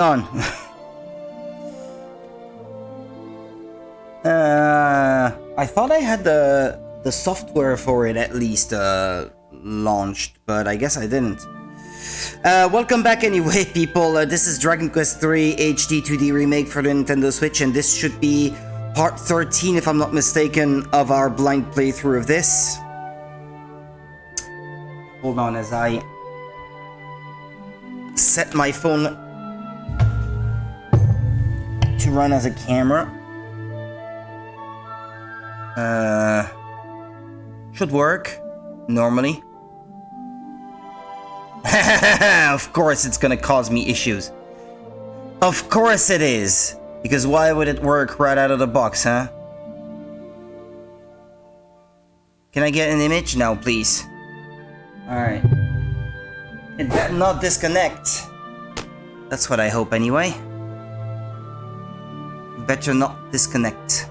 On. I thought I had the software for it at least launched, but I guess I didn't. Welcome back anyway, people. This is Dragon Quest III HD-2D Remake for the Nintendo Switch, and this should be part 13, if I'm not mistaken, of our blind playthrough of this. Hold on as I set my phone to run as a camera. Should work normally. Of course it's gonna cause me issues. Of course it is. Because why would it work right out of the box, huh? Can I get an image now, please? Alright. It better not disconnect. That's what I hope anyway. Better not disconnect.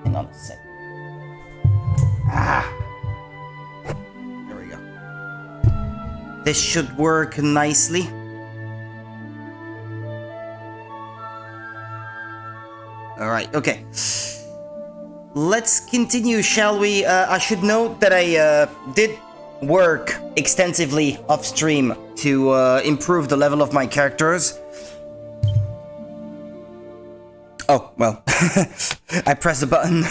Hang on a sec. Ah. There we go. This should work nicely. Alright, okay. Let's continue, shall we? I should note that I did work extensively off stream to improve the level of my characters. Oh, well, I pressed the button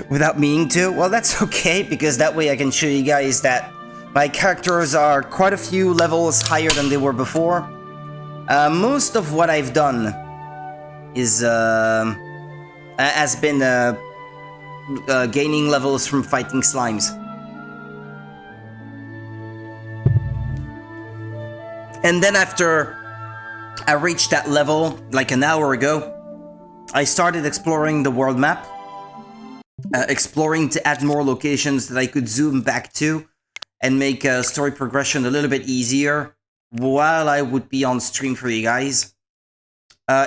without meaning to. Well, that's okay, because that way I can show you guys that my characters are quite a few levels higher than they were before. Most of what I've done is has been gaining levels from fighting slimes. And then after I reached that level, like an hour ago, I started exploring the world map, exploring to add more locations that I could zoom back to and make story progression a little bit easier while I would be on stream for you guys.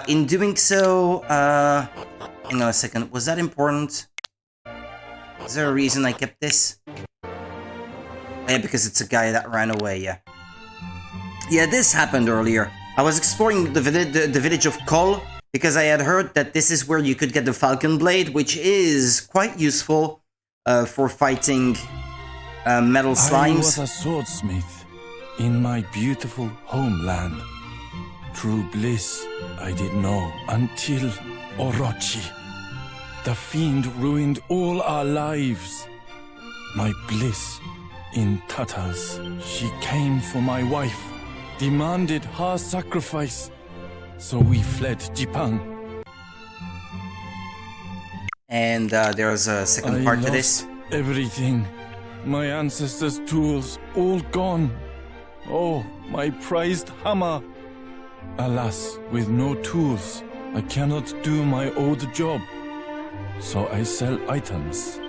In doing so, hang on a second, was that important? Is there a reason I kept this? Yeah, because it's a guy that ran away, yeah. Yeah, this happened earlier. I was exploring the village of Kol, because I had heard that this is where you could get the Falcon Blade, which is quite useful for fighting metal slimes. I was a swordsmith in my beautiful homeland. True bliss I did know until Orochi. The fiend ruined all our lives. My bliss in tatters. She came for my wife, demanded her sacrifice. So we fled Jipang. And there's a second part to this. Everything. My ancestors' tools, all gone. Oh, my prized hammer. Alas, with no tools, I cannot do my old job. So I sell items.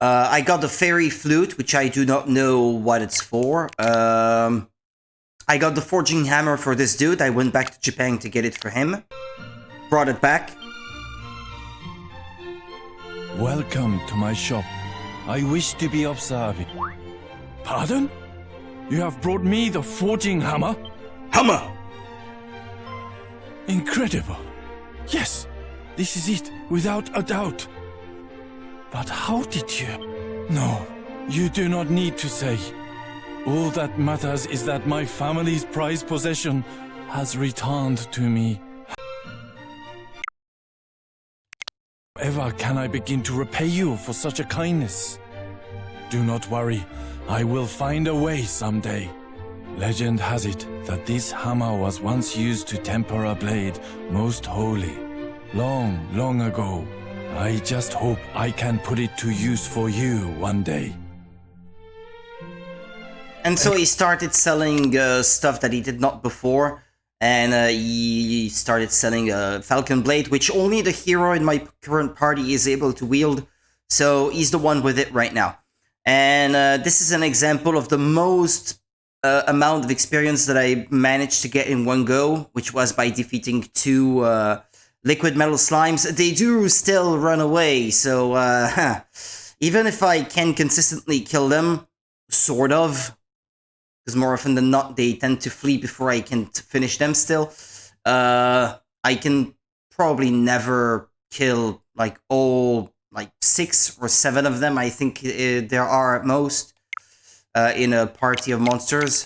I got the fairy flute, which I do not know what it's for. I got the forging hammer for this dude. I went back to Japan to get it for him. Brought it back. Welcome to my shop. I wish to be observing. Pardon? You have brought me the forging hammer? Hammer! Incredible. Yes, this is it, without a doubt. But how did you? No, you do not need to say. All that matters is that my family's prized possession has returned to me. However can I begin to repay you for such a kindness? Do not worry, I will find a way someday. Legend has it that this hammer was once used to temper a blade most holy. Long, long ago. I just hope I can put it to use for you one day. And so he started selling stuff that he did not before. And he started selling a Falcon Blade, which only the hero in my current party is able to wield. So he's the one with it right now. And this is an example of the most amount of experience that I managed to get in one go, which was by defeating two liquid metal slimes. They do still run away, so even if I can consistently kill them, sort of, because more often than not, they tend to flee before I can finish them still. I can probably never kill, like, all, like, 6 or 7 of them, I think there are at most, in a party of monsters.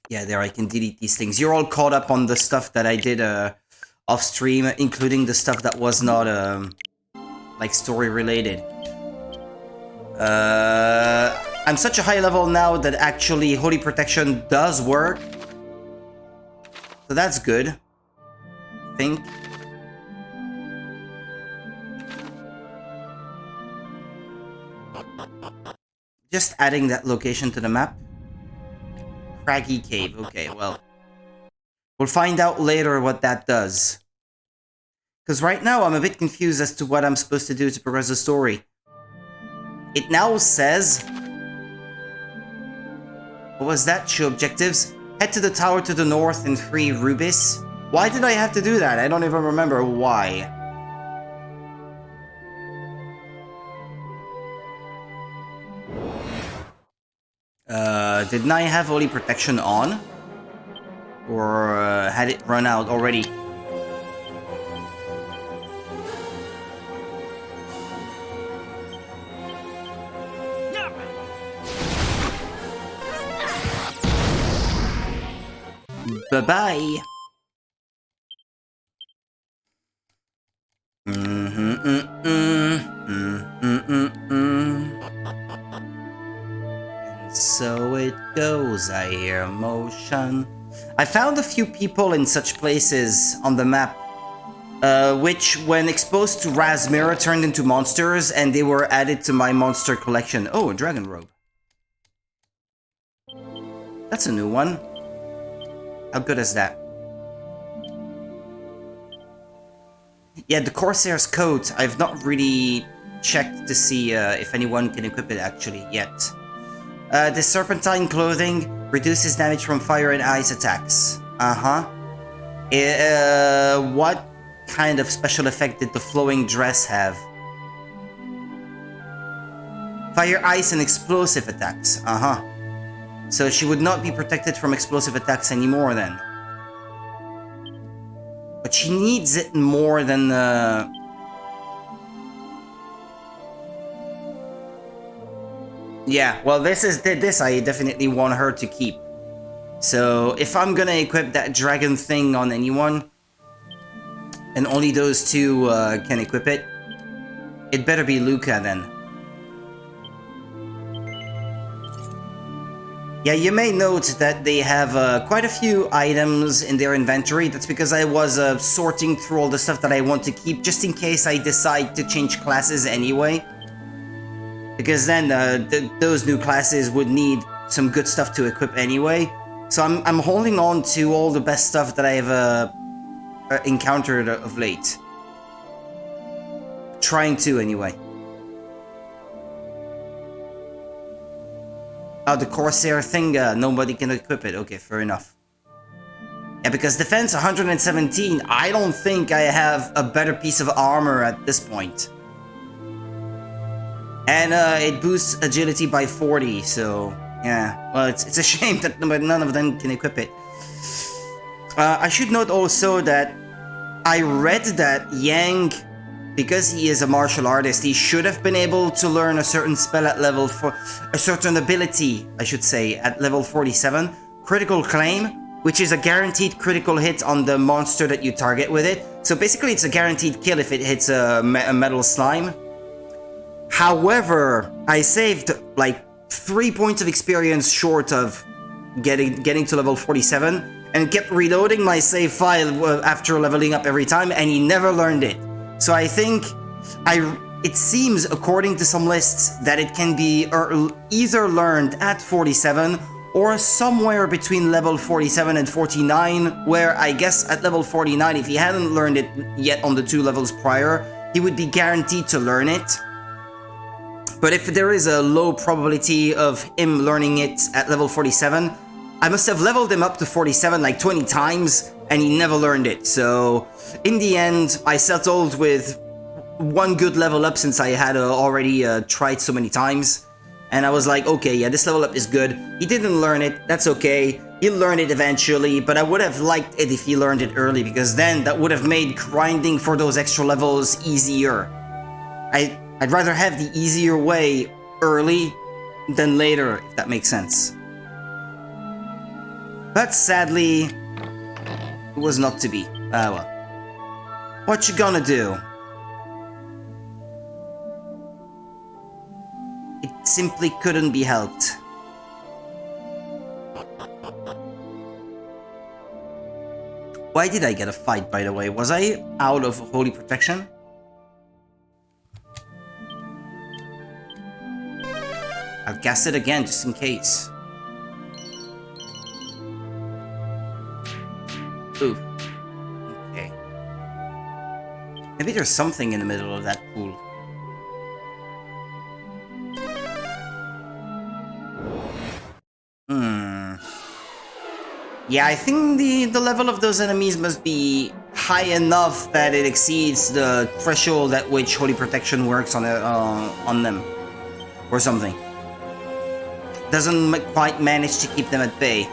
Yeah, there, I can delete these things. You're all caught up on the stuff that I did off stream, including the stuff that was not, like, story related. I'm such a high level now that actually Holy Protection does work. So that's good, I think. Just adding that location to the map. Craggy Cave, okay, well. We'll find out later what that does. Because right now I'm a bit confused as to what I'm supposed to do to progress the story. It now says... What was that? Show objectives. Head to the tower to the north and free Rubis. Why did I have to do that? I don't even remember why. Didn't I have Holy Protection on? Or had it run out already? Bye-bye. And so it goes, I hear motion. I found a few people in such places on the map, which, when exposed to Razmira, turned into monsters, and they were added to my monster collection. Oh, a dragon robe. That's a new one. How good is that? Yeah, the Corsair's coat, I've not really checked to see if anyone can equip it actually yet. The Serpentine clothing reduces damage from fire and ice attacks. What kind of special effect did the flowing dress have? Fire, ice, and explosive attacks. So she would not be protected from explosive attacks anymore then. But she needs it more than... Yeah, well, this I definitely want her to keep. So if I'm gonna equip that dragon thing on anyone, and only those two can equip it, it better be Luca then. Yeah, you may note that they have quite a few items in their inventory. That's because I was sorting through all the stuff that I want to keep, just in case I decide to change classes anyway. Because then those new classes would need some good stuff to equip anyway. So I'm holding on to all the best stuff that I have encountered of late. Trying to, anyway. Oh, the Corsair thing, nobody can equip it. Okay, fair enough. Yeah, because defense 117, I don't think I have a better piece of armor at this point. And it boosts agility by 40, so yeah. Well, it's a shame that none of them can equip it. I should note also that I read that Yang, because he is a martial artist, he should have been able to learn a certain spell at level a certain ability, I should say, at level 47. Critical Claim, which is a guaranteed critical hit on the monster that you target with it. So basically it's a guaranteed kill if it hits a metal slime. However, I saved like 3 points of experience short of getting to level 47 and kept reloading my save file after leveling up every time, and he never learned it. So I think it seems, according to some lists, that it can be either learned at 47 or somewhere between level 47 and 49, where I guess at level 49, if he hadn't learned it yet on the 2 levels prior, he would be guaranteed to learn it. But if there is a low probability of him learning it at level 47, I must have leveled him up to 47 like 20 times, and he never learned it. So in the end, I settled with 1 good level up since I had already tried so many times, And I was like, okay, yeah, this level up is good. He didn't learn it, that's okay. He'll learn it eventually, but I would have liked it if he learned it early, because then that would have made grinding for those extra levels easier. I'd rather have the easier way early than later, if that makes sense. But sadly, it was not to be. Ah well. What you gonna do? It simply couldn't be helped. Why did I get a fight, by the way? Was I out of holy protection? I'll cast it again, just in case. Ooh. Okay. Maybe there's something in the middle of that pool. Yeah, I think the level of those enemies must be high enough that it exceeds the threshold at which holy protection works on them, or something. Doesn't quite manage to keep them at bay.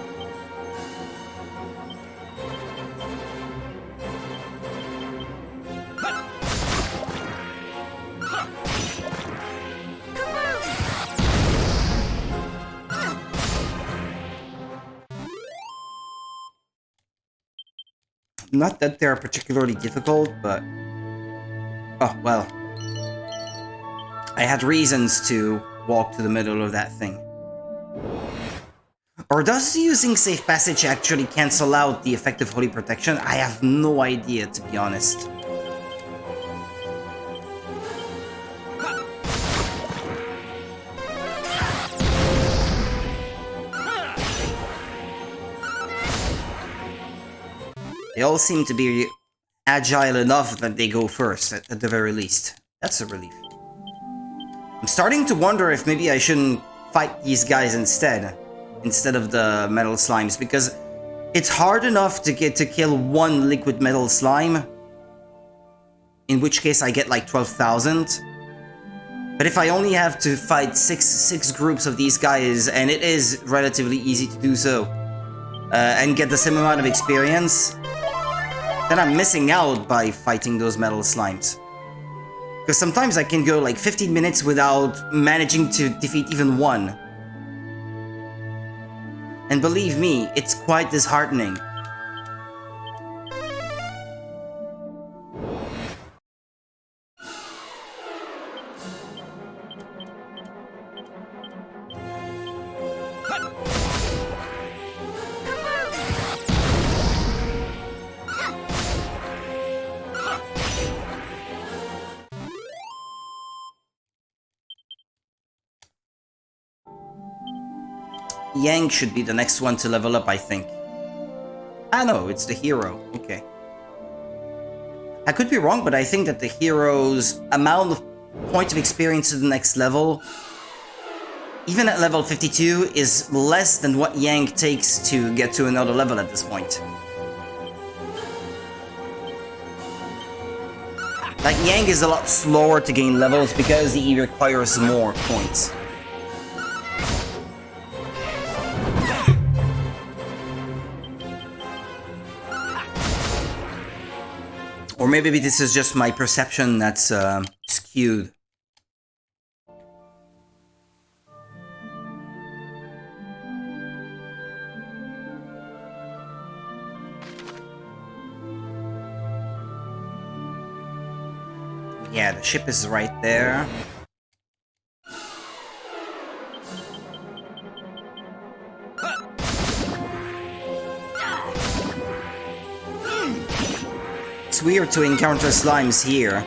Not that they're particularly difficult, but... oh, well. I had reasons to walk to the middle of that thing. Or does using safe passage actually cancel out the effect of holy protection? I have no idea, to be honest. They all seem to be agile enough that they go first, at the very least. That's a relief. I'm starting to wonder if maybe I shouldn't fight these guys instead of the metal slimes, because it's hard enough to kill one liquid metal slime, in which case I get like 12,000. But if I only have to fight six groups of these guys, and it is relatively easy to do so, and get the same amount of experience, then I'm missing out by fighting those metal slimes. Because sometimes I can go like 15 minutes without managing to defeat even one. And believe me, it's quite disheartening. Yang should be the next one to level up, I think. Ah no, it's the hero. Okay. I could be wrong, but I think that the hero's amount of points of experience to the next level, even at level 52, is less than what Yang takes to get to another level at this point. Like, Yang is a lot slower to gain levels because he requires more points. Or maybe this is just my perception that's skewed. Yeah, the ship is right there. It's weird to encounter slimes here.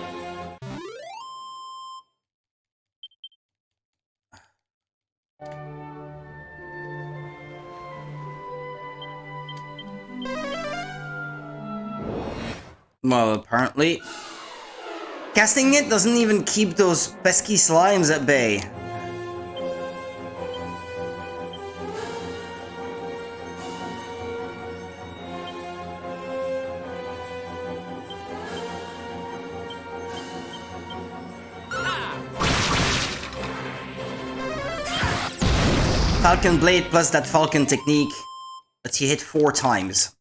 Well, apparently, casting it doesn't even keep those pesky slimes at bay. Falcon Blade plus that Falcon technique lets you hit 4 times.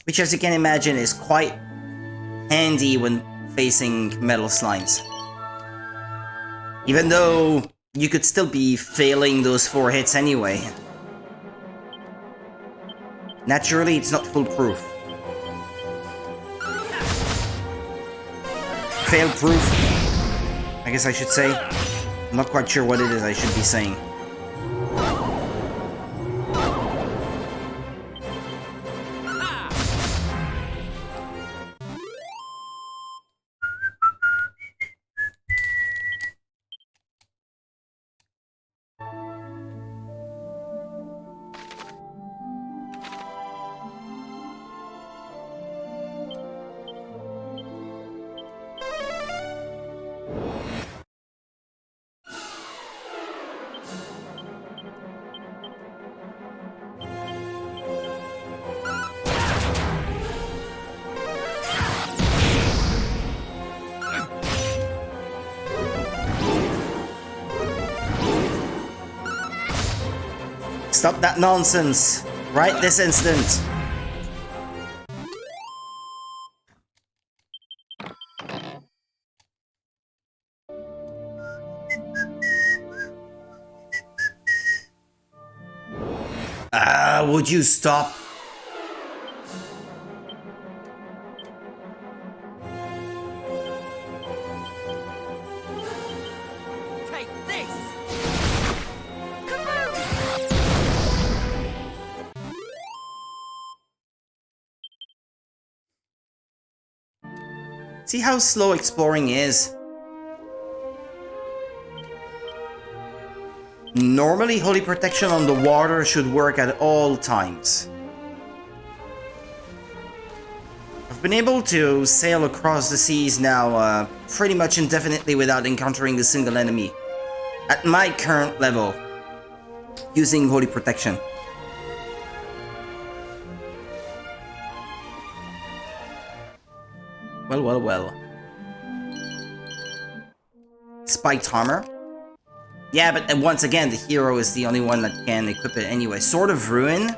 Which, as you can imagine, is quite handy when facing metal slimes. Even though you could still be failing those 4 hits anyway. Naturally, it's not foolproof. Fail-proof, I guess I should say. I'm not quite sure what it is I should be saying. Stop that nonsense! Right this instant! Would you stop? Take this! See how slow exploring is? Normally, Holy Protection on the water should work at all times. I've been able to sail across the seas now pretty much indefinitely without encountering a single enemy. At my current level, using Holy Protection. Well, well, well. Spiked armor. Yeah, but once again, the hero is the only one that can equip it anyway. Sword of Ruin.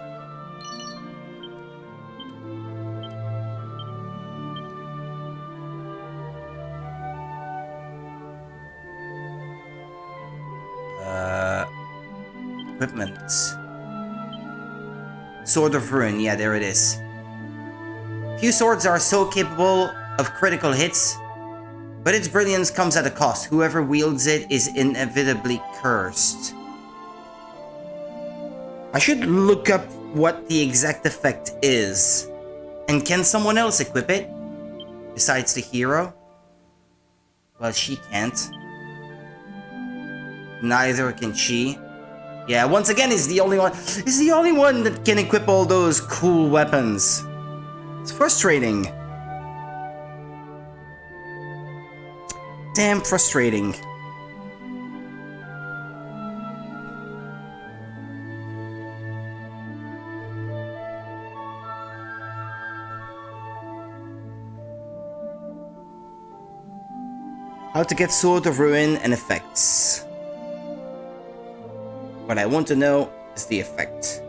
Equipment. Sword of Ruin, yeah, there it is. Few swords are so capable of critical hits, but its brilliance comes at a cost. Whoever wields it is inevitably cursed. I should look up what the exact effect is. And can someone else equip it? Besides the hero? Well, she can't. Neither can she. Yeah, once again, he's the only one. He's the only one that can equip all those cool weapons. It's frustrating. Damn frustrating. How to get Sword of Ruin and effects. What I want to know is the effect.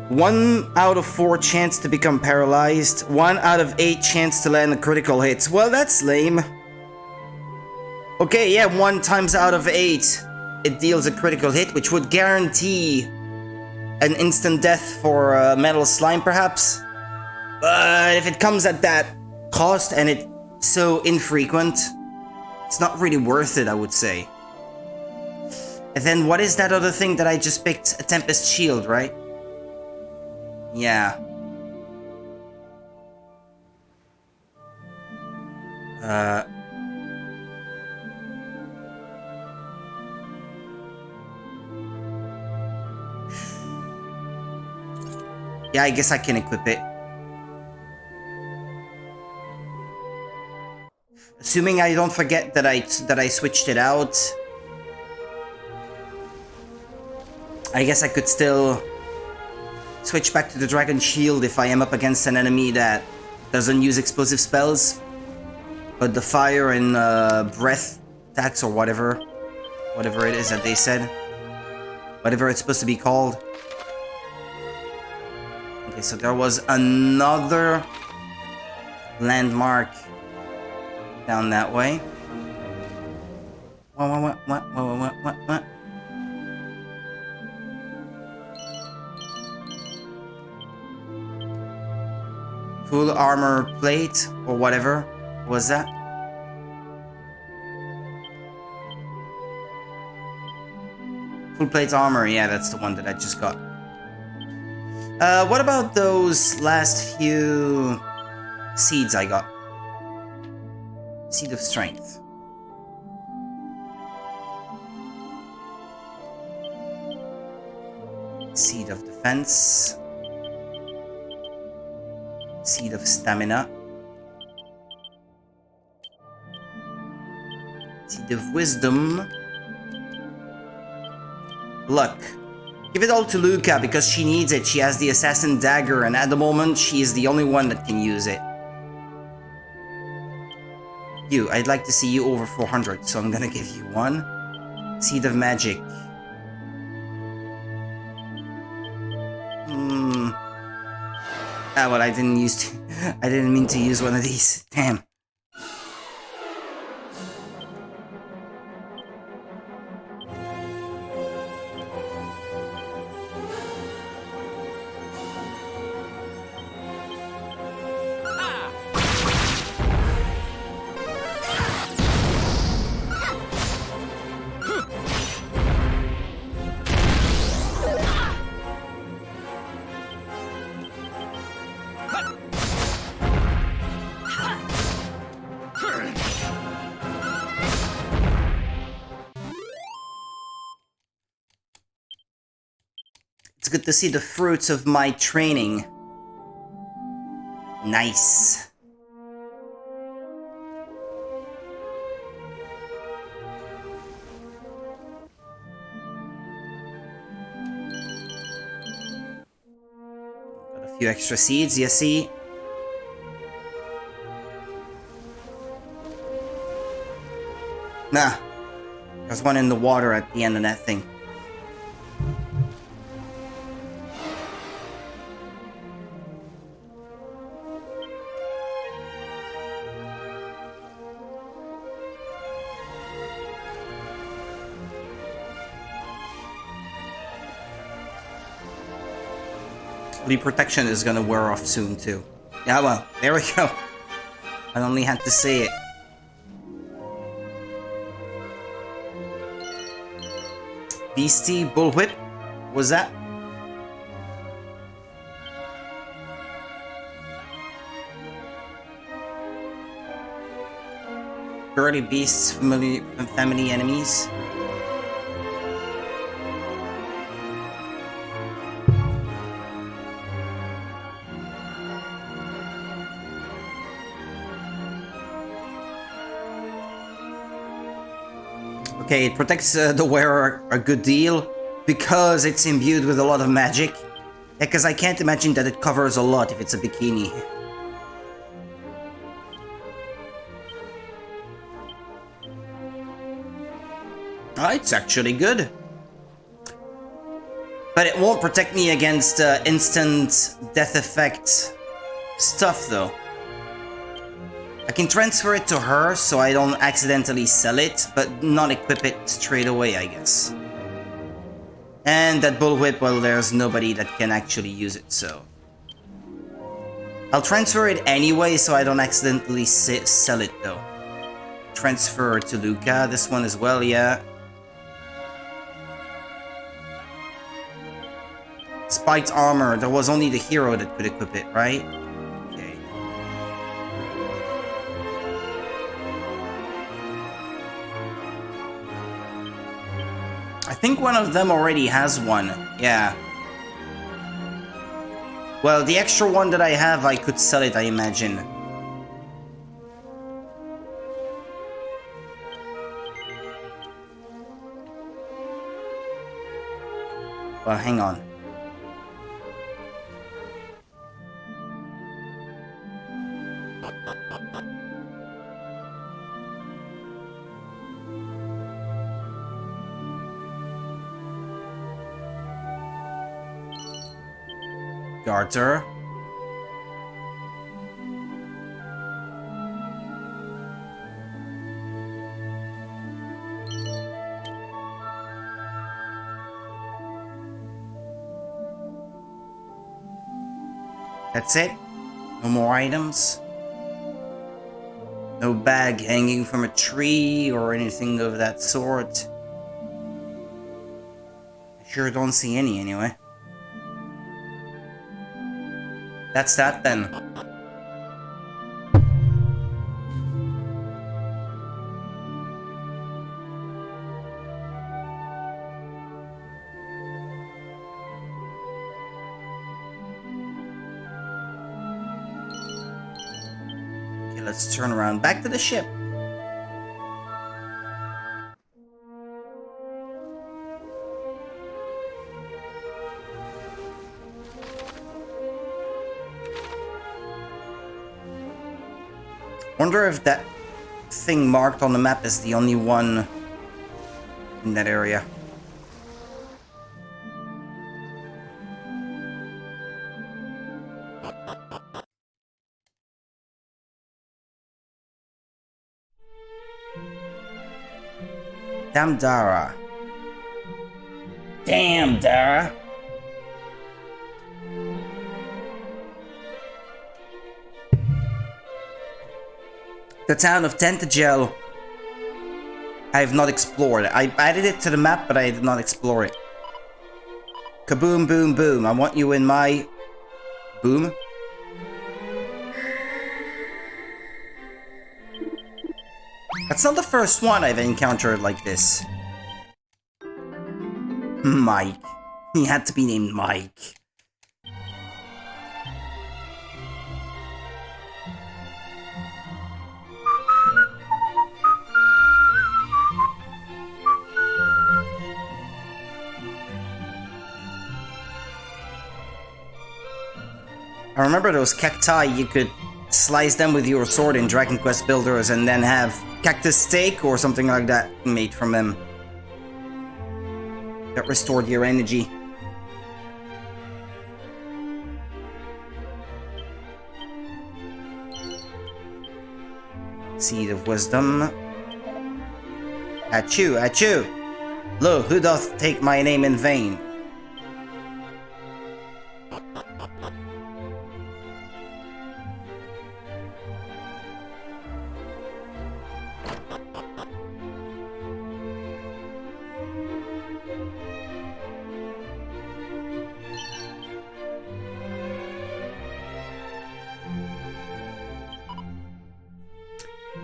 One out of 4 chance to become paralyzed. 1 out of 8 chance to land a critical hit. Well, that's lame. Okay, yeah, 1 times out of 8 it deals a critical hit, which would guarantee an instant death for Metal Slime, perhaps. But if it comes at that cost and it's so infrequent, it's not really worth it, I would say. And then what is that other thing that I just picked? A Tempest Shield, right? Yeah. Yeah, I guess I can equip it. Assuming I don't forget that I switched it out. I guess I could still switch back to the Dragon Shield if I am up against an enemy that doesn't use explosive spells, but the fire and breath attacks or whatever it is that they said. Whatever it's supposed to be called. Okay, so there was another landmark down that way. What? Full armor plate or whatever was that? Full plate armor, yeah, that's the one that I just got. What about those last few seeds I got? Seed of Strength. Seed of Defense. Seed of Stamina. Seed of Wisdom. Luck. Give it all to Luca because she needs it. She has the Assassin Dagger, and at the moment, she is the only one that can use it. You, I'd like to see you over 400, so I'm gonna give you one. Seed of Magic. Ah, well, I didn't mean to use one of these. Damn. It's good to see the fruits of my training. Nice. Got a few extra seeds, you see. Nah. There's one in the water at the end of that thing. The protection is gonna wear off soon too. Yeah, well, there we go. I only had to say it. Beastie Bullwhip? Was that? Burly beasts, family enemies. Okay, it protects the wearer a good deal because it's imbued with a lot of magic. Yeah, because I can't imagine that it covers a lot if it's a bikini. It's actually good. But it won't protect me against instant death effect stuff though. I can transfer it to her so I don't accidentally sell it, but not equip it straight away, I guess. And that bullwhip, well, there's nobody that can actually use it, so... I'll transfer it anyway so I don't accidentally sell it, though. Transfer to Luca, this one as well, yeah. Spiked armor, there was only the hero that could equip it, right? I think one of them already has one, yeah. Well, the extra one that I have, I could sell it, I imagine. Well, hang on. Garter. That's it? No more items? No bag hanging from a tree or anything of that sort? I sure don't see any anyway. That's that then. Okay, let's turn around back to the ship. Wonder if that thing marked on the map is the only one in that area. Damn Dara. Damn Dara. The town of Tentagel. I have not explored it. I added it to the map, but I did not explore it. Kaboom, boom, boom. I want you in my... Boom? That's not the first one I've encountered like this. Mike. He had to be named Mike. I remember those cacti, you could slice them with your sword in Dragon Quest Builders and then have cactus steak or something like that made from them. That restored your energy. Seed of Wisdom. Achoo, achoo! Lo, who doth take my name in vain?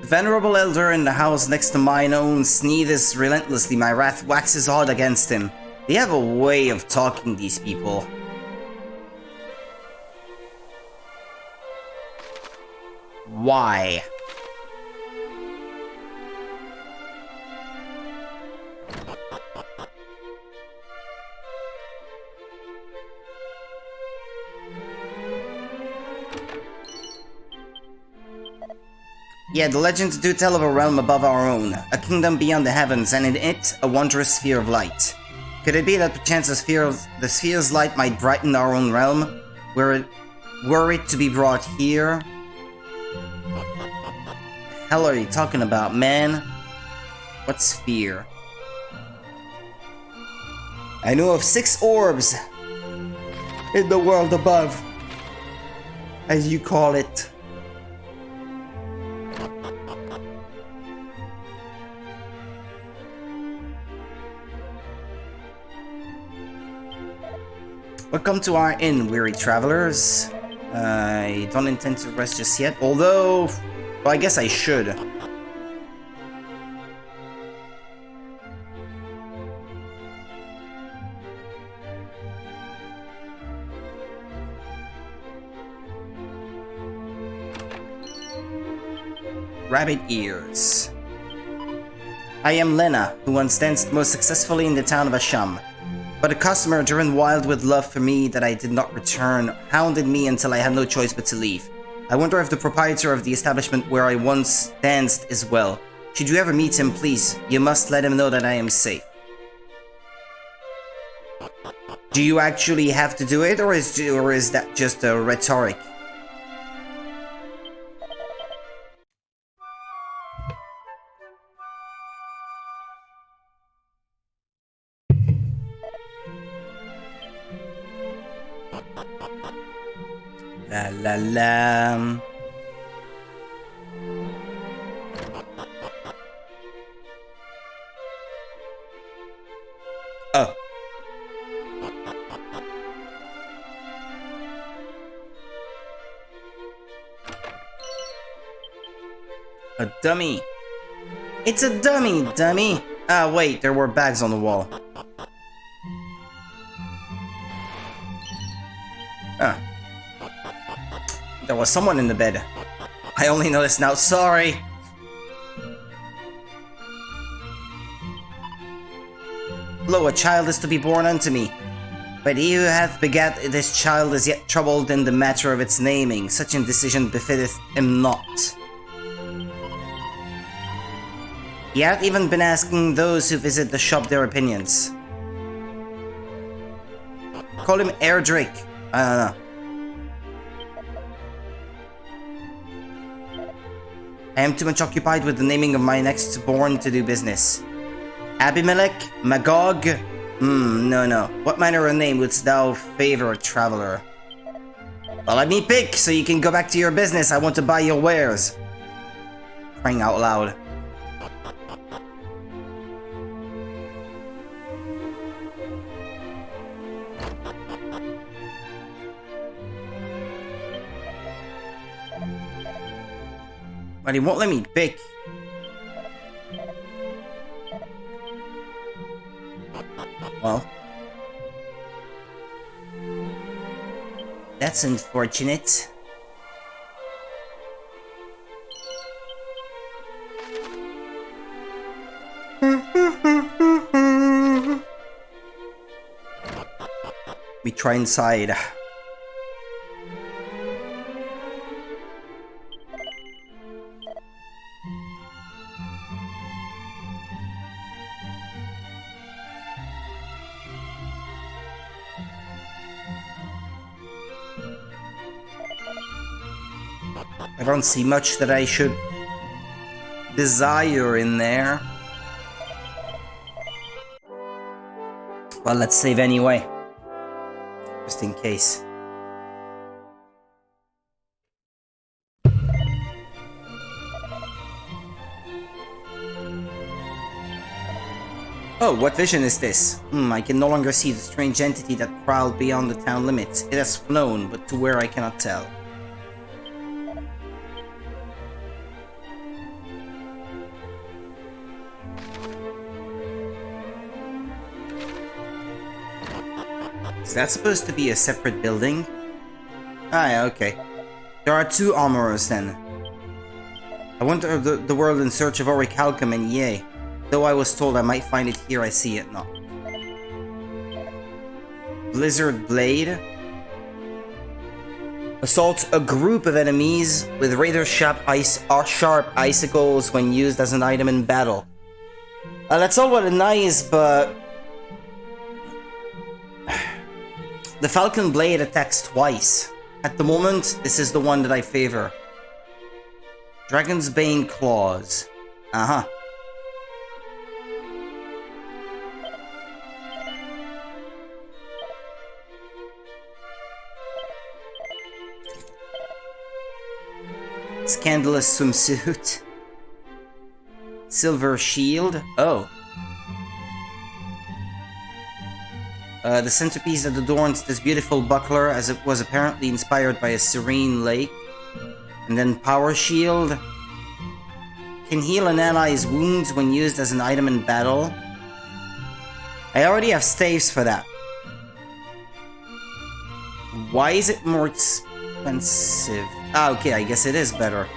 Venerable elder in the house next to mine own sneezes relentlessly. My wrath waxes hot against him. They have a way of talking, these people. Why? Yeah, the legends do tell of a realm above our own, a kingdom beyond the heavens, and in it, a wondrous sphere of light. Could it be that perchance the sphere's light might brighten our own realm, were it to be brought here? The hell are you talking about, man? What sphere? I know of 6 orbs in the world above, as you call it. Welcome to our inn, weary travelers. I don't intend to rest just yet, although... well, I guess I should. Rabbit ears. I am Lena, who once danced most successfully in the town of Asham. But a customer, driven wild with love for me that I did not return, hounded me until I had no choice but to leave. I wonder if the proprietor of the establishment where I once danced is well. Should you ever meet him, please, you must let him know that I am safe. Do you actually have to do it, or is that just a rhetoric? La la la. Oh. A dummy. It's a dummy, dummy. Ah, wait, there were bags on the wall. Ah. There was someone in the bed. I only noticed now, sorry. Lo, a child is to be born unto me. But he who hath begat this child is yet troubled in the matter of its naming. Such indecision befitteth him not. He hath even been asking those who visit the shop their opinions. Call him Erdrick. I don't know. I am too much occupied with the naming of my next born to do business. Abimelech? Magog? No. What manner of name wouldst thou favor, traveler? Well, let me pick, so you can go back to your business. I want to buy your wares. Crying out loud. But he won't let me pick. Well. That's unfortunate. We try inside. I don't see much that I should desire in there. Well, let's save anyway. Just in case. Oh, what vision is this? I can no longer see the strange entity that prowled beyond the town limits. It has flown, but to where I cannot tell. Is that supposed to be a separate building? Ah, yeah, okay. There are two armorers then. I wander the world in search of Orichalcum, and yea, though I was told I might find it here, I see it not. Blizzard Blade. Assaults a group of enemies with razor sharp icicles when used as an item in battle. That's all well and nice, but the Falcon Blade attacks twice. At the moment, this is the one that I favor. Dragon's Bane Claws. Uh-huh. Scandalous Swimsuit. Silver Shield. Oh. The centerpiece that adorns this beautiful buckler, as it was apparently inspired by a serene lake. And then Power Shield. Can heal an ally's wounds when used as an item in battle. I already have staves for that. Why is it more expensive? Ah, okay, I guess it is better.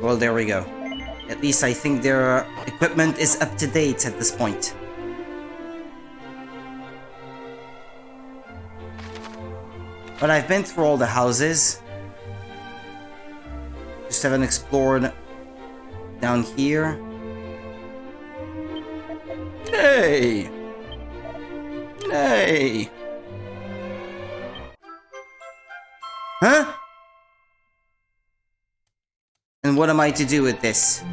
Well, there we go. At least I think their equipment is up to date at this point. But I've been through all the houses. Just haven't explored down here. Nay! Nay! Huh? And what am I to do with this?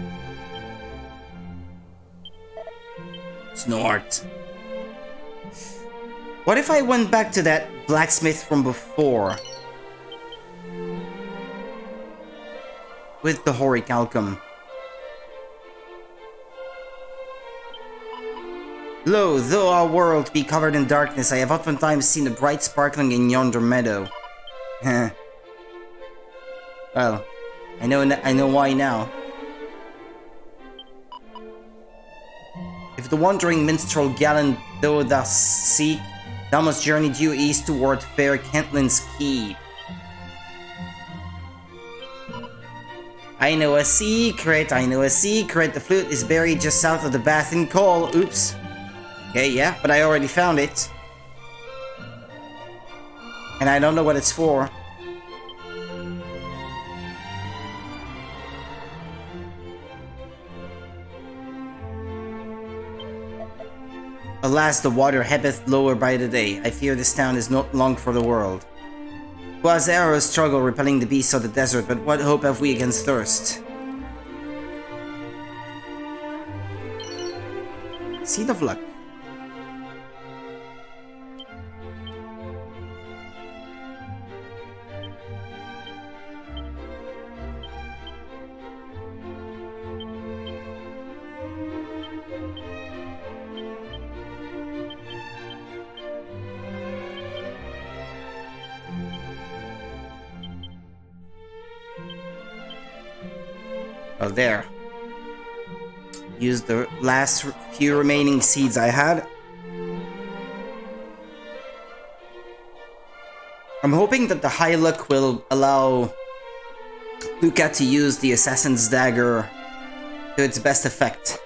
Snort. What if I went back to that blacksmith from before? With the Horicalcum. Lo, though our world be covered in darkness, I have oftentimes seen a bright sparkling in yonder meadow. Heh. Well, I know why now. If the wandering minstrel gallant thou thus seek, thou must journey due east toward fair Kentland's keep. I know a secret, the flute is buried just south of the Bath and Cole. Oops. Okay, yeah, but I already found it. And I don't know what it's for. Alas, the water ebbeth lower by the day. I fear this town is not long for the world. 'Twas arrows struggle repelling the beasts of the desert, but what hope have we against thirst? Seed of luck. Oh, there. Use the last few remaining seeds I had. I'm hoping that the high luck will allow Luca to use the Assassin's Dagger to its best effect.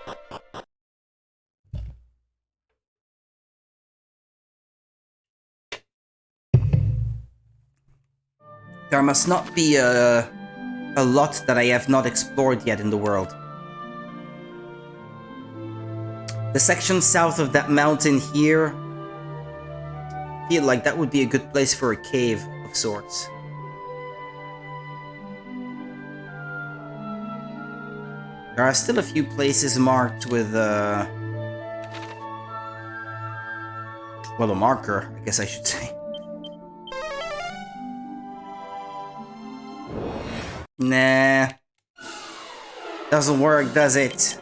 There must not be a lot that I have not explored yet in the world. The section south of that mountain here, I feel like that would be a good place for a cave of sorts. There are still a few places marked with well, a marker, I guess I should say. Nah. Doesn't work, does it?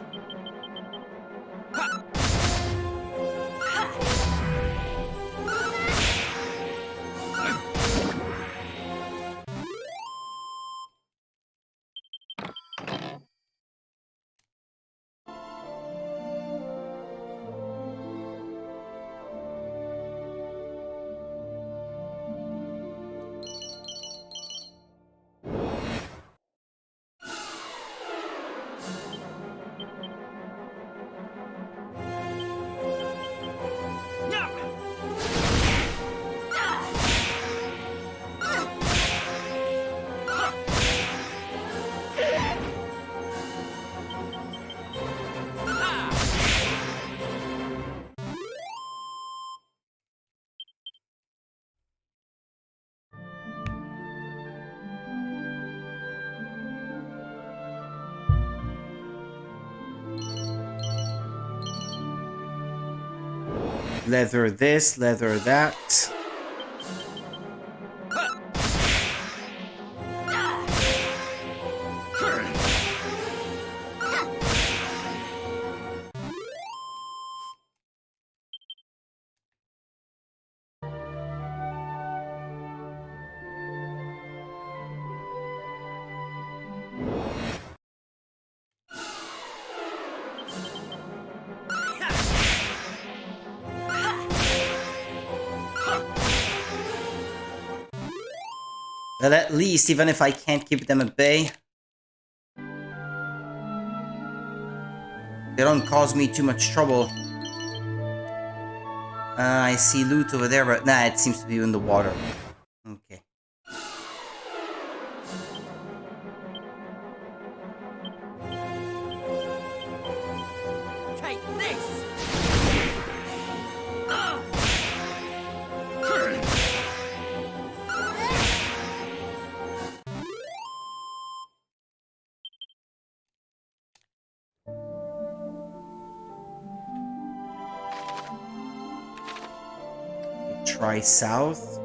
Leather this, leather that. But at least, even if I can't keep them at bay, They don't cause me too much trouble. I see loot over there, but nah, it seems to be in the water. Okay. Take this! Try south.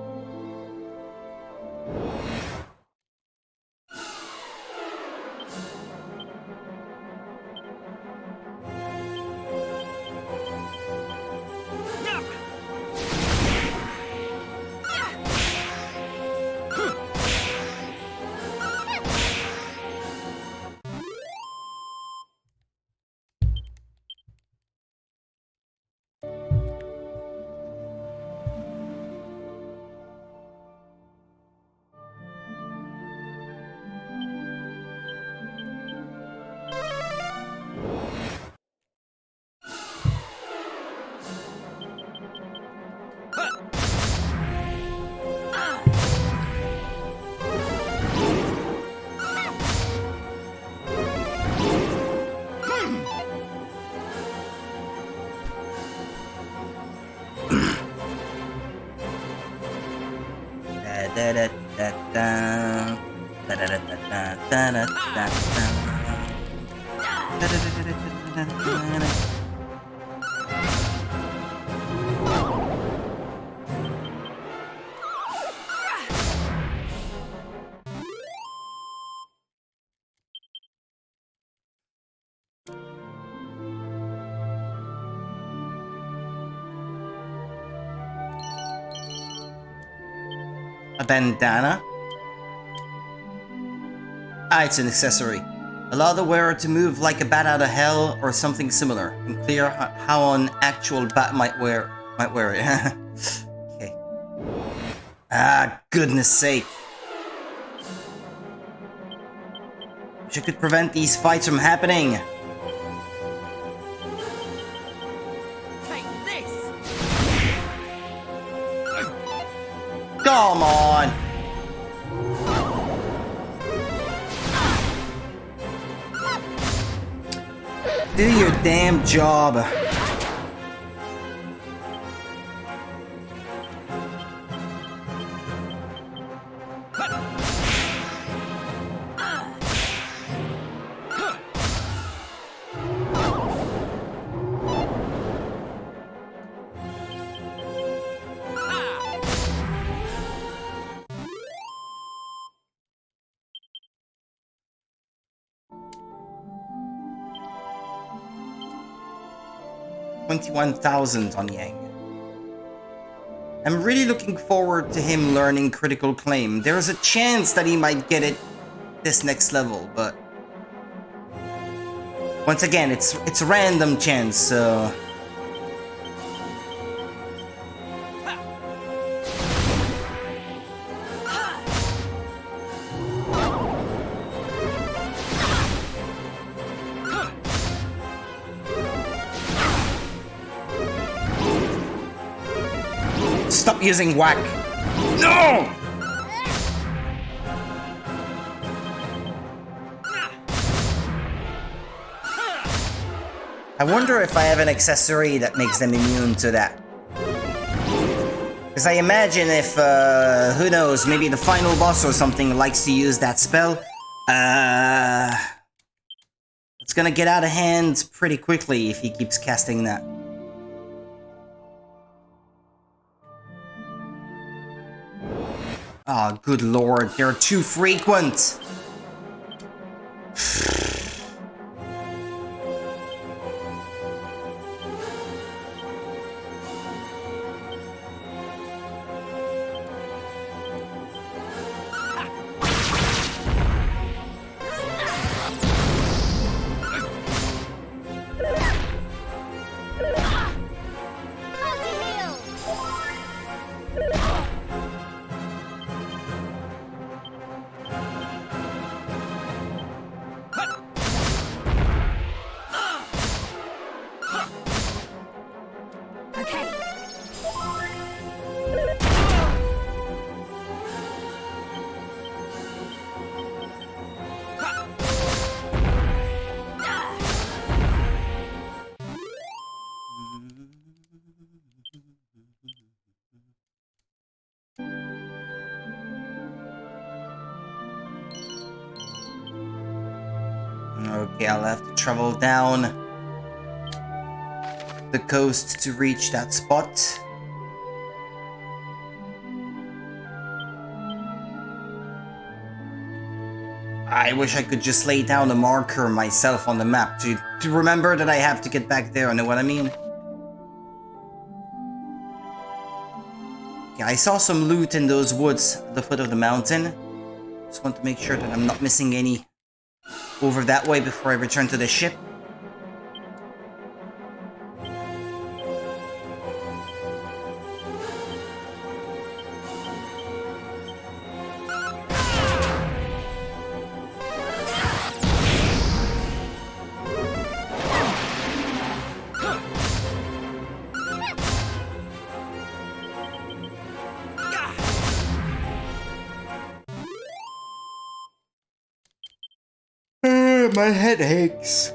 A bandana? Ah, it's an accessory. Allow the wearer to move like a bat out of hell or something similar. Unclear how an actual bat might wear it. Okay. Ah, goodness sake. Wish I could prevent these fights from happening. Take this! Come on! Do your damn job. $21,000 on Yang. I'm really looking forward to him learning critical claim. There's a chance that he might get it this next level, but once again, it's a random chance, so stop using whack. No! I wonder if I have an accessory that makes them immune to that. Because I imagine if, who knows, maybe the final boss or something likes to use that spell, it's gonna get out of hand pretty quickly if he keeps casting that. Oh, good lord, they're too frequent! Okay, I'll have to travel down the coast to reach that spot. I wish I could just lay down a marker myself on the map to remember that I have to get back there, know what I mean? Yeah, I saw some loot in those woods at the foot of the mountain. Just want to make sure that I'm not missing any over that way before I return to the ship. My head aches.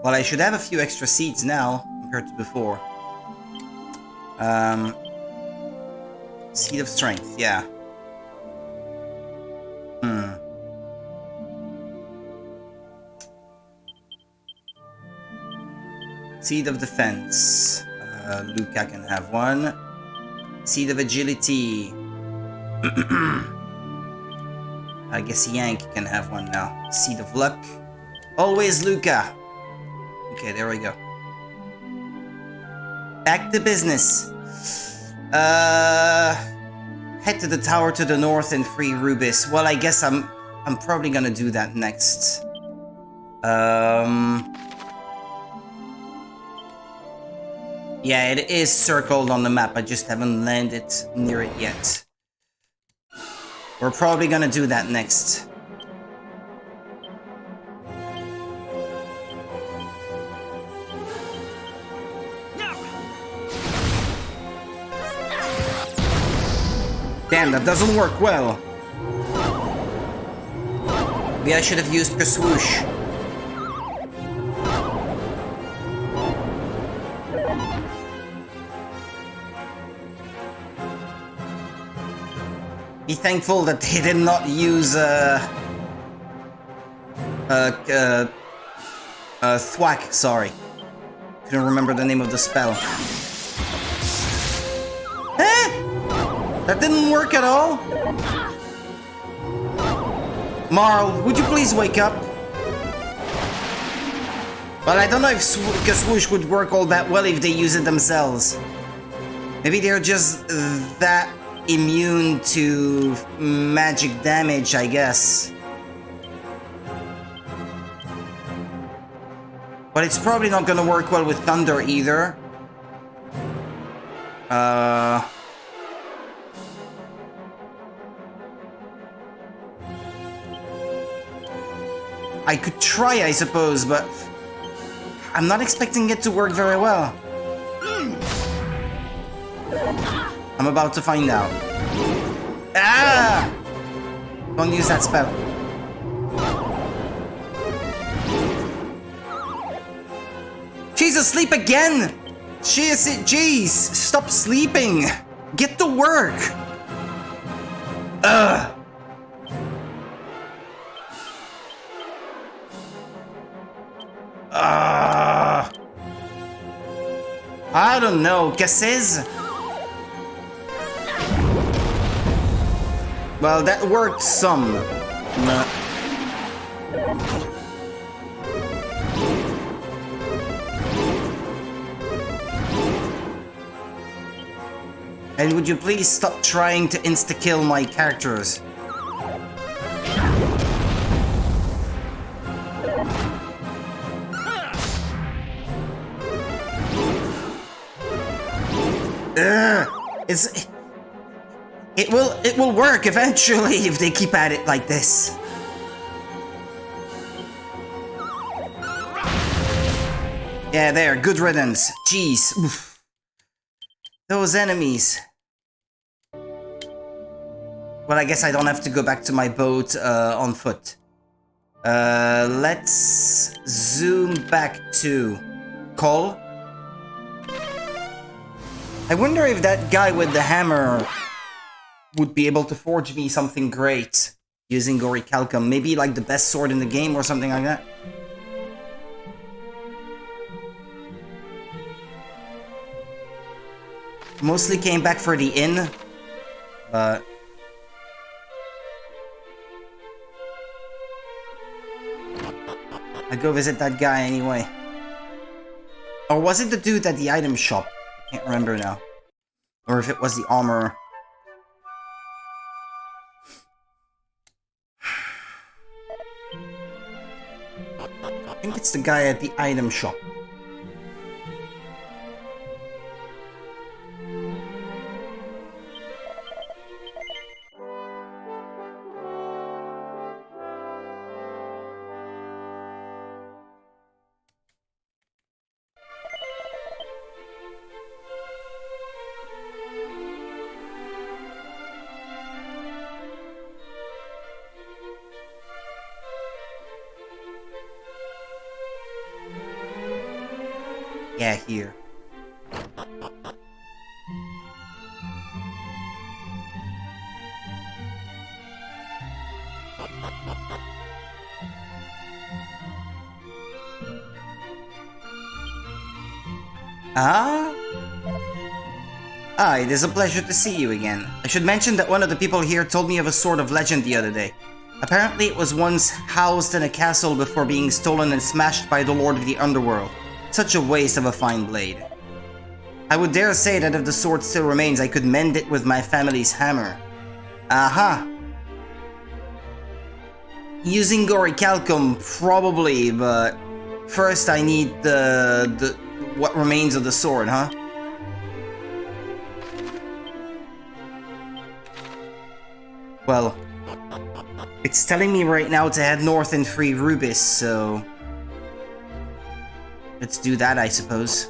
Well, I should have a few extra seeds now compared to before. Seed of strength, yeah. Seed of defense. Luca can have one. Seed of agility. I guess Yank can have one now. Seed of luck. Always Luca. Okay, there we go. Back to business. Head to the tower to the north and free Rubis. Well, I guess I'm probably gonna do that next. Yeah, it is circled on the map. I just haven't landed near it yet. We're probably gonna do that next. Damn, that doesn't work well. Maybe I should have used Swoosh. Be thankful that they did not use thwack, sorry. Couldn't remember the name of the spell. That didn't work at all? Marl, would you please wake up? Well, I don't know if Swoosh would work all that well if they use it themselves. Maybe they're just that immune to magic damage, I guess. But it's probably not gonna work well with Thunder either. I could try, I suppose, but I'm not expecting it to work very well. I'm about to find out. Ah! Don't use that spell. She's asleep again! Jeez, stop sleeping! Get to work! Ugh! I don't know, guesses? Well, that worked some. Nah. And would you please stop trying to insta-kill my characters? It will work eventually if they keep at it like this. Yeah, there, good riddance. Jeez. Oof. Those enemies. Well, I guess I don't have to go back to my boat on foot. Let's zoom back to Cole. I wonder if that guy with the hammer would be able to forge me something great using Orichalcum. Maybe like the best sword in the game or something like that. Mostly came back for the inn, but I go visit that guy anyway. Or was it the dude at the item shop? I can't remember now. Or if it was the armor. I think it's the guy at the item shop. Yeah, here. It is a pleasure to see you again. I should mention that one of the people here told me of a sword of legend the other day. Apparently it was once housed in a castle before being stolen and smashed by the Lord of the Underworld. Such a waste of a fine blade. I would dare say that if the sword still remains, I could mend it with my family's hammer. Aha! Using Orichalcum, probably, but first I need the what remains of the sword, huh? Well, it's telling me right now to head north and free Rubis, so let's do that, I suppose.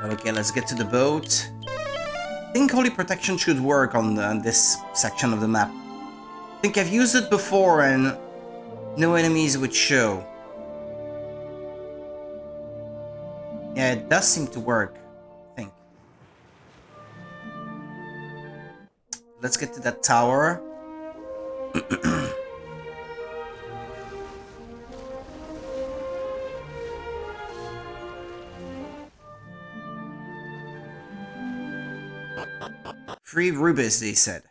Okay, let's get to the boat. I think Holy Protection should work on this section of the map. I think I've used it before and no enemies would show. Yeah, it does seem to work, I think. Let's get to that tower. Free Rubis, they said.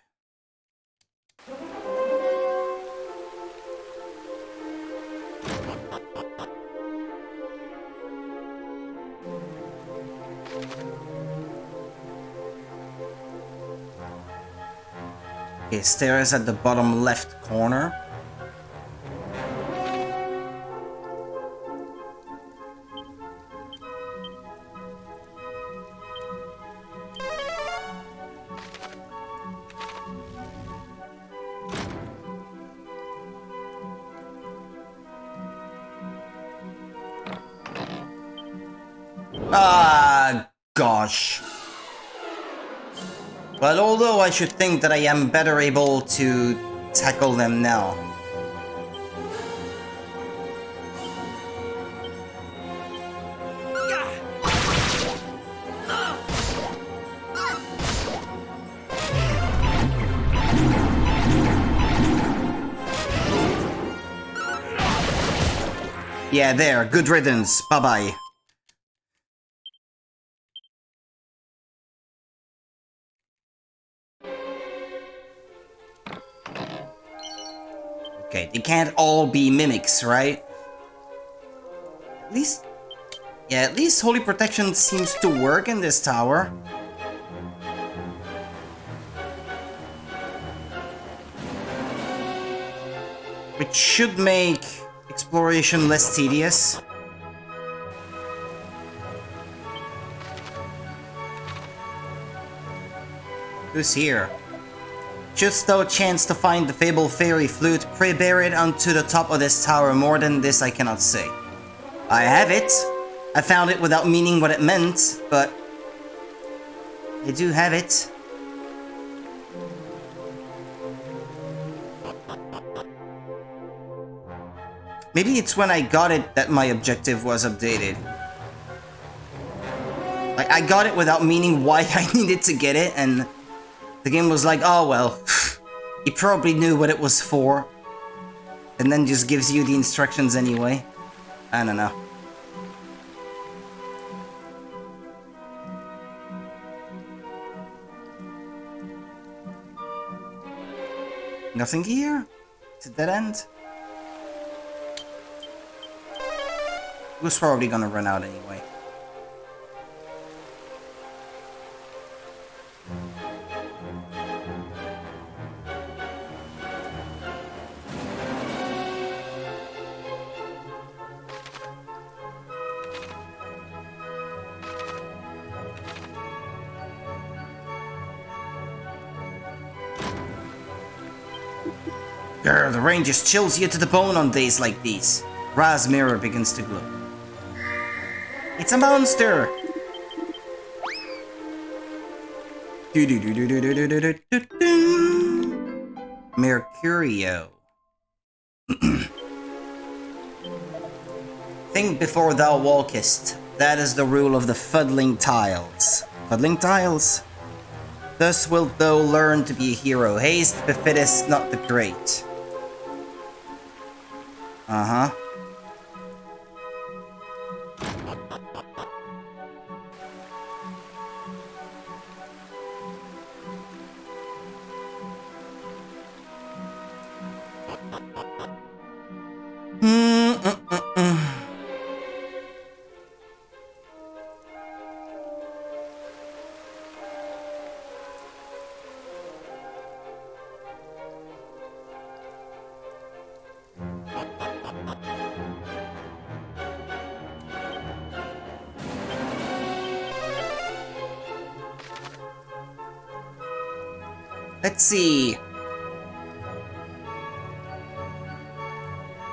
Okay, stairs at the bottom left corner. Ah, gosh. Well, although I should think that I am better able to tackle them now. Yeah, there. Good riddance. Bye-bye. Okay, they can't all be mimics, right? At least... Yeah, at least Holy Protection seems to work in this tower. Which should make exploration less tedious. Who's here? Shouldst thou chance to find the fabled fairy flute, pray bear it unto the top of this tower. More than this I cannot say. I have it. I found it without meaning what it meant, but I do have it. Maybe it's when I got it that my objective was updated. Like, I got it without meaning why I needed to get it, and the game was like, oh well, he probably knew what it was for, and then just gives you the instructions anyway. I don't know. Nothing here? It's a dead end? It was probably gonna run out anyway. Grr, the rain just chills you to the bone on days like these. Ra's mirror begins to glow. It's a monster! Mercurio. Think before thou walkest. That is the rule of the fuddling tiles. Fuddling tiles? Thus wilt thou learn to be a hero. Haste befitteth not the great. Uh-huh. Let's see.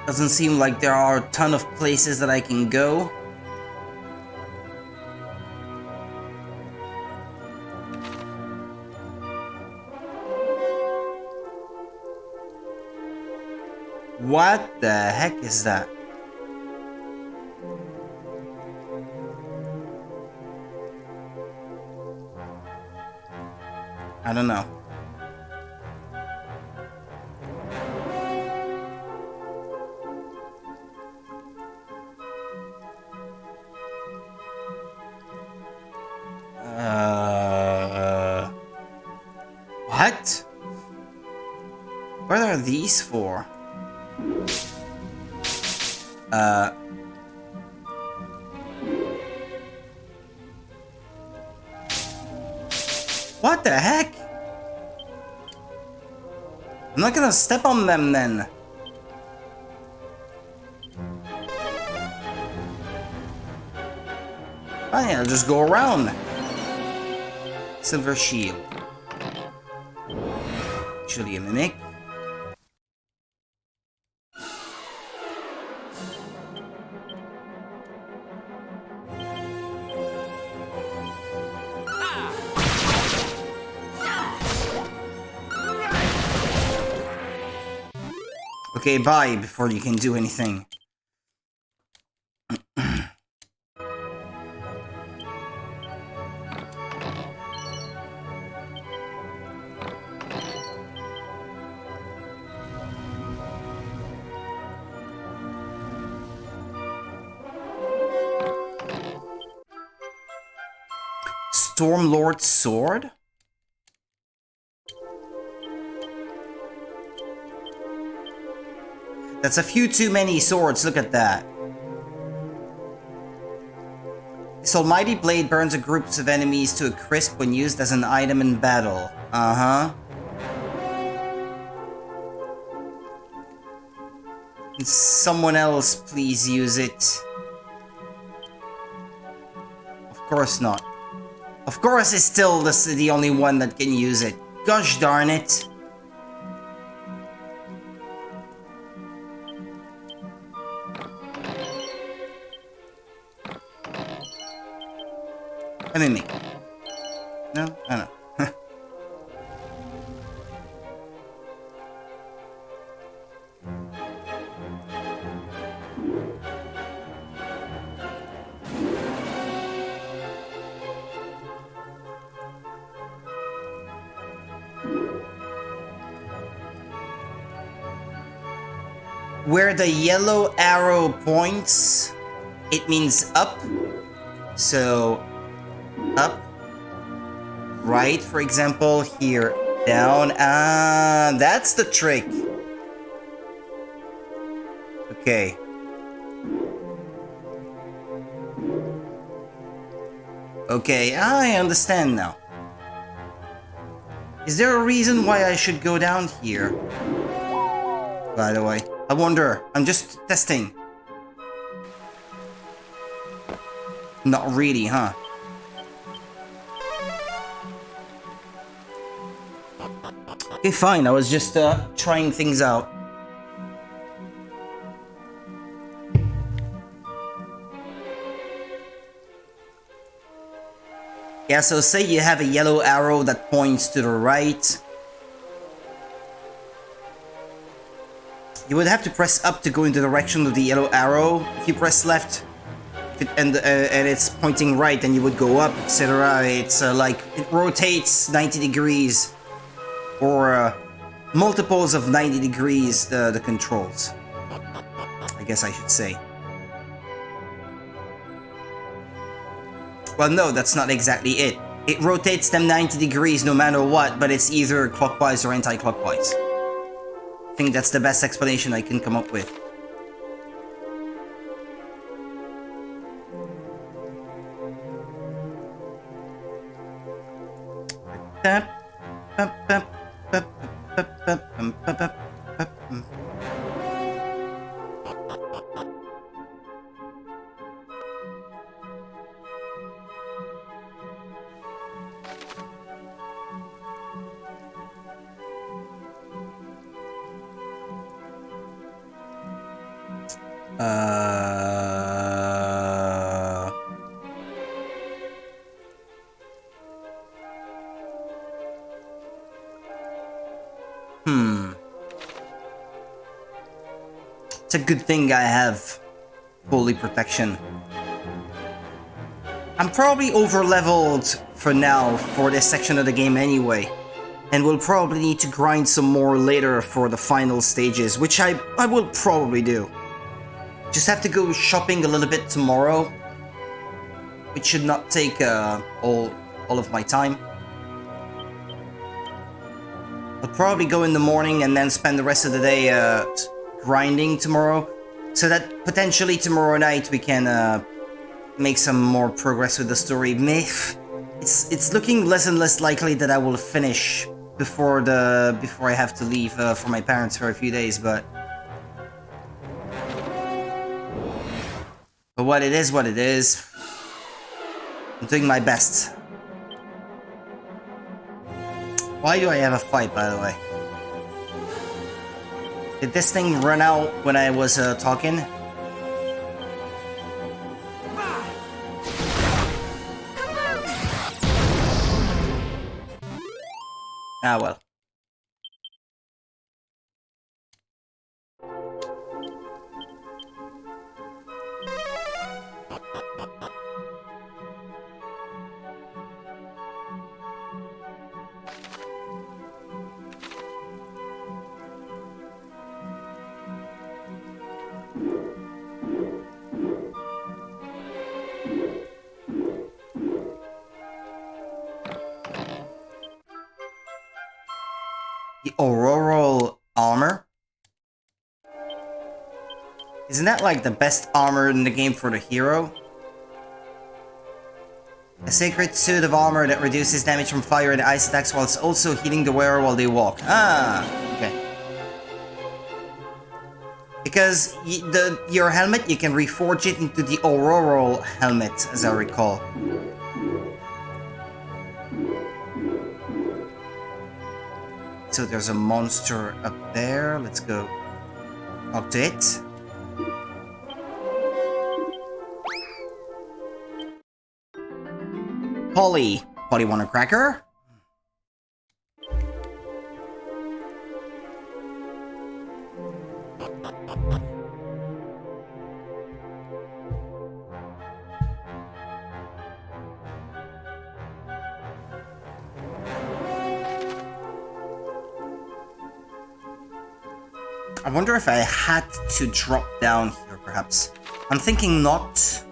Doesn't seem like there are a ton of places that I can go. What the heck is that? I don't know. What? What are these for? What the heck? I'm not gonna step on them then. Fine, I'll just go around. Silver shield. Actually a mimic. Okay, bye before you can do anything. Stormlord's sword? That's a few too many swords, look at that. This almighty blade burns a group of enemies to a crisp when used as an item in battle. Uh-huh. Can someone else please use it? Of course not. Of course it's still the only one that can use it. Gosh darn it. I mean me. No? I don't know. Where the yellow arrow points, it means up. So, up. Right, for example, here. Down. Ah, that's the trick. Okay. Okay, I understand now. Is there a reason why I should go down here? By the way, I wonder. I'm just testing. Not really, huh? Okay, fine. I was just trying things out. Yeah, so say you have a yellow arrow that points to the right. You would have to press up to go in the direction of the yellow arrow. If you press left and it's pointing right, then you would go up, etc. It's like it rotates 90 degrees or multiples of 90 degrees, the controls. I guess I should say. Well, no, that's not exactly it. It rotates them 90 degrees no matter what, but it's either clockwise or anti-clockwise. I think that's the best explanation I can come up with. It's a good thing I have holy protection. I'm probably over-leveled for now for this section of the game anyway, and will probably need to grind some more later for the final stages, which I will probably do. Just have to go shopping a little bit tomorrow, which should not take all of my time. I'll probably go in the morning and then spend the rest of the day grinding tomorrow, so that potentially tomorrow night we can make some more progress with the story. It's looking less and less likely that I will finish before I have to leave for my parents for a few days, but what it is, what it is. I'm doing my best. Why do I have a fight, by the way? Did this thing run out when I was talking? Ah, well. The auroral armor? Isn't that like the best armor in the game for the hero? A sacred suit of armor that reduces damage from fire and ice attacks whilst also healing the wearer while they walk. Ah, okay. Because your helmet, you can reforge it into the auroral helmet, as I recall. So there's a monster up there. Let's go talk to it. Polly. Polly want a cracker? I wonder if I had to drop down here, perhaps. I'm thinking not.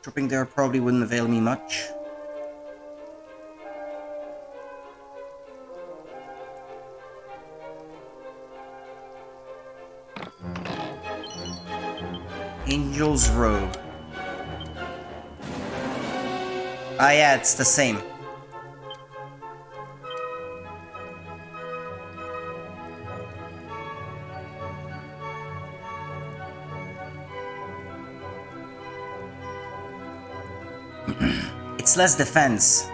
Dropping there probably wouldn't avail me much. Angel's robe. Ah, yeah, it's the same. It's less defense.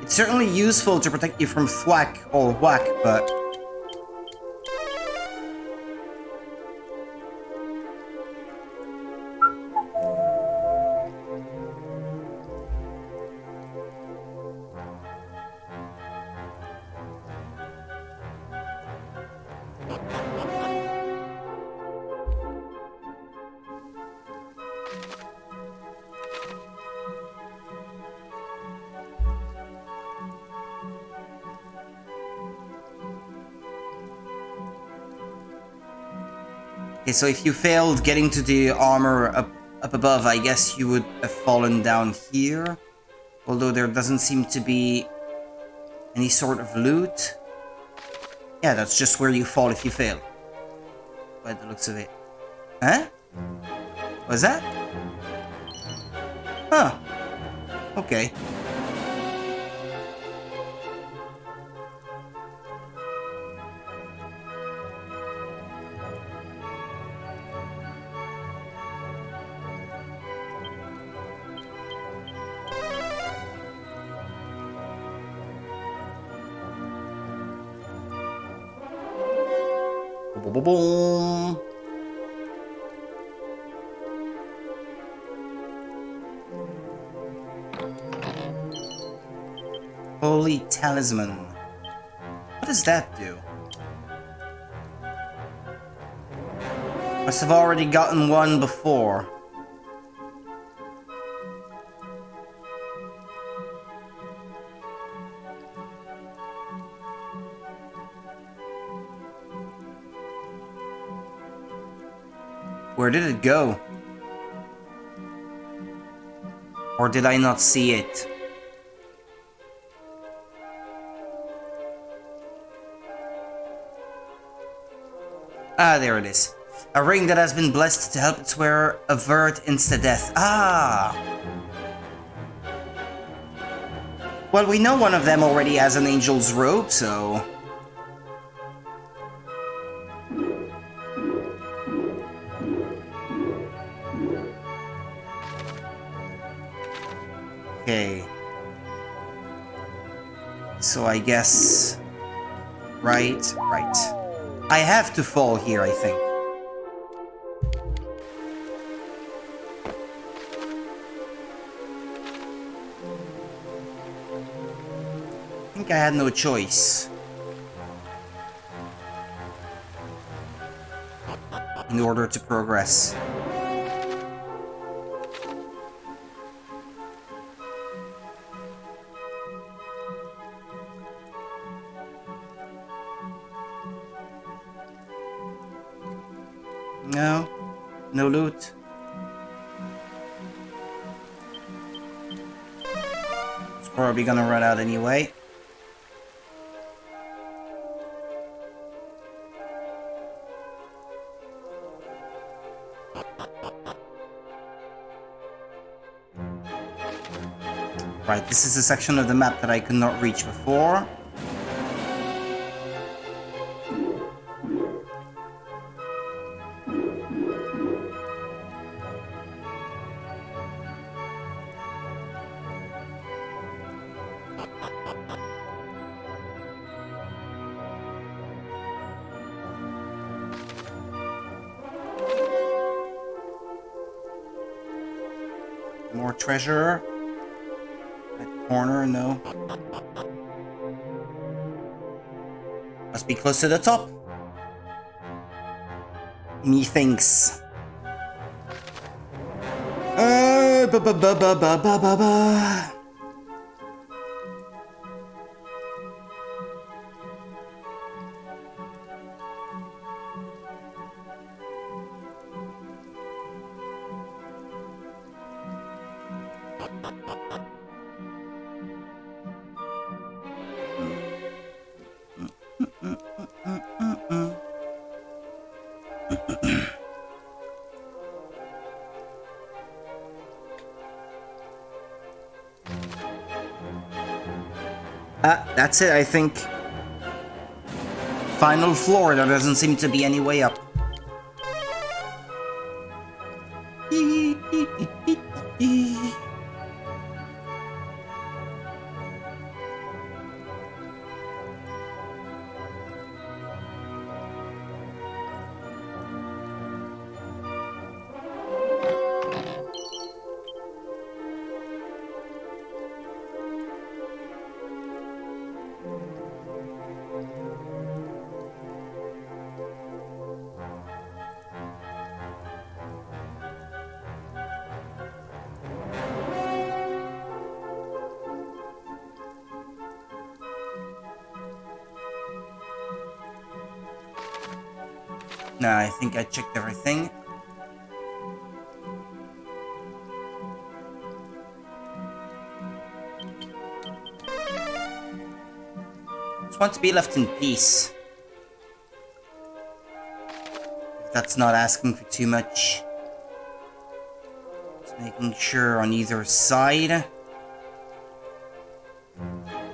It's certainly useful to protect you from thwack or whack, but... Okay, so if you failed getting to the armor up above, I guess you would have fallen down here. Although there doesn't seem to be any sort of loot. Yeah, that's just where you fall if you fail. By the looks of it. Huh? Was that? Huh. Okay. Boom. Holy talisman. What does that do? Must have already gotten one before. Where did it go? Or did I not see it? Ah, there it is. A ring that has been blessed to help its wearer avert insta-death. Ah! Well, we know one of them already has an angel's robe, so... Okay. So I guess... Right. I have to fall here, I think. I think I had no choice. In order to progress. No. No loot. It's probably gonna run out anyway. Right, this is a section of the map that I could not reach before. More treasure. That corner, no. Must be close to the top. Methinks. Ba ba ba ba ba ba ba ba. That's it, I think. Final floor, there doesn't seem to be any way up. No, I think I checked everything. Just want to be left in peace. If that's not asking for too much. Just making sure on either side.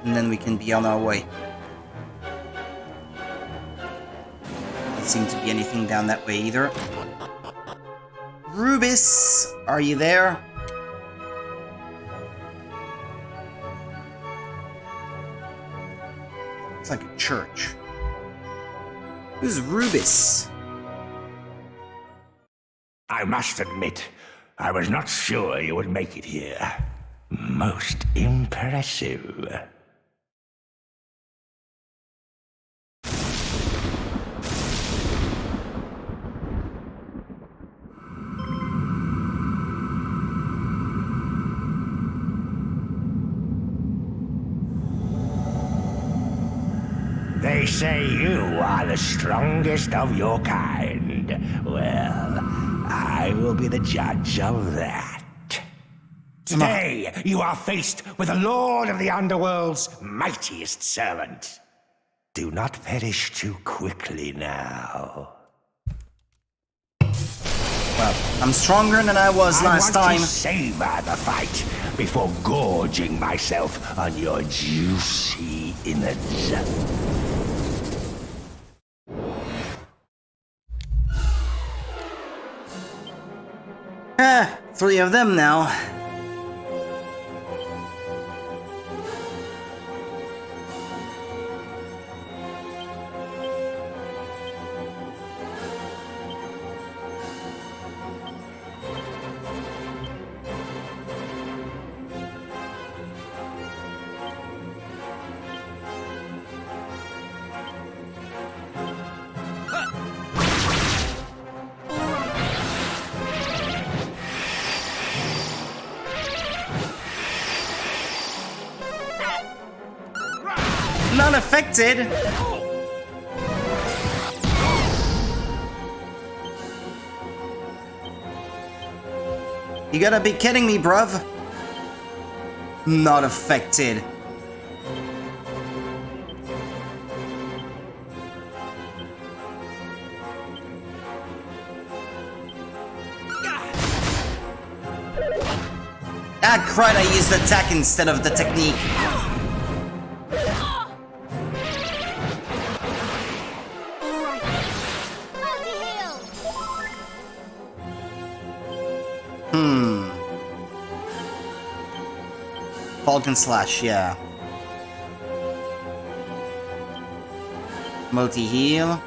And then we can be on our way. Seem to be anything down that way either. Rubis, are you there? It's like a church. Who's Rubis? I must admit, I was not sure you would make it here. Most impressive. They say you are the strongest of your kind. Well, I will be the judge of that. Today, you are faced with the Lord of the Underworld's mightiest servant. Do not perish too quickly now. Well, I'm stronger than I was last I want time. to savor the fight before gorging myself on your juicy innards. Three of them now. Not affected. You gotta be kidding me, bruv. Not affected. Ah, crud, I used attack instead of the technique. Falcon Slash, yeah. Multi-heal.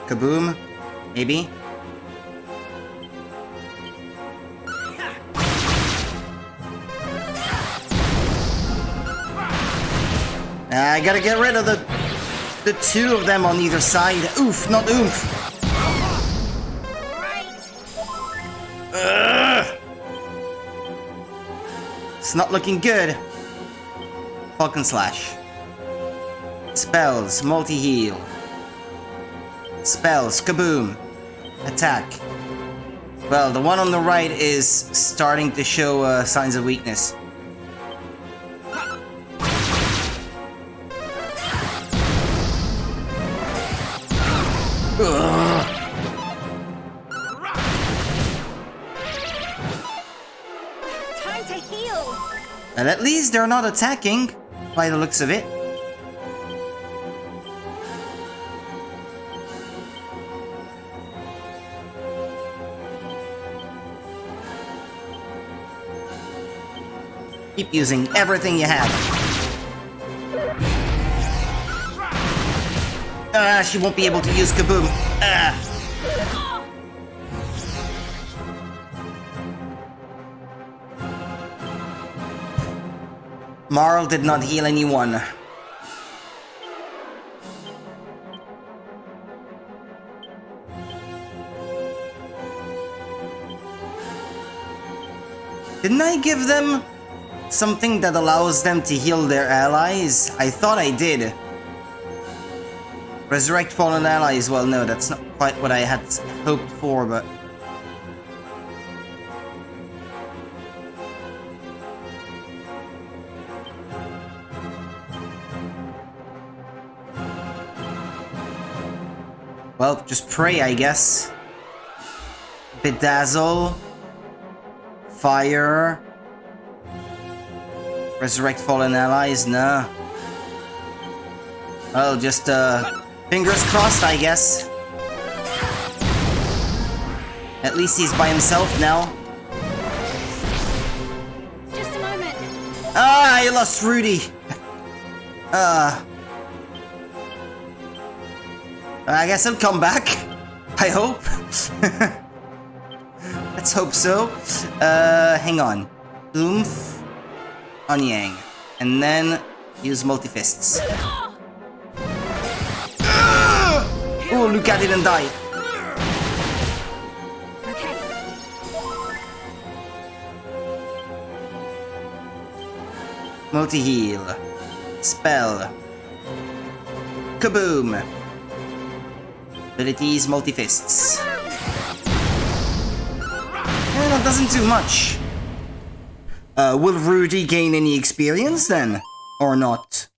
Kaboom, maybe. I gotta get rid of the two of them on either side. Oof, not oof. It's not looking good. Falcon Slash. Spells, multi-heal. Spells, kaboom. Attack. Well, the one on the right is starting to show signs of weakness. Ugh. Time to heal. And at least they're not attacking, by the looks of it. Keep using everything you have. Ah, she won't be able to use kaboom. Ah. Marl did not heal anyone. Didn't I give them something that allows them to heal their allies? I thought I did. Resurrect fallen allies. Well, no, that's not quite what I had hoped for, but... well, just pray, I guess. Bedazzle. Fire. Resurrect fallen allies? Nah. Well, just, fingers crossed, I guess. At least he's by himself now. Just a moment. Ah, I lost Rudy. I guess he'll come back. I hope. Let's hope so. Hang on. Oomph. On Yang. And then use multi-fists. Oh, Luca didn't die. Okay. Multi-heal. Spell. Kaboom. Abilities, multi-fists. That doesn't do much. Will Rudy gain any experience then? Or not?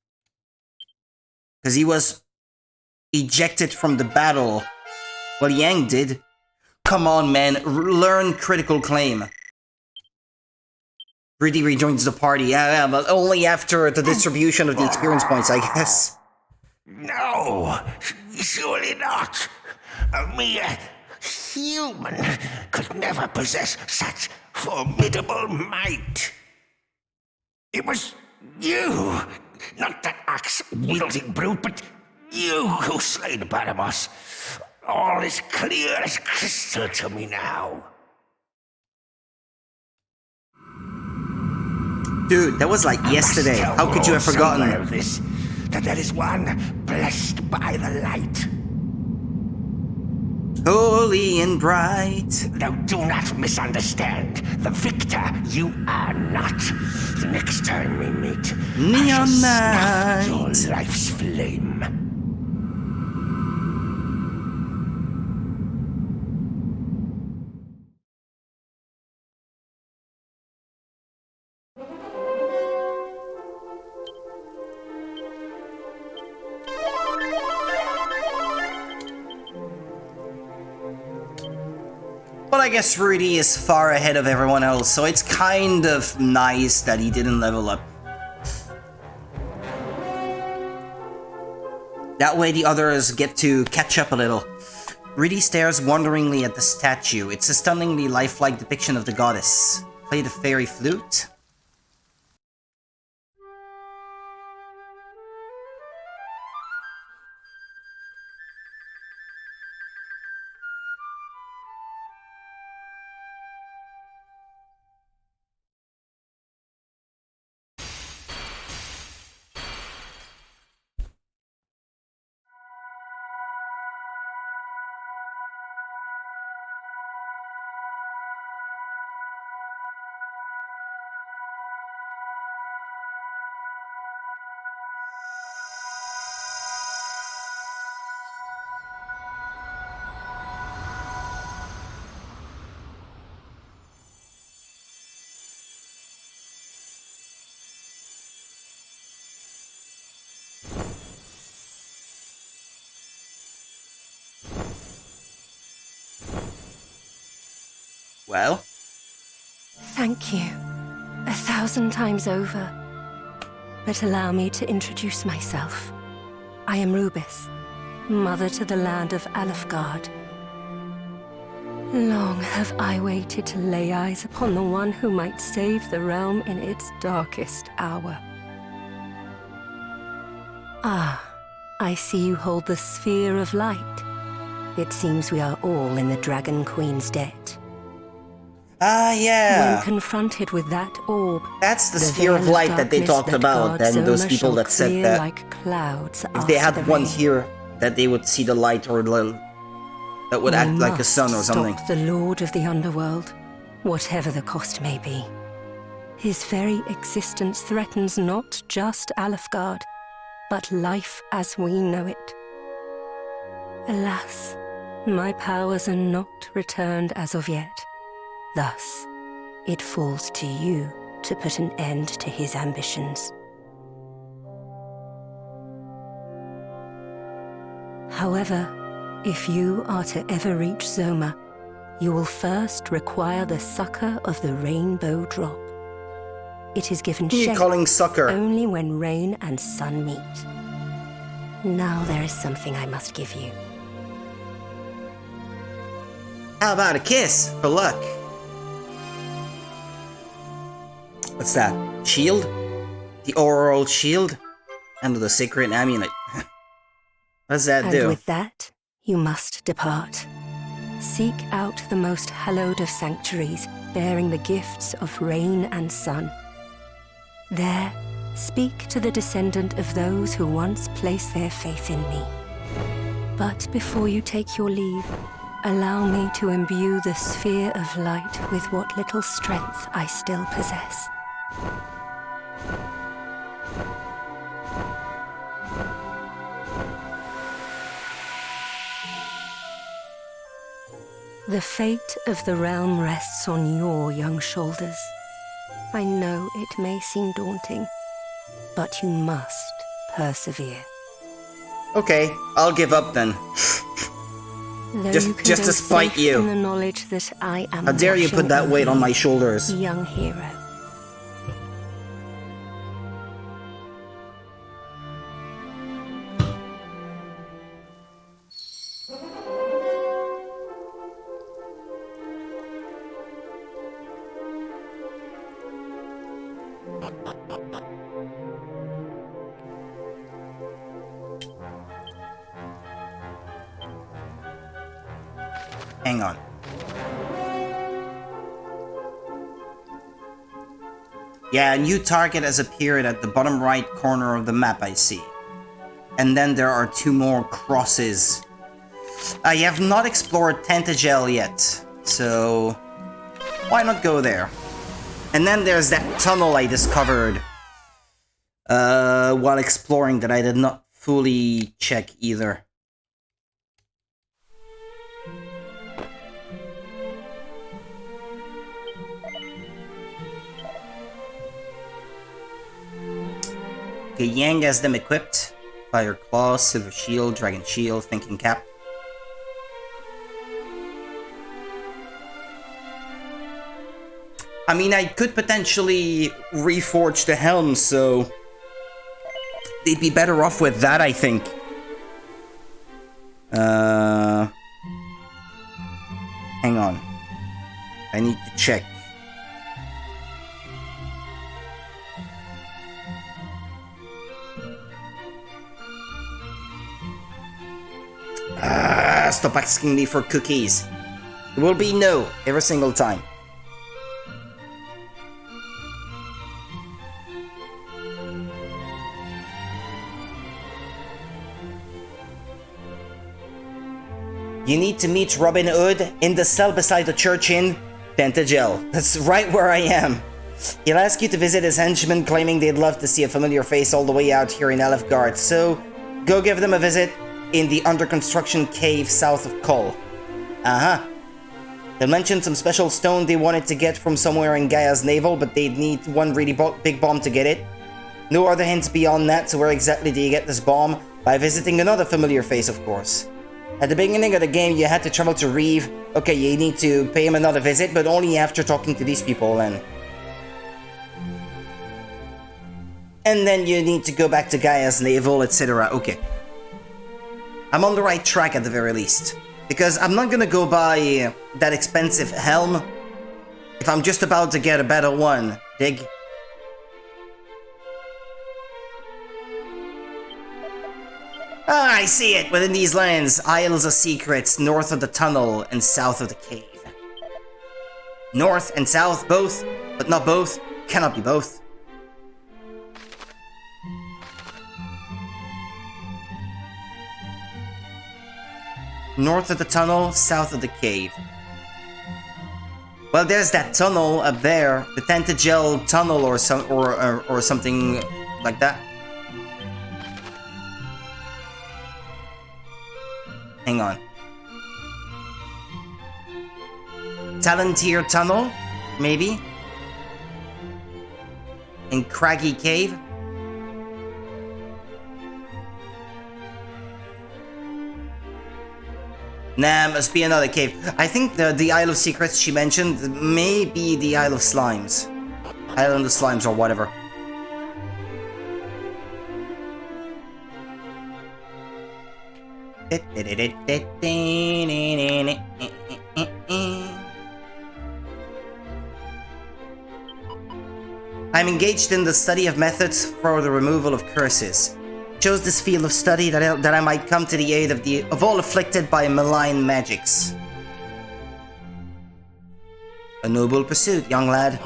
because he was ejected from the battle. Well, Yang did. Come on, man. Learn critical claim. Rudy rejoins the party. Yeah, but only after the distribution of the experience points, I guess. No, surely not. A mere human could never possess such formidable might. It was you, not that axe-wielding brute, but you who slain Baramos. All is clear as crystal to me now. Dude, that was like yesterday. How could you have forgotten? Of this, that there is one blessed by the light. Holy and bright. Now do not misunderstand. The victor you are not. The next time we meet, Neon I shall night. snuff your life's flame. But I guess Rudy is far ahead of everyone else, so it's kind of nice that he didn't level up. That way the others get to catch up a little. Rudy stares wonderingly at the statue. It's a stunningly lifelike depiction of the goddess. Play the fairy flute? Well? Thank you. 1,000 times over. But allow me to introduce myself. I am Rubis, mother to the land of Alefgard. Long have I waited to lay eyes upon the one who might save the realm in its darkest hour. Ah, I see you hold the Sphere of Light. It seems we are all in the Dragon Queen's debt. Ah, yeah. When confronted with that orb, That's the sphere of light that they talked about, and those people that said that like clouds if they had one rain. here, that they would see the light or that would act like a sun or something. Stop the Lord of the Underworld, whatever the cost may be. His very existence threatens not just Alefgard, but life as we know it. Alas, my powers are not returned as of yet. Thus, it falls to you to put an end to his ambitions. However, if you are to ever reach Zoma, you will first require the succor of the Rainbow Drop. It is given Who are you shape calling sucker? only when rain and sun meet. Now there is something I must give you. How about a kiss for luck? What's that? Shield? The auroral shield? And the sacred amulet. What does that And do? with that, you must depart. Seek out the most hallowed of sanctuaries, bearing the gifts of rain and sun. There, speak to the descendant of those who once placed their faith in me. But before you take your leave, allow me to imbue the sphere of light with what little strength I still possess. The fate of the realm rests on your young shoulders. I know it may seem daunting, but you must persevere. Okay, I'll give up then. Though Just- you can just go to spite safe you. in the knowledge that I am How dare you watching put that over weight on you, my shoulders? young hero. Hang on. Yeah, a new target has appeared at the bottom right corner of the map, I see. And then there are 2 more crosses. I have not explored Tantagel yet, so why not go there? And then there's that tunnel I discovered while exploring that I did not fully check either. Okay, Yang has them equipped. Fire Claw, Silver Shield, Dragon Shield, Thinking Cap. I mean, I could potentially reforge the helm, so they'd be better off with that, I think. Hang on. I need to check. Stop asking me for cookies. It will be no every single time. You need to meet Robin Hood in the cell beside the church in Tantagel. That's right where I am. He'll ask you to visit his henchmen, claiming they'd love to see a familiar face all the way out here in Elfgard. So, go give them a visit in the under-construction cave south of Kol. Uh-huh. They mentioned some special stone they wanted to get from somewhere in Gaia's navel, but they'd need one really big bomb to get it. No other hints beyond that, so where exactly do you get this bomb? By visiting another familiar face, of course. At the beginning of the game, you had to travel to Reeve. Okay, you need to pay him another visit, but only after talking to these people, then. And then you need to go back to Gaia's navel, etc. Okay. I'm on the right track at the very least. Because I'm not gonna go buy that expensive helm if I'm just about to get a better one. Dig? Ah, I see it! Within these lands, Isles of Secrets, north of the tunnel and south of the cave. North and south, both, but not both. Cannot be both. North of the tunnel, south of the cave. Well, there's that tunnel up there, the Tantagel tunnel or something like that. Hang on. Talantir tunnel, maybe? In Craggy Cave? Nah, must be another cave. I think the Isle of Secrets she mentioned may be the Isle of Slimes. Island of Slimes or whatever. I'm engaged in the study of methods for the removal of curses. Chose this field of study that I might come to the aid of all afflicted by malign magics. A noble pursuit, young lad.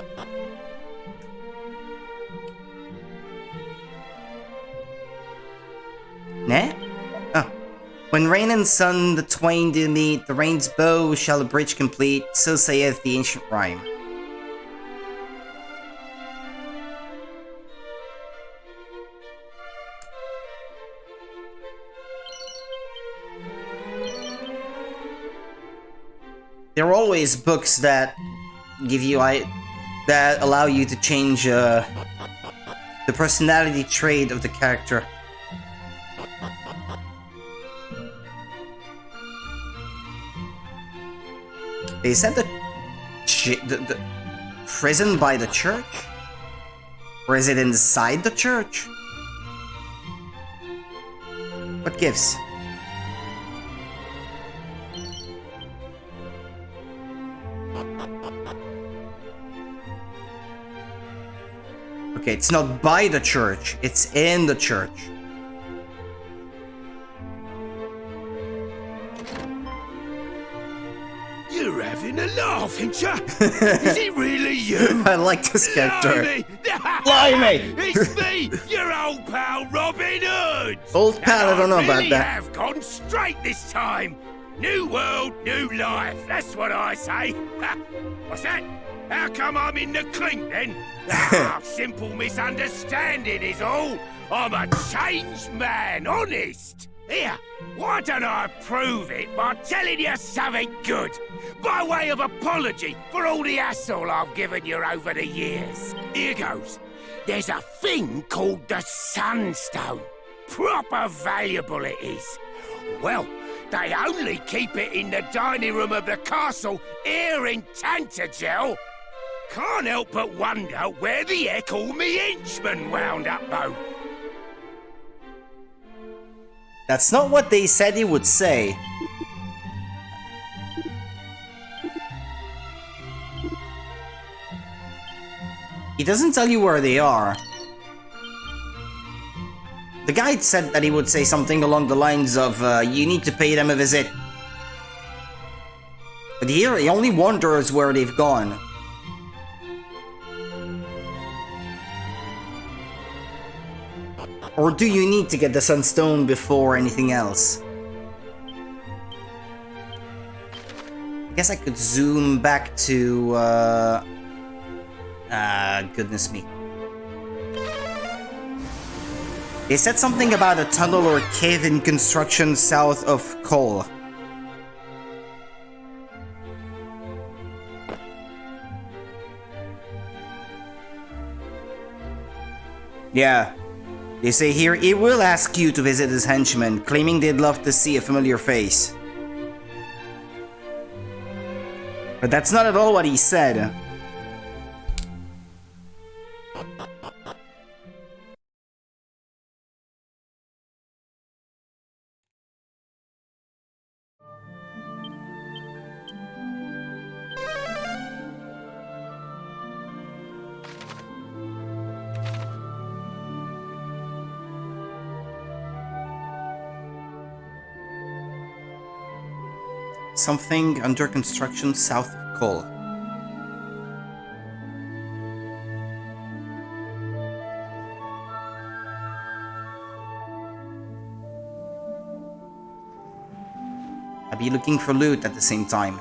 Nah? Oh. When rain and sun the twain do meet, the rain's bow shall a bridge complete, so saith the ancient rhyme. There are always books that give you that allow you to change the personality trait of the character. They said the prison by the church? Or is it inside the church? What gives? Okay, it's not by the church, it's in the church. You're having a laugh, ain't ya? Is it really you? I like this character. Blimey! It's me, your old pal Robin Hood! Old pal, I don't know about really that. Have gone straight this time. New world, new life, that's what I say. What's that? How come I'm in the clink then? Simple misunderstanding is all. I'm a changed man, honest. Here, why don't I prove it by telling you something good? By way of apology for all the hassle I've given you over the years. Here goes. There's a thing called the Sunstone. Proper valuable it is. Well, they only keep it in the dining room of the castle here in Tantagel. Can't help but wonder where the heck all me henchmen wound up, though. That's not what they said he would say. He doesn't tell you where they are. The guide said that he would say something along the lines of, you need to pay them a visit. But here, he only wonders where they've gone. Or do you need to get the Sunstone before anything else? I guess I could zoom back to, goodness me. They said something about a tunnel or cave in construction south of Cole. Yeah. They say here he will ask you to visit his henchmen, claiming they'd love to see a familiar face. But that's not at all what he said. Something under construction south of Cole. I'll be looking for loot at the same time.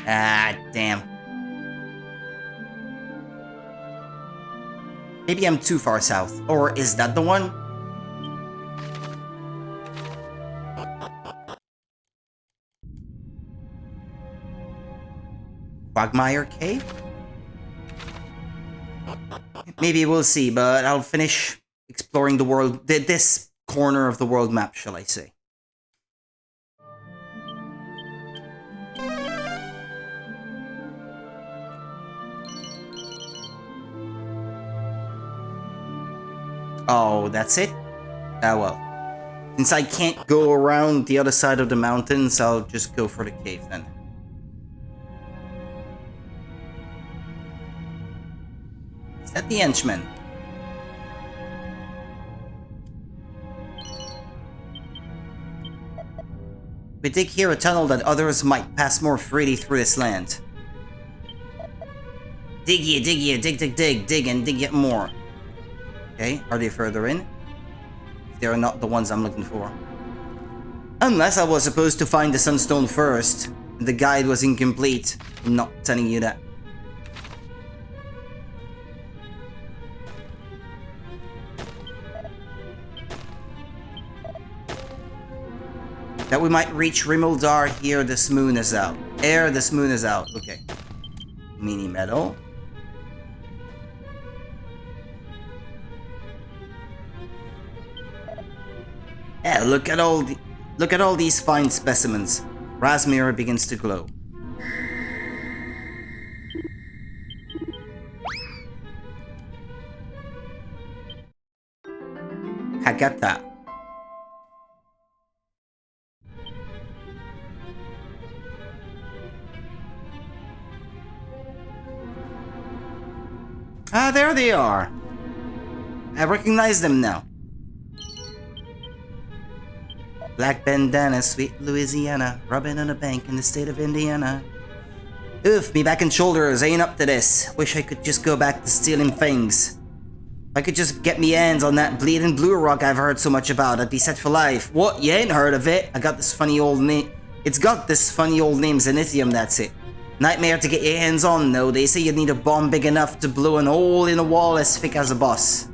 Ah, damn. Maybe I'm too far south. Or is that the one? Quagmire Cave? Maybe we'll see, but I'll finish exploring the world, this corner of the world map, shall I say. Oh, that's it? Ah, well. Since I can't go around the other side of the mountains, I'll just go for the cave then. Is that the henchman? We dig here a tunnel that others might pass more freely through this land. Dig ye, dig and dig yet more. Okay, are they further in? They're not the ones I'm looking for. Unless I was supposed to find the Sunstone first. The guide was incomplete. I'm not telling you that. That we might reach Rimildar here this moon is out. Ere this moon is out. Okay. Mini metal. Yeah, look at all these fine specimens. Rasmir begins to glow. Hagata. Ah, there they are. I recognize them now. Black bandana, sweet Louisiana, rubbing on a bank in the state of Indiana. Oof, me back and shoulders ain't up to this. Wish I could just go back to stealing things. If I could just get me hands on that bleeding blue rock I've heard so much about, I'd be set for life. What? You ain't heard of it? I got this funny old name. It's got this funny old name, Zenithium, that's it. Nightmare to get your hands on, though. They say you need a bomb big enough to blow an hole in a wall as thick as a boss.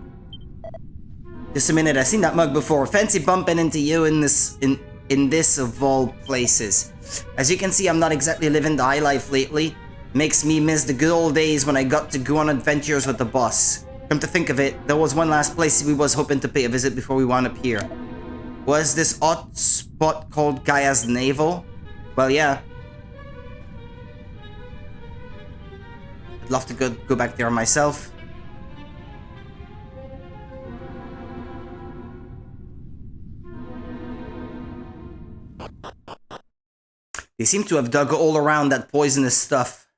Just a minute, I've seen that mug before. Fancy bumping into you in this of all places. As you can see, I'm not exactly living the high life lately. Makes me miss the good old days when I got to go on adventures with the boss. Come to think of it, there was one last place we was hoping to pay a visit before we wound up here. Was this odd spot called Gaia's Navel? Well, yeah. I'd love to go back there myself. They seem to have dug all around that poisonous stuff.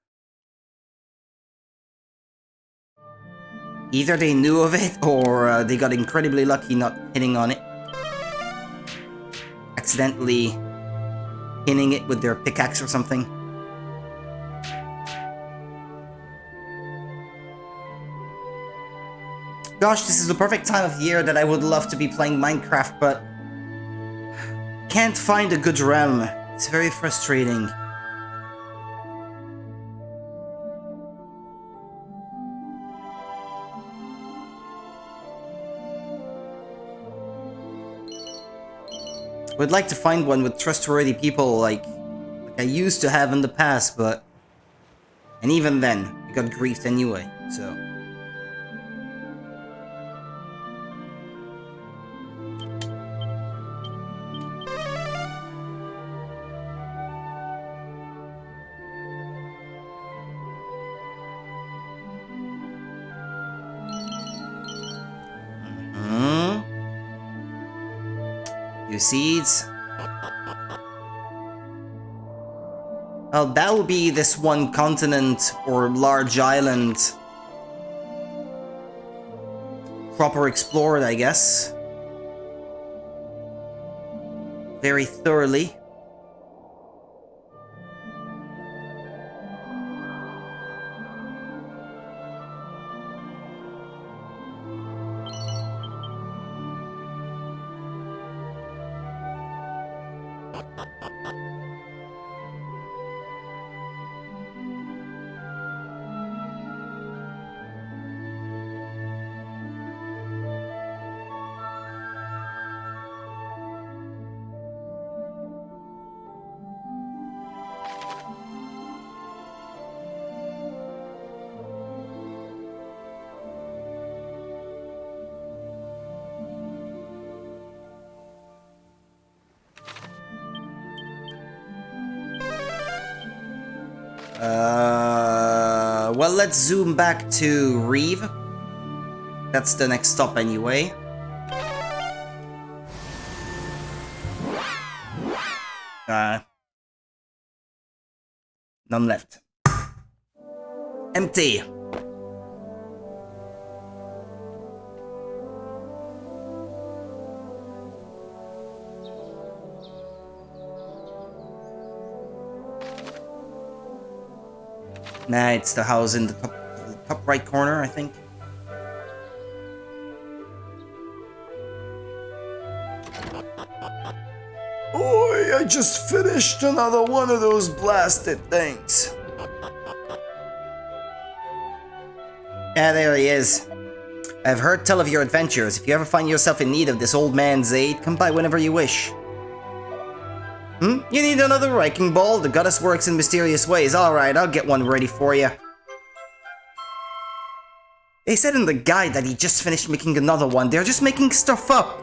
Either they knew of it, or they got incredibly lucky not hitting on it. Accidentally hitting it with their pickaxe or something. Gosh, this is the perfect time of year that I would love to be playing Minecraft, but can't find a good realm. It's very frustrating. Would like to find one with trustworthy people like I used to have in the past, but... And even then, I got griefed anyway, so... Seeds. Well, that'll be this one continent or large island proper explored, I guess. Very thoroughly. Well, let's zoom back to Reeve. That's the next stop anyway. None left. Empty. Nah, it's the house in the top right corner, I think. Oi, I just finished another one of those blasted things. Yeah, there he is. I've heard tell of your adventures. If you ever find yourself in need of this old man's aid, come by whenever you wish. You need another wrecking ball? The goddess works in mysterious ways. Alright, I'll get one ready for you. They said in the guide that he just finished making another one. They're just making stuff up.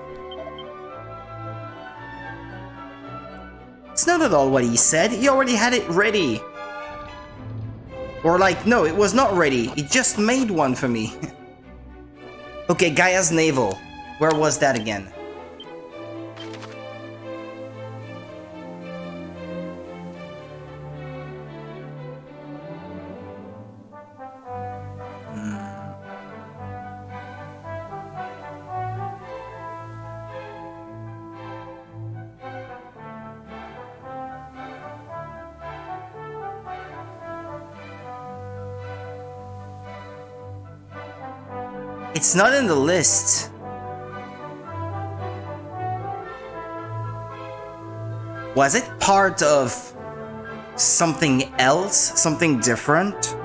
That's not at all what he said. He already had it ready. Or like, no, it was not ready. He just made one for me. Okay, Gaia's navel. Where was that again? It's not in the list. Was it part of something else? Something different?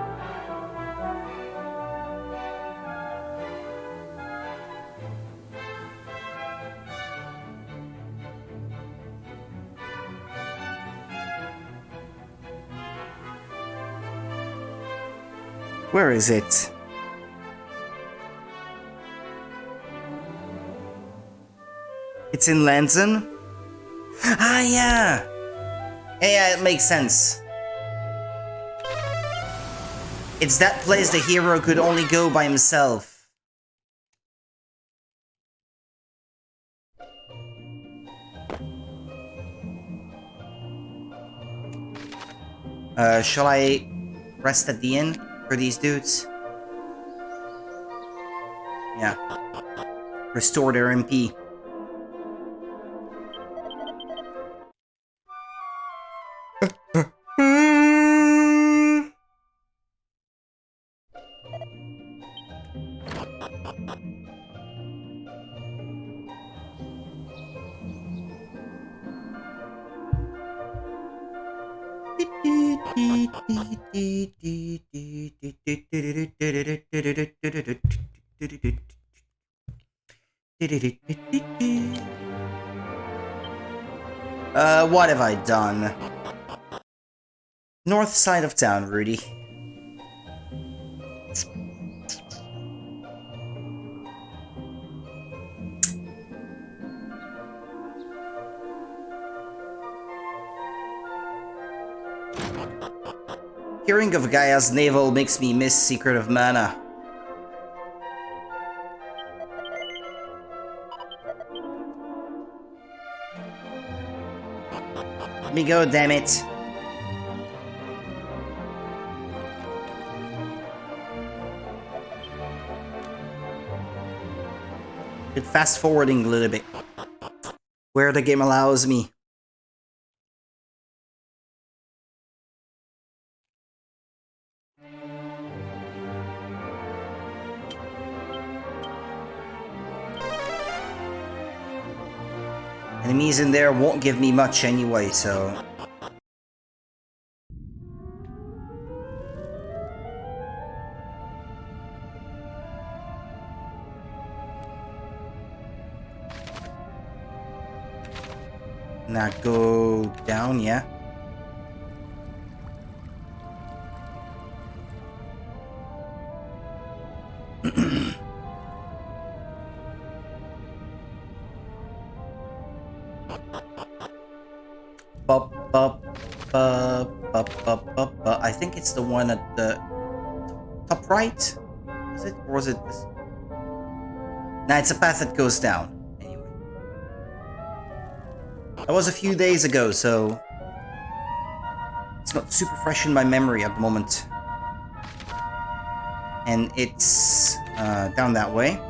Where is it? It's in Lanson? Ah, yeah! Yeah, it makes sense. It's that place the hero could only go by himself. Shall I rest at the inn for these dudes? Yeah. Restore their MP. What have I done? North side of town, Rudy. Hearing of Gaia's navel makes me miss Secret of Mana. Let me go, damn it. Bit fast forwarding a little bit. Where the game allows me. Enemies in there won't give me much anyway, so... Now go down, yeah? I think it's the one at the top right? Is it? Or was it this? Nah, it's a path that goes down. Anyway. That was a few days ago, so... It's not super fresh in my memory at the moment. And it's down that way.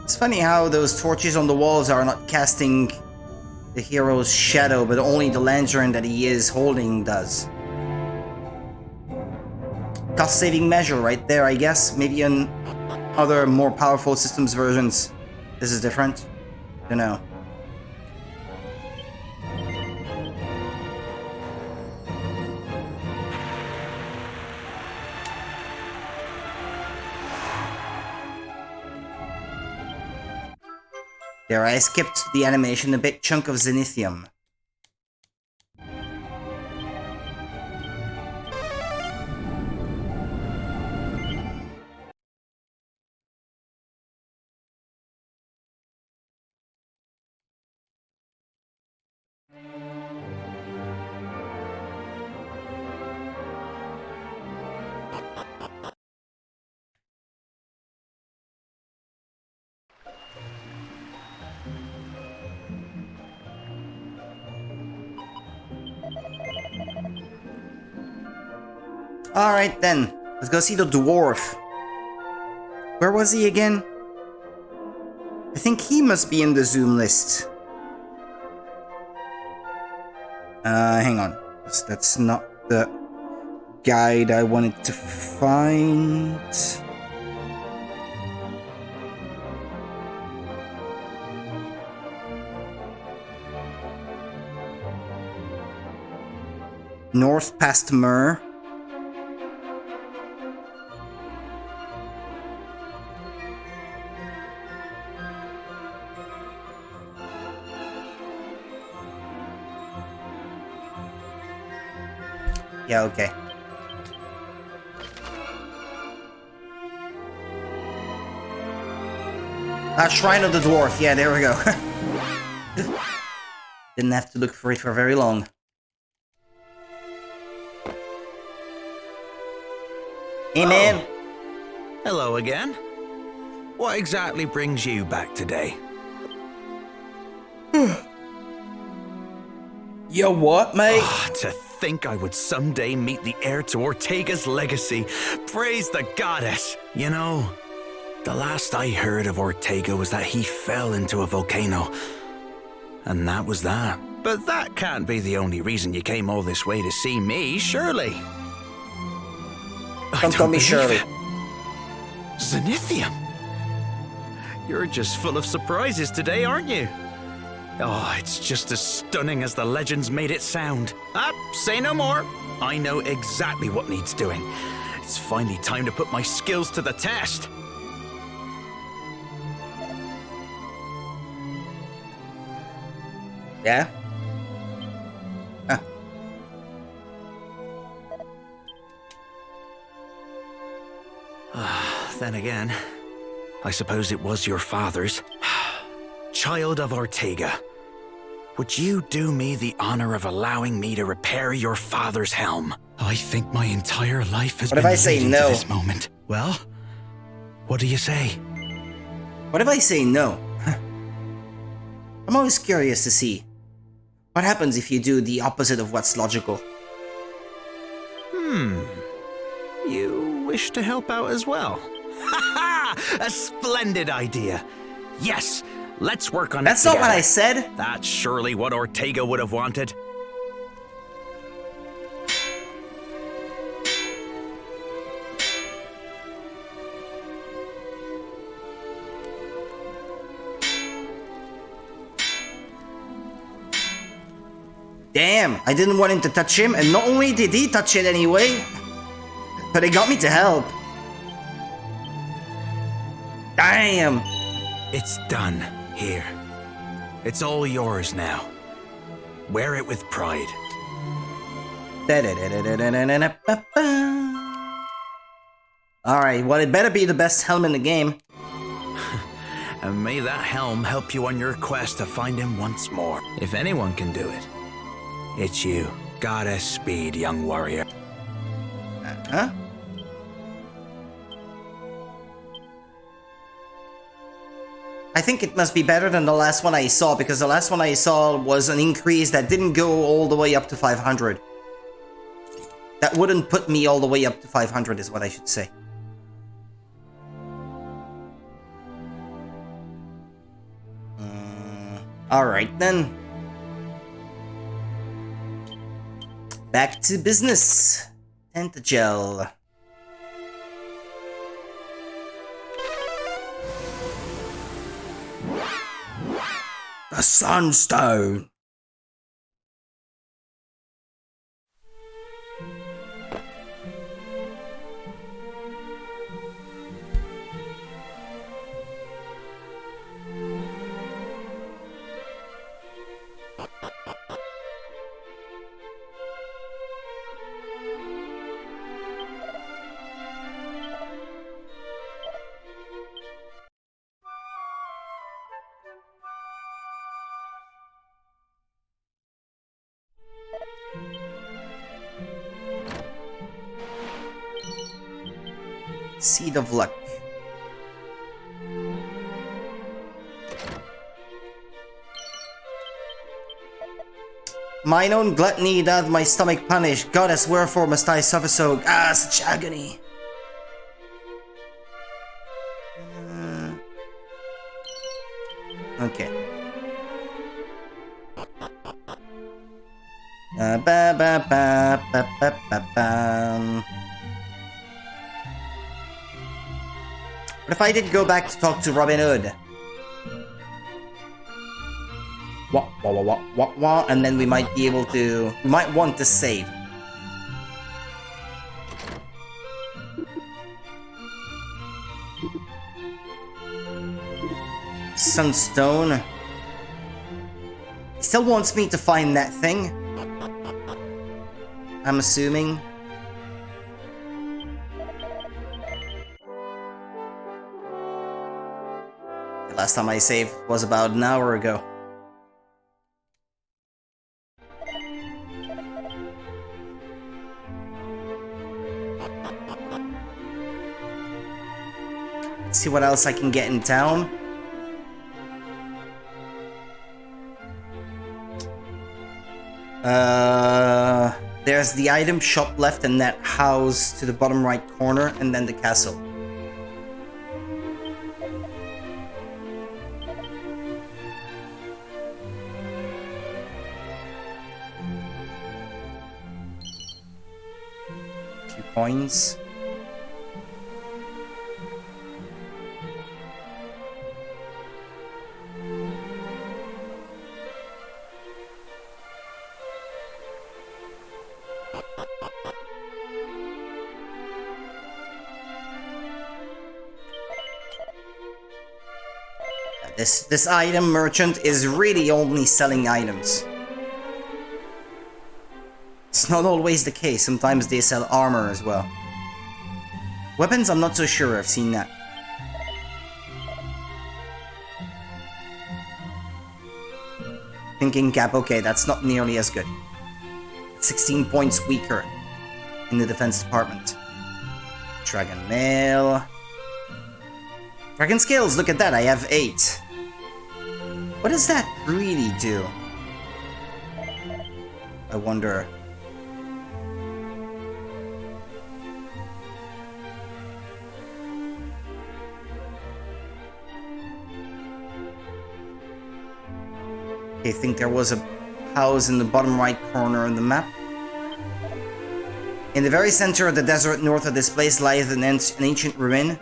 It's funny how those torches on the walls are not casting the hero's shadow, but only the lantern that he is holding does. Cost-saving measure right there, I guess. Maybe in other more powerful systems versions this is different. Don't know. There, I skipped the animation, a big chunk of Zenithium. Alright then, let's go see the dwarf. Where was he again? I think he must be in the Zoom list. Hang on. That's not the guide I wanted to find. North past Mur. Yeah, okay. Shrine of the Dwarf. Yeah, there we go. Didn't have to look for it for very long. Hey, man. Hello again. What exactly brings you back today? Yo, what, mate? To think I would someday meet the heir to Ortega's legacy. Praise the goddess. You know, the last I heard of Ortega was that he fell into a volcano. And that was that. But that can't be the only reason you came all this way to see me, surely. Don't call me Shirley. Zenithium. You're just full of surprises today, aren't you? Oh, it's just as stunning as the legends made it sound. Say no more. I know exactly what needs doing. It's finally time to put my skills to the test. Yeah? Then again, I suppose it was your father's. Child of Ortega, would you do me the honor of allowing me to repair your father's helm? I think my entire life has What if been I say leading no? to this moment. Well, what do you say? What if I say no? I'm always curious to see what happens if you do the opposite of what's logical. You wish to help out as well? Ha ha! A splendid idea. Yes, let's work on That's it not what together. I said. That's surely what Ortega would have wanted. Damn, I didn't want him to touch him, and not only did he touch it anyway, but it got me to help. Damn. It's done. Here. It's all yours now. Wear it with pride. Alright, well, it better be the best helm in the game. And may that helm help you on your quest to find him once more. If anyone can do it, it's you. Goddess speed, young warrior. Huh? I think it must be better than the last one I saw, because the last one I saw was an increase that didn't go all the way up to 500. That wouldn't put me all the way up to 500 is what I should say. Alright then. Back to business. Tentagel. The Sunstone. Seed of Luck. Mine own gluttony doth my stomach punish. Goddess, wherefore must I suffer so? Ah, such agony. Okay. Ba ba ba ba ba ba ba. What if I did go back to talk to Robin Hood? Wah, wah, wah, wah, wah, wah, and then we might be able to... We might want to save. Sunstone. He still wants me to find that thing. I'm assuming. The last time I saved was about an hour ago. Let's see what else I can get in town. There's the item shop left in that house to the bottom right corner, and then the castle. A few coins. This item merchant is really only selling items. It's not always the case, sometimes they sell armor as well. Weapons, I'm not so sure, I've seen that. Thinking cap, okay, that's not nearly as good. 16 points weaker in the defense department. Dragon Mail. Dragon Scales, look at that, I have 8. What does that really do? I wonder. I think there was a house in the bottom right corner of the map. In the very center of the desert north of this place lies an ancient ruin.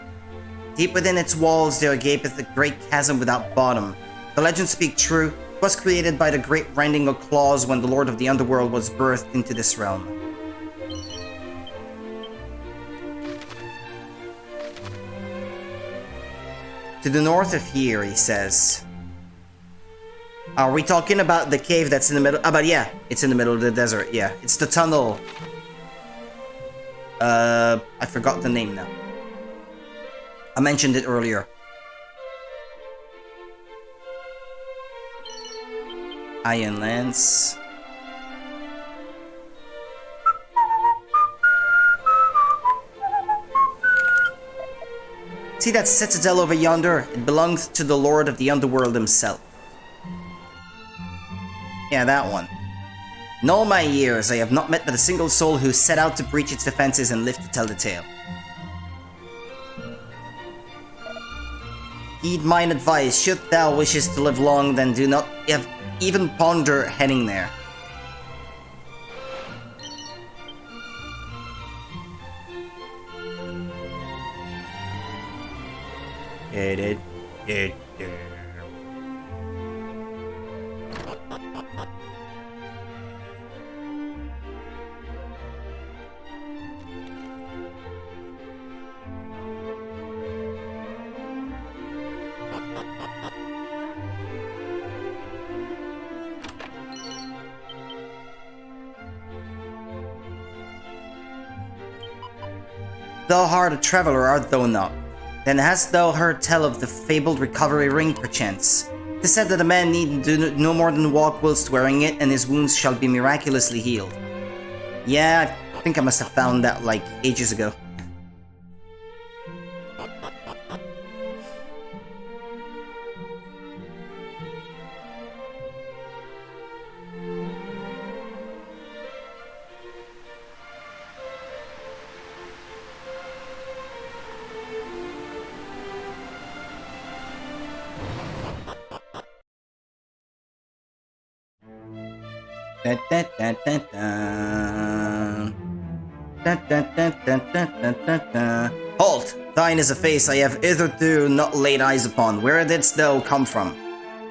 Deep within its walls there gapeth a great chasm without bottom. The legends speak true. It was created by the great rending of claws when the Lord of the Underworld was birthed into this realm. To the north of here, he says. Are we talking about the cave that's in the middle? But yeah, it's in the middle of the desert, yeah. It's the tunnel. I forgot the name now. I mentioned it earlier. Iron Lance. See that citadel over yonder? It belongs to the Lord of the Underworld himself. Yeah, that one. In all my years, I have not met but a single soul who set out to breach its defenses and live to tell the tale. Heed mine advice. Should thou wishes to live long, then do not even ponder heading there. Thou art a traveller, art thou not? Then hast thou heard tell of the fabled recovery ring, perchance? 'Tis said that a man need do no more than walk whilst wearing it, and his wounds shall be miraculously healed. Yeah, I think I must have found that, like, ages ago. Dun, dun, dun, dun, dun. Dun, dun, dun, dun, dun, dun, dun, dun. Halt! Thine is a face I have hitherto not laid eyes upon. Where didst thou come from?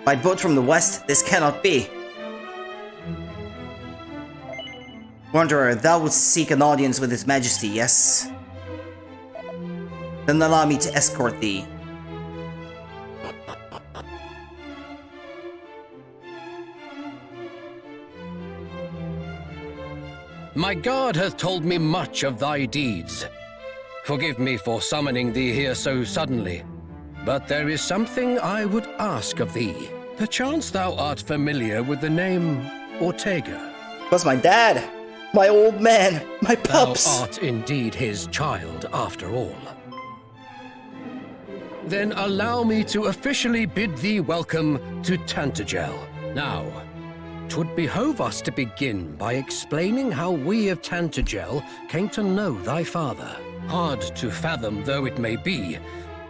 By boat from the west? This cannot be. Wanderer, thou wouldst seek an audience with His Majesty, yes? Then allow me to escort thee. My guard hath told me much of thy deeds. Forgive me for summoning thee here so suddenly, but there is something I would ask of thee. Perchance thou art familiar with the name Ortega. Was my dad, my old man, my pups. Thou art indeed his child, after all. Then allow me to officially bid thee welcome to Tantagel. Now, 'twould behove us to begin by explaining how we of Tantagel came to know thy father. Hard to fathom though it may be,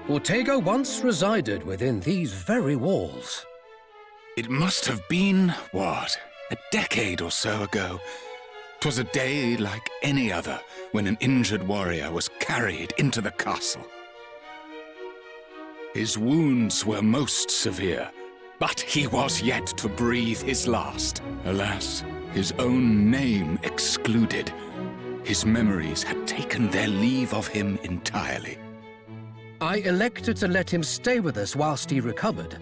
Ortega once resided within these very walls. It must have been, what, a decade or so ago. 'Twas a day like any other when an injured warrior was carried into the castle. His wounds were most severe, but he was yet to breathe his last. Alas, his own name excluded. His memories had taken their leave of him entirely. I elected to let him stay with us whilst he recovered.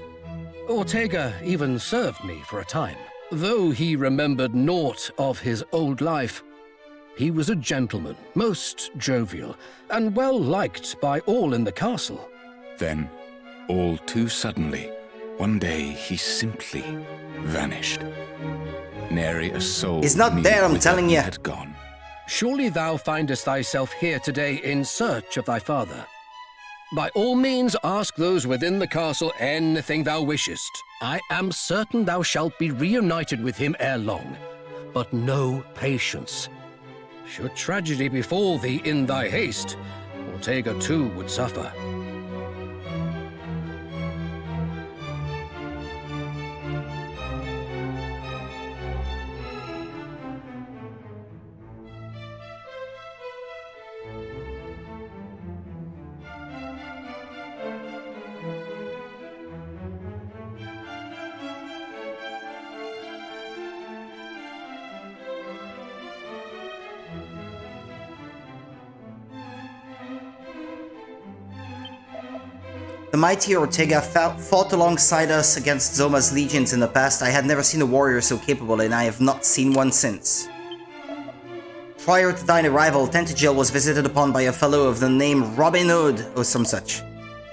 Ortega even served me for a time. Though he remembered naught of his old life, he was a gentleman, most jovial, and well liked by all in the castle. Then, all too suddenly, one day he simply vanished. Nary a soul He's not knew there, I'm whither telling he you. had gone. Surely thou findest thyself here today in search of thy father. By all means ask those within the castle anything thou wishest. I am certain thou shalt be reunited with him ere long. But know patience. Should tragedy befall thee in thy haste, Ortega too would suffer. The mighty Ortega fought alongside us against Zoma's legions in the past. I had never seen a warrior so capable, and I have not seen one since. Prior to thine arrival, Tantagel was visited upon by a fellow of the name Robin Hood, or some such.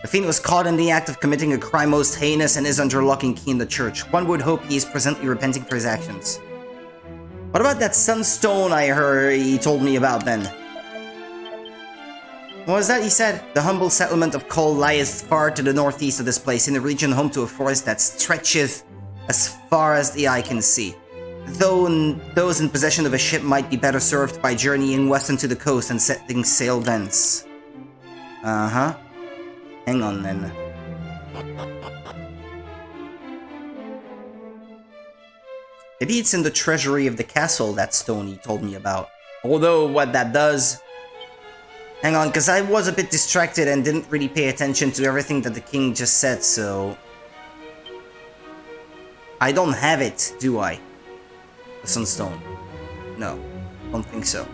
The fiend was caught in the act of committing a crime most heinous and is under lock and key in the church. One would hope he is presently repenting for his actions. What about that sunstone I heard he told me about then? What was that he said? The humble settlement of Cole lies far to the northeast of this place, in a region home to a forest that stretcheth as far as the eye can see. Those in possession of a ship might be better served by journeying west into the coast and setting sail thence. Uh-huh. Hang on then. Maybe it's in the treasury of the castle, that stone he told me about. Although what that does... Hang on, because I was a bit distracted and didn't really pay attention to everything that the king just said, so... I don't have it, do I? The sunstone. No, don't think so.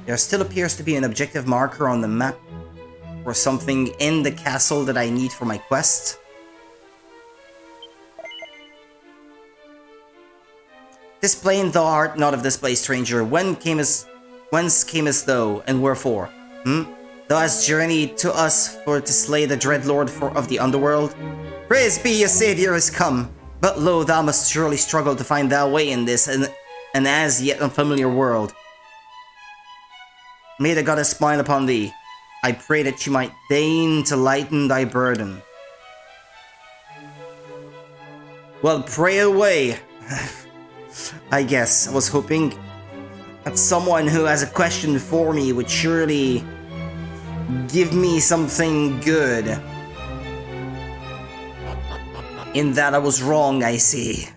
There still appears to be an objective marker on the map for something in the castle that I need for my quest. This plain thou art not of this place, stranger. Whence camest thou, and wherefore? Thou hast journeyed to us to slay the dread lord of the underworld? Praise be, your savior is come. But lo, thou must surely struggle to find thy way in this, an as yet unfamiliar world. May the goddess smile upon thee. I pray that she might deign to lighten thy burden. Well, pray away. I guess. I was hoping that someone who has a question for me would surely give me something good. In that I was wrong, I see.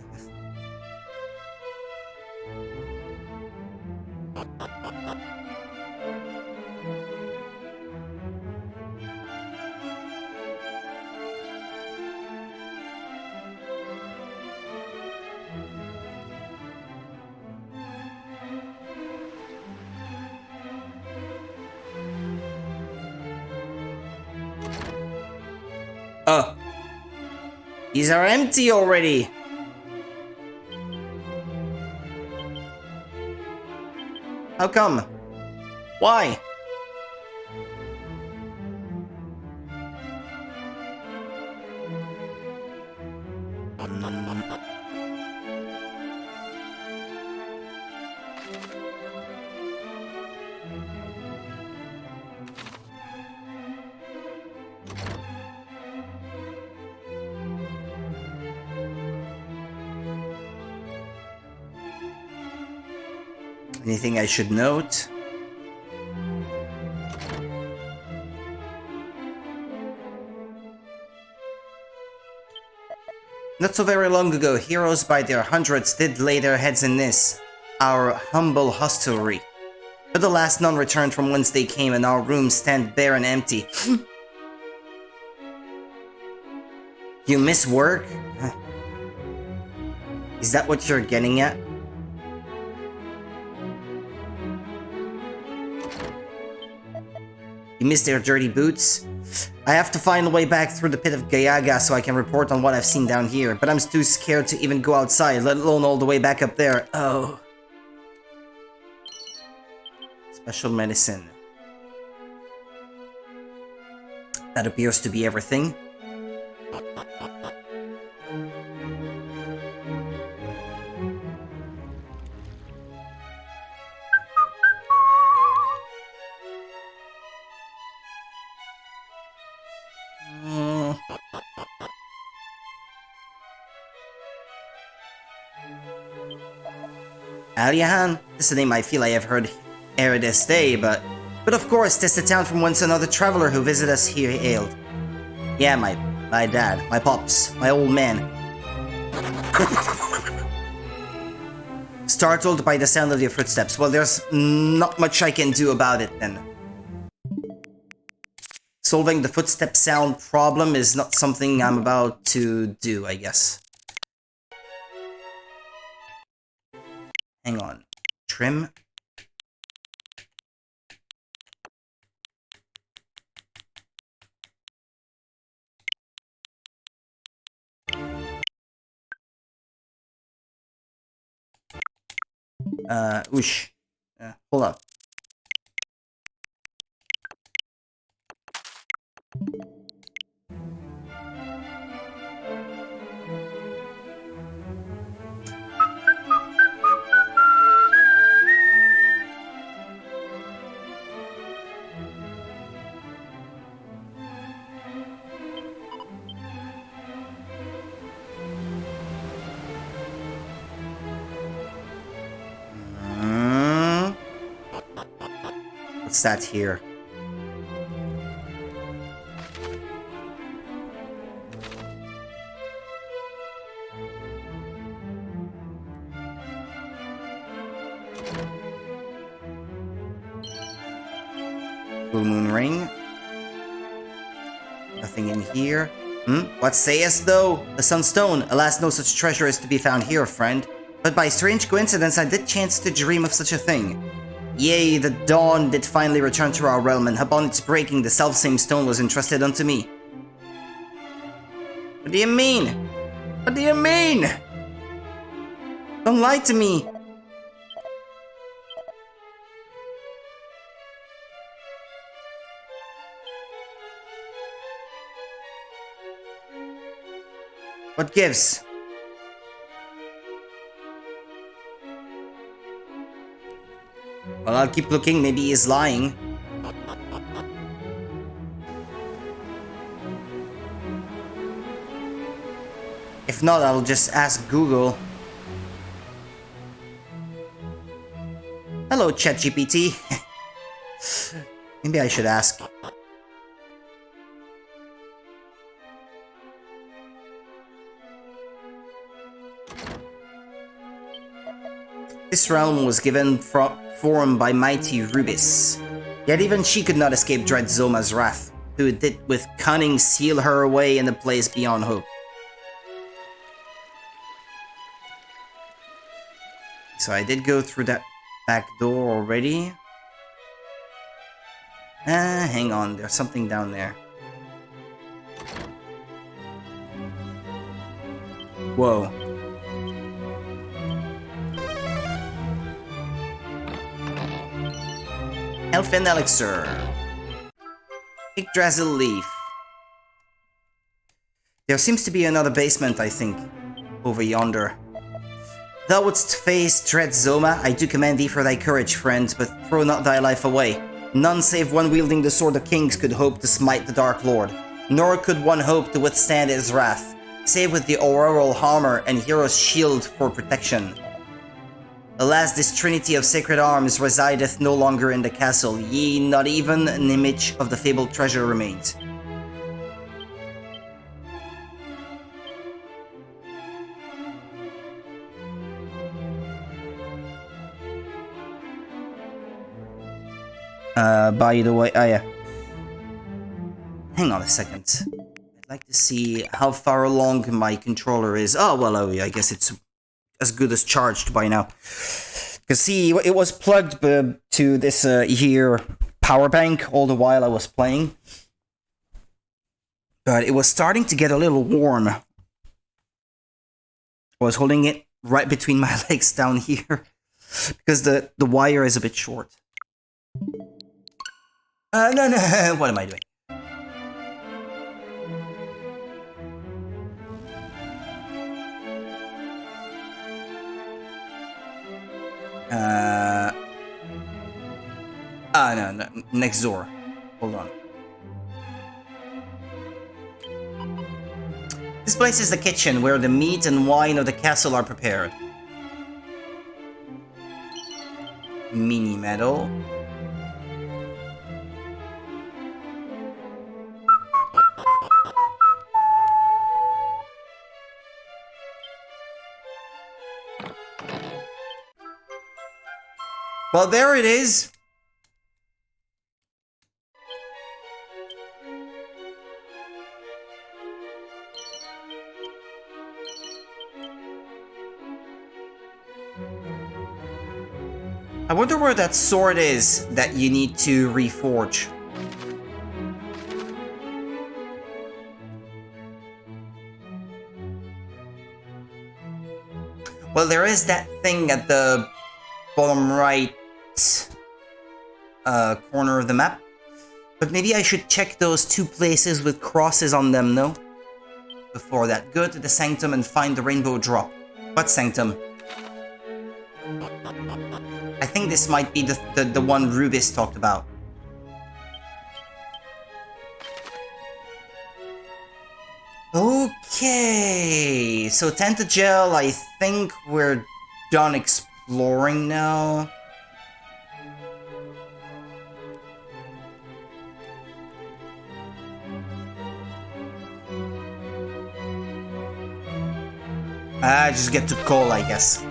Oh. These are empty already. How come? Why? Anything I should note? Not so very long ago, heroes by their hundreds did lay their heads in this, our humble hostelry. But the last none returned from whence they came, and our rooms stand bare and empty. You miss work? Is that what you're getting at? You miss their dirty boots? I have to find a way back through the pit of Gayaga so I can report on what I've seen down here, but I'm too scared to even go outside, let alone all the way back up there. Oh. Special medicine. That appears to be everything. Aliahan? This is a name I feel I have heard ere this day, but of course, 'tis the town from whence another traveler who visited us here hailed. Yeah, my dad, my pops, my old man. Startled by the sound of your footsteps. Well, there's not much I can do about it then. Solving the footstep sound problem is not something I'm about to do, I guess. Hang on. Trim. Whoosh. Hold on. What's that here? Full moon ring. Nothing in here. What sayest thou? The sunstone. Alas, no such treasure is to be found here, friend. But by strange coincidence, I did chance to dream of such a thing. Yea, the dawn did finally return to our realm, and upon its breaking, the selfsame stone was entrusted unto me. What do you mean? What do you mean? Don't lie to me. What gives? Well, I'll keep looking. Maybe he's lying. If not, I'll just ask Google. Hello, ChatGPT. Maybe I should ask. This realm was given form by mighty Rubis. Yet even she could not escape dread Zoma's wrath, who did with cunning seal her away in a place beyond hope. So I did go through that back door already. Hang on, there's something down there. Whoa. Elfin Elixir. Yggdrasil Leaf. There seems to be another basement, I think, over yonder. Thou wouldst face dread Zoma, I do commend thee for thy courage, friend, but throw not thy life away. None save one wielding the Sword of Kings could hope to smite the Dark Lord, nor could one hope to withstand his wrath, save with the auroral armor and hero's shield for protection. Alas, this trinity of sacred arms resideth no longer in the castle, yea, not even an image of the fabled treasure remains. By the way, yeah. Hang on a second. I'd like to see how far along my controller is. Oh, well, I guess it's as good as charged by now. Because see, it was plugged to this here power bank all the while I was playing. But it was starting to get a little warm. I was holding it right between my legs down here. Because the wire is a bit short. No, what am I doing? No, next door. Hold on. This place is the kitchen where the meat and wine of the castle are prepared. Mini medal. Well, there it is. I wonder where that sword is that you need to reforge. Well, there is that thing at the bottom right corner of the map. But maybe I should check those two places with crosses on them, no? Before that, go to the Sanctum and find the rainbow drop. What Sanctum? I think this might be the one Rubis talked about. Okay, so Tentagel, I think we're done exploring now. I just get to call, I guess.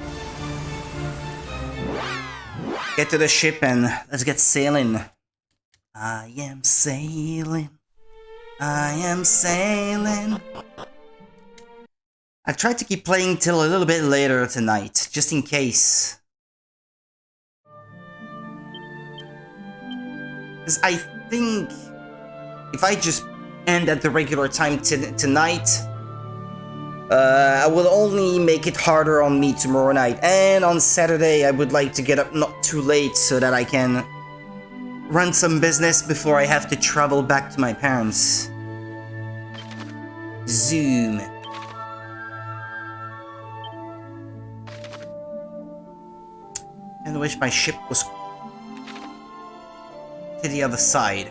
Get to the ship and let's get sailing. I am sailing. I am sailing. I tried to keep playing till a little bit later tonight, just in case. Because I think if I just end at the regular time tonight, I will only make it harder on me tomorrow night. And on Saturday, I would like to get up not too late so that I can run some business before I have to travel back to my parents. Zoom. I wish my ship was to the other side.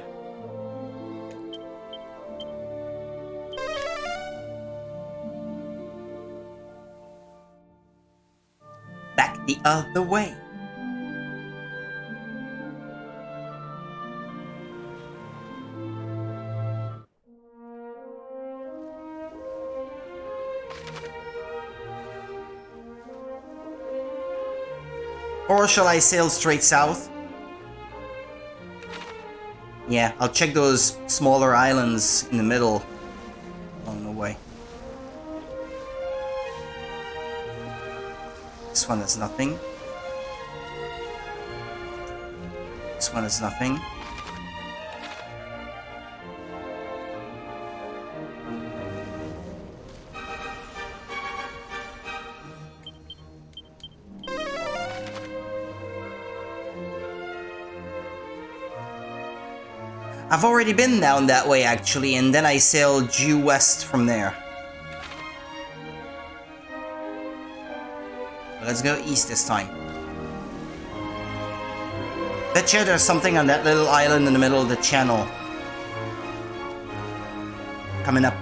Back the other way. Or shall I sail straight south? Yeah, I'll check those smaller islands in the middle along the way. This one has nothing. This one has nothing. I've already been down that way actually, and then I sailed due west from there. Let's go east this time. Betcha there's something on that little island in the middle of the channel. Coming up.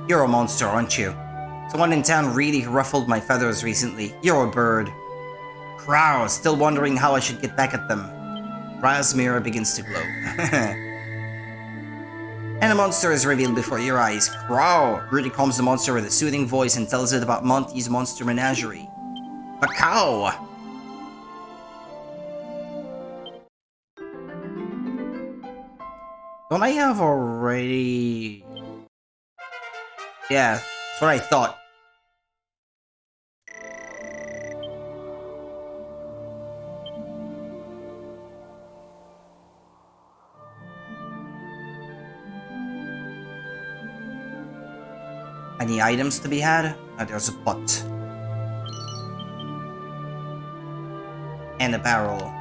You're a monster, aren't you? Someone in town really ruffled my feathers recently. You're a bird. Crow, still wondering how I should get back at them. Ra's mirror begins to glow. And a monster is revealed before your eyes. Crow! Rudy calms the monster with a soothing voice and tells it about Monty's monster menagerie. A cow! Don't I have already... Yeah, that's what I thought. Any items to be had? There's a pot. And a barrel.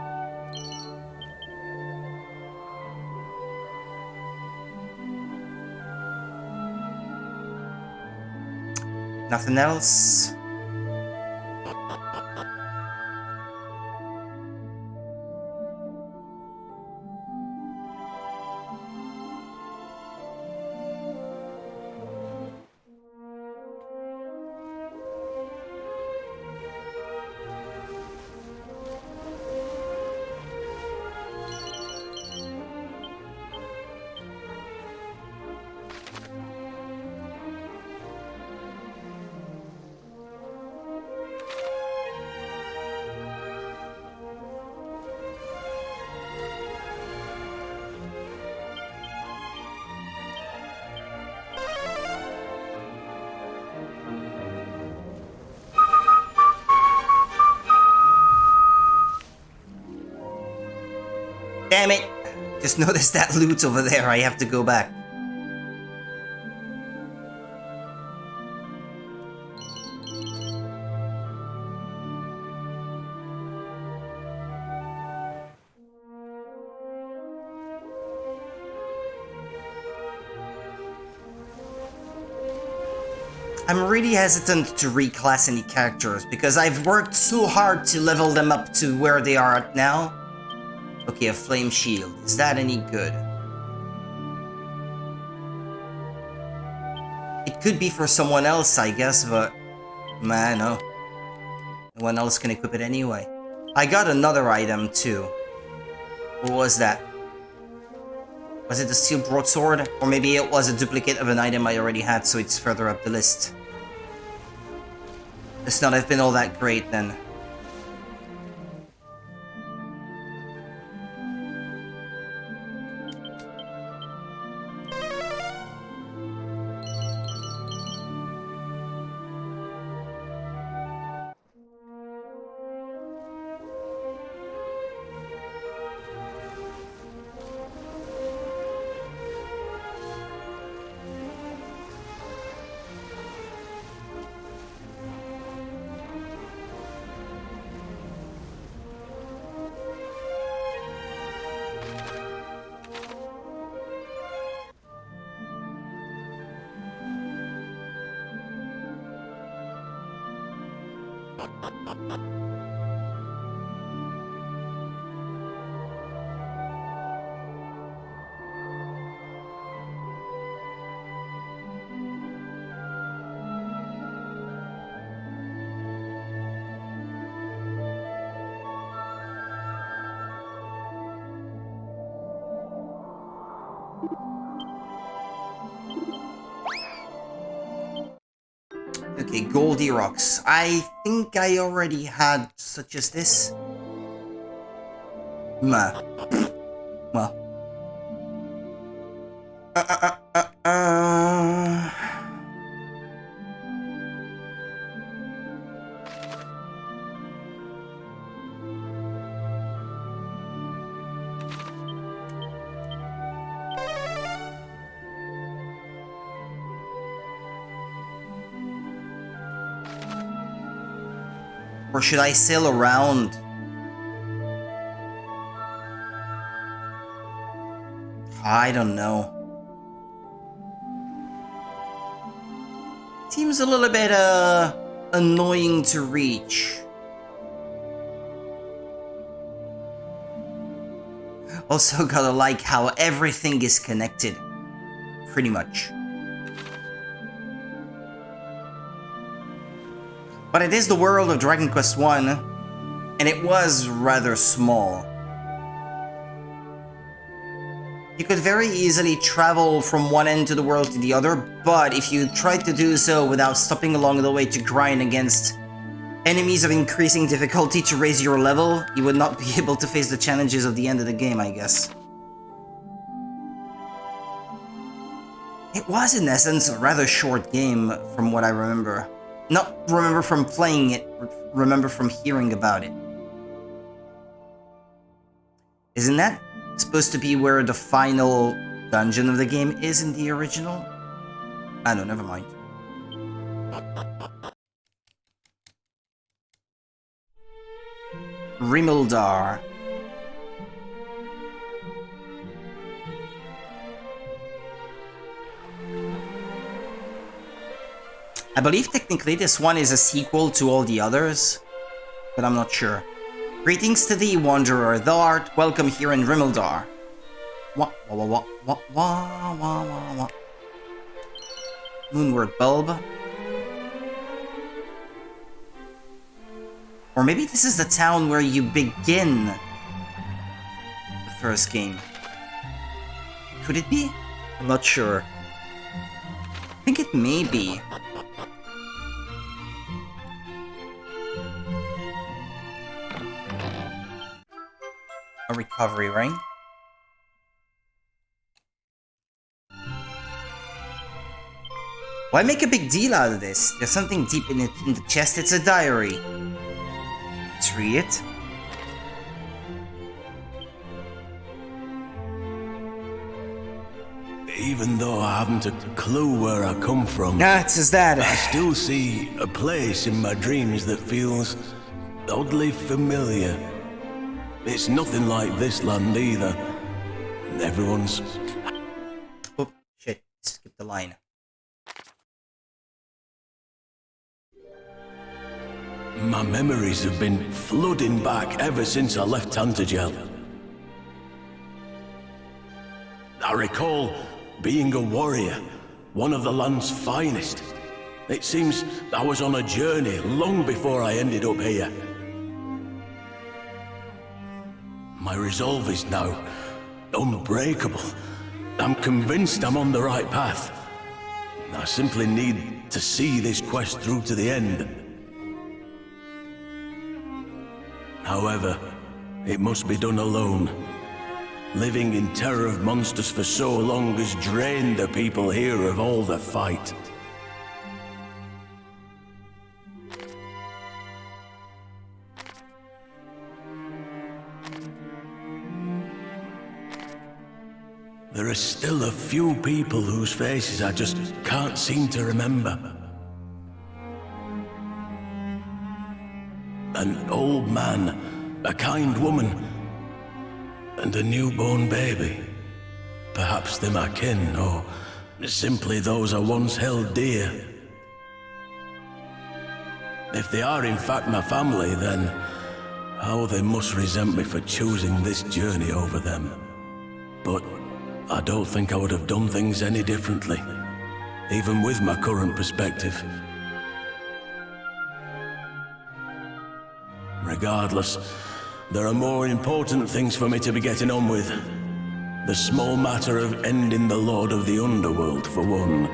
Nothing else. Damn it! Just noticed that loot over there, I have to go back. I'm really hesitant to reclass any characters because I've worked so hard to level them up to where they are at now. Okay, a flame shield. Is that any good? It could be for someone else, I guess, but... man, no. No one else can equip it anyway. I got another item, too. What was that? Was it the steel broadsword? Or maybe it was a duplicate of an item I already had, so it's further up the list. It's not have been all that great, then. Okay, Goldie Rocks. I think I already had such as this. Well. Or should I sail around? I don't know. Seems a little bit annoying to reach. Also gotta like how everything is connected. Pretty much. But it is the world of Dragon Quest I, and it was rather small. You could very easily travel from one end to the world to the other, but if you tried to do so without stopping along the way to grind against enemies of increasing difficulty to raise your level, you would not be able to face the challenges of the end of the game, I guess. It was, in essence, a rather short game from what I remember. Not remember from playing it, remember from hearing about it. Isn't that supposed to be where the final dungeon of the game is in the original? Ah, no, never mind. Rimildar. I believe technically this one is a sequel to all the others, but I'm not sure. Greetings to thee, Wanderer. Thou art welcome here in Rimildar. Moonward Bulb. Or maybe this is the town where you begin the first game. Could it be? I'm not sure. I think it may be. A recovery ring. Why make a big deal out of this? There's something deep in it in the chest. It's a diary. Let's read it. Even though I haven't a clue where I come from, It's his dad. I still see a place in my dreams that feels oddly familiar. It's nothing like this land either. Everyone's... Oh, shit. Skip the line. My memories have been flooding back ever since I left Tantagel. I recall being a warrior, one of the land's finest. It seems I was on a journey long before I ended up here. My resolve is now unbreakable. I'm convinced I'm on the right path. I simply need to see this quest through to the end. However, it must be done alone. Living in terror of monsters for so long has drained the people here of all the fight. There are still a few people whose faces I just can't seem to remember. An old man, a kind woman, and a newborn baby. Perhaps they're my kin, or simply those I once held dear. If they are in fact my family, then how they must resent me for choosing this journey over them. But I don't think I would have done things any differently, even with my current perspective. Regardless, there are more important things for me to be getting on with. The small matter of ending the Lord of the Underworld, for one.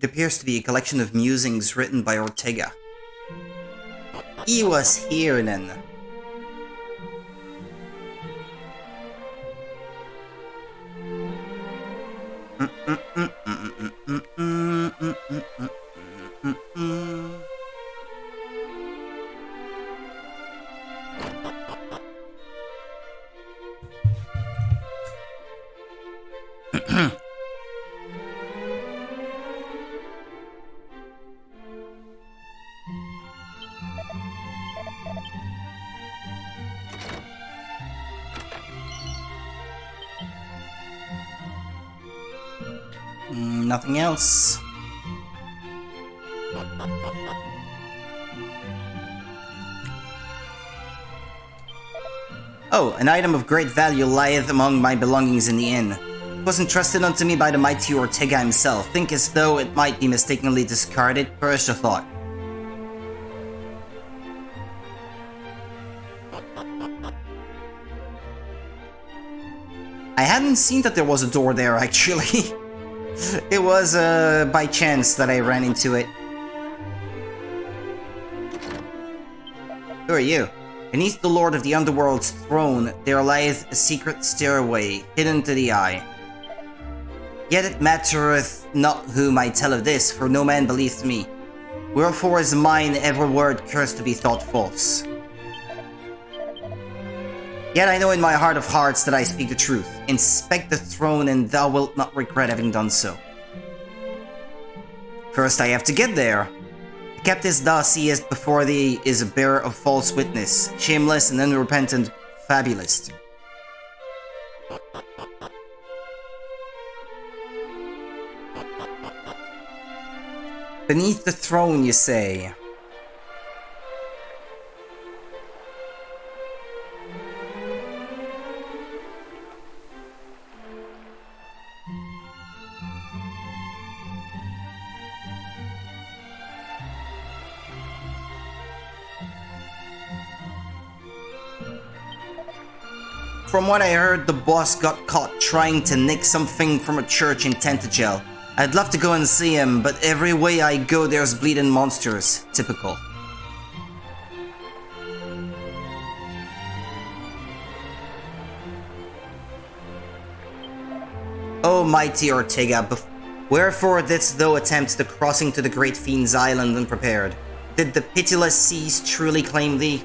It appears to be a collection of musings written by Ortega. He was here then. Nothing else. Oh, an item of great value lieth among my belongings in the inn. It was entrusted unto me by the mighty Ortega himself. Think as though it might be mistakenly discarded. Perish the thought. I hadn't seen that there was a door there, actually. It was by chance that I ran into it. Who are you? Beneath the Lord of the Underworld's throne, there lieth a secret stairway, hidden to the eye. Yet it mattereth not whom I tell of this, for no man believeth me. Wherefore is mine every word cursed to be thought false. Yet I know in my heart of hearts that I speak the truth. Inspect the throne, and thou wilt not regret having done so. First I have to get there. The captive thou seest before thee is a bearer of false witness, shameless and unrepentant fabulist. Beneath the throne, you say? From what I heard, the boss got caught trying to nick something from a church in Tentagel. I'd love to go and see him, but every way I go there's bleeding monsters. Typical. O mighty Ortega, wherefore didst thou attempt the crossing to the great fiend's island unprepared? Did the pitiless seas truly claim thee?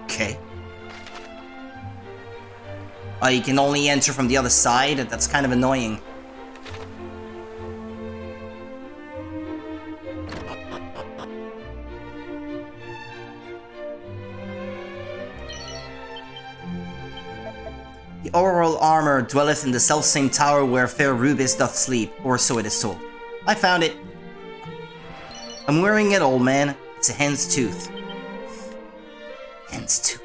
Okay. Oh, you can only enter from the other side? That's kind of annoying. The auroral armor dwelleth in the selfsame tower where fair Rubis doth sleep, or so it is told. I found it. I'm wearing it, old man. It's a hen's tooth. Hen's tooth.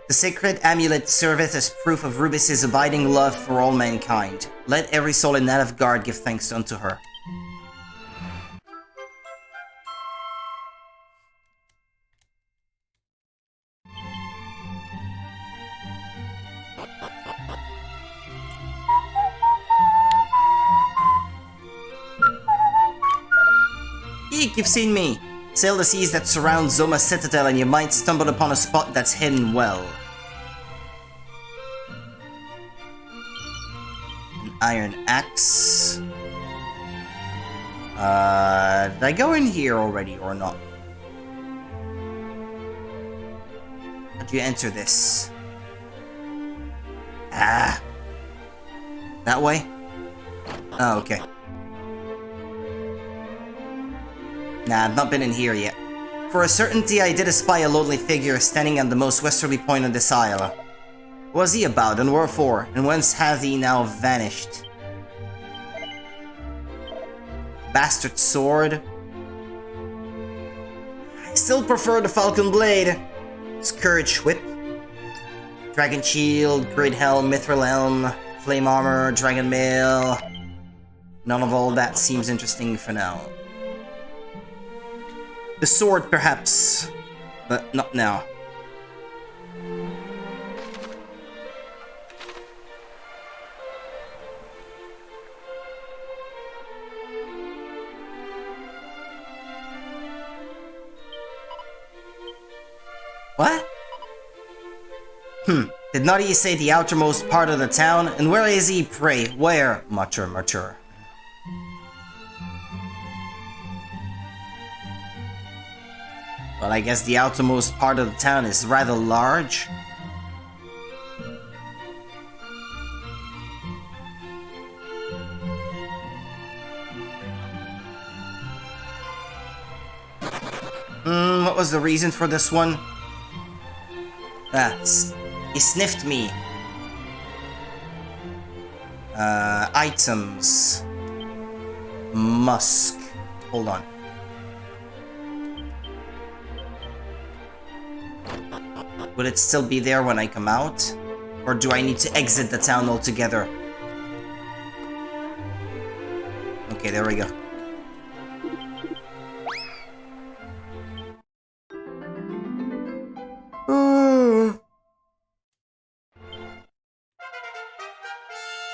The sacred amulet serveth as proof of Rubis' abiding love for all mankind. Let every soul in Nilfgaard give thanks unto her. Eek, you've seen me! Sail the seas that surround Zoma's citadel and you might stumble upon a spot that's hidden well. An iron axe. Did I go in here already or not? How'd you enter this? Ah! That way? Oh, okay. Nah, I've not been in here yet. For a certainty, I did espy a lonely figure standing on the most westerly point of this isle. What was he about, and wherefore, and whence hath he now vanished? Bastard sword. I still prefer the falcon blade. Scourge whip. Dragon Shield, Great Helm, Mithril Helm, Flame Armor, Dragon Mail. None of all that seems interesting for now. The sword, perhaps, but not now. What? Did not he say the outermost part of the town? And where is he, pray? Where? Mutter. Well, I guess the outermost part of the town is rather large. What was the reason for this one? He sniffed me. Items. Musk. Hold on. Will it still be there when I come out? Or do I need to exit the town altogether? Okay, there we go.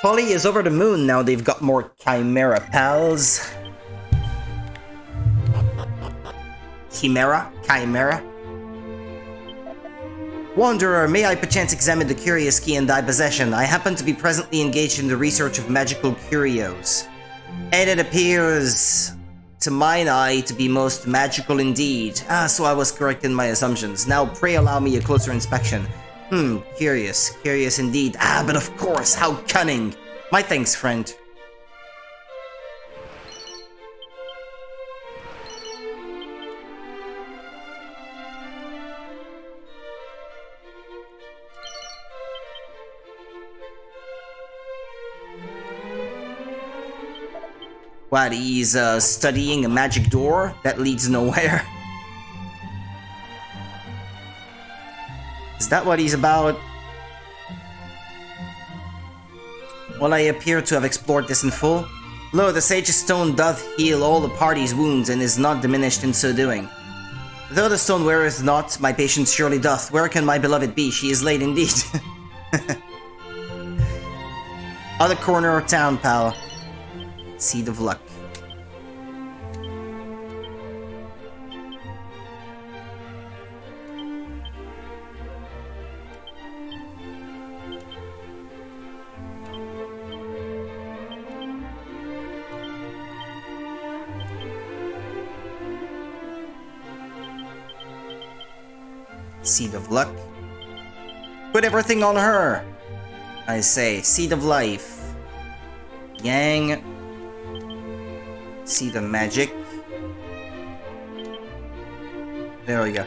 Polly is over the moon now they've got more Chimera pals. Chimera? Wanderer, may I perchance examine the curious key in thy possession? I happen to be presently engaged in the research of magical curios. And it appears, to mine eye, to be most magical indeed. So I was correct in my assumptions. Now pray allow me a closer inspection. Curious indeed. But of course, how cunning. My thanks, friend. What, he's studying a magic door that leads nowhere? Is that what he's about? Well, I appear to have explored this in full. Lo, the Sage's Stone doth heal all the party's wounds, and is not diminished in so doing. Though the stone weareth not, my patience surely doth. Where can my beloved be? She is late indeed. Other corner of town, pal. Seed of Luck. Seed of Luck. Put everything on her. I say, Seed of Life. Yang. Seed of Magic. There we go.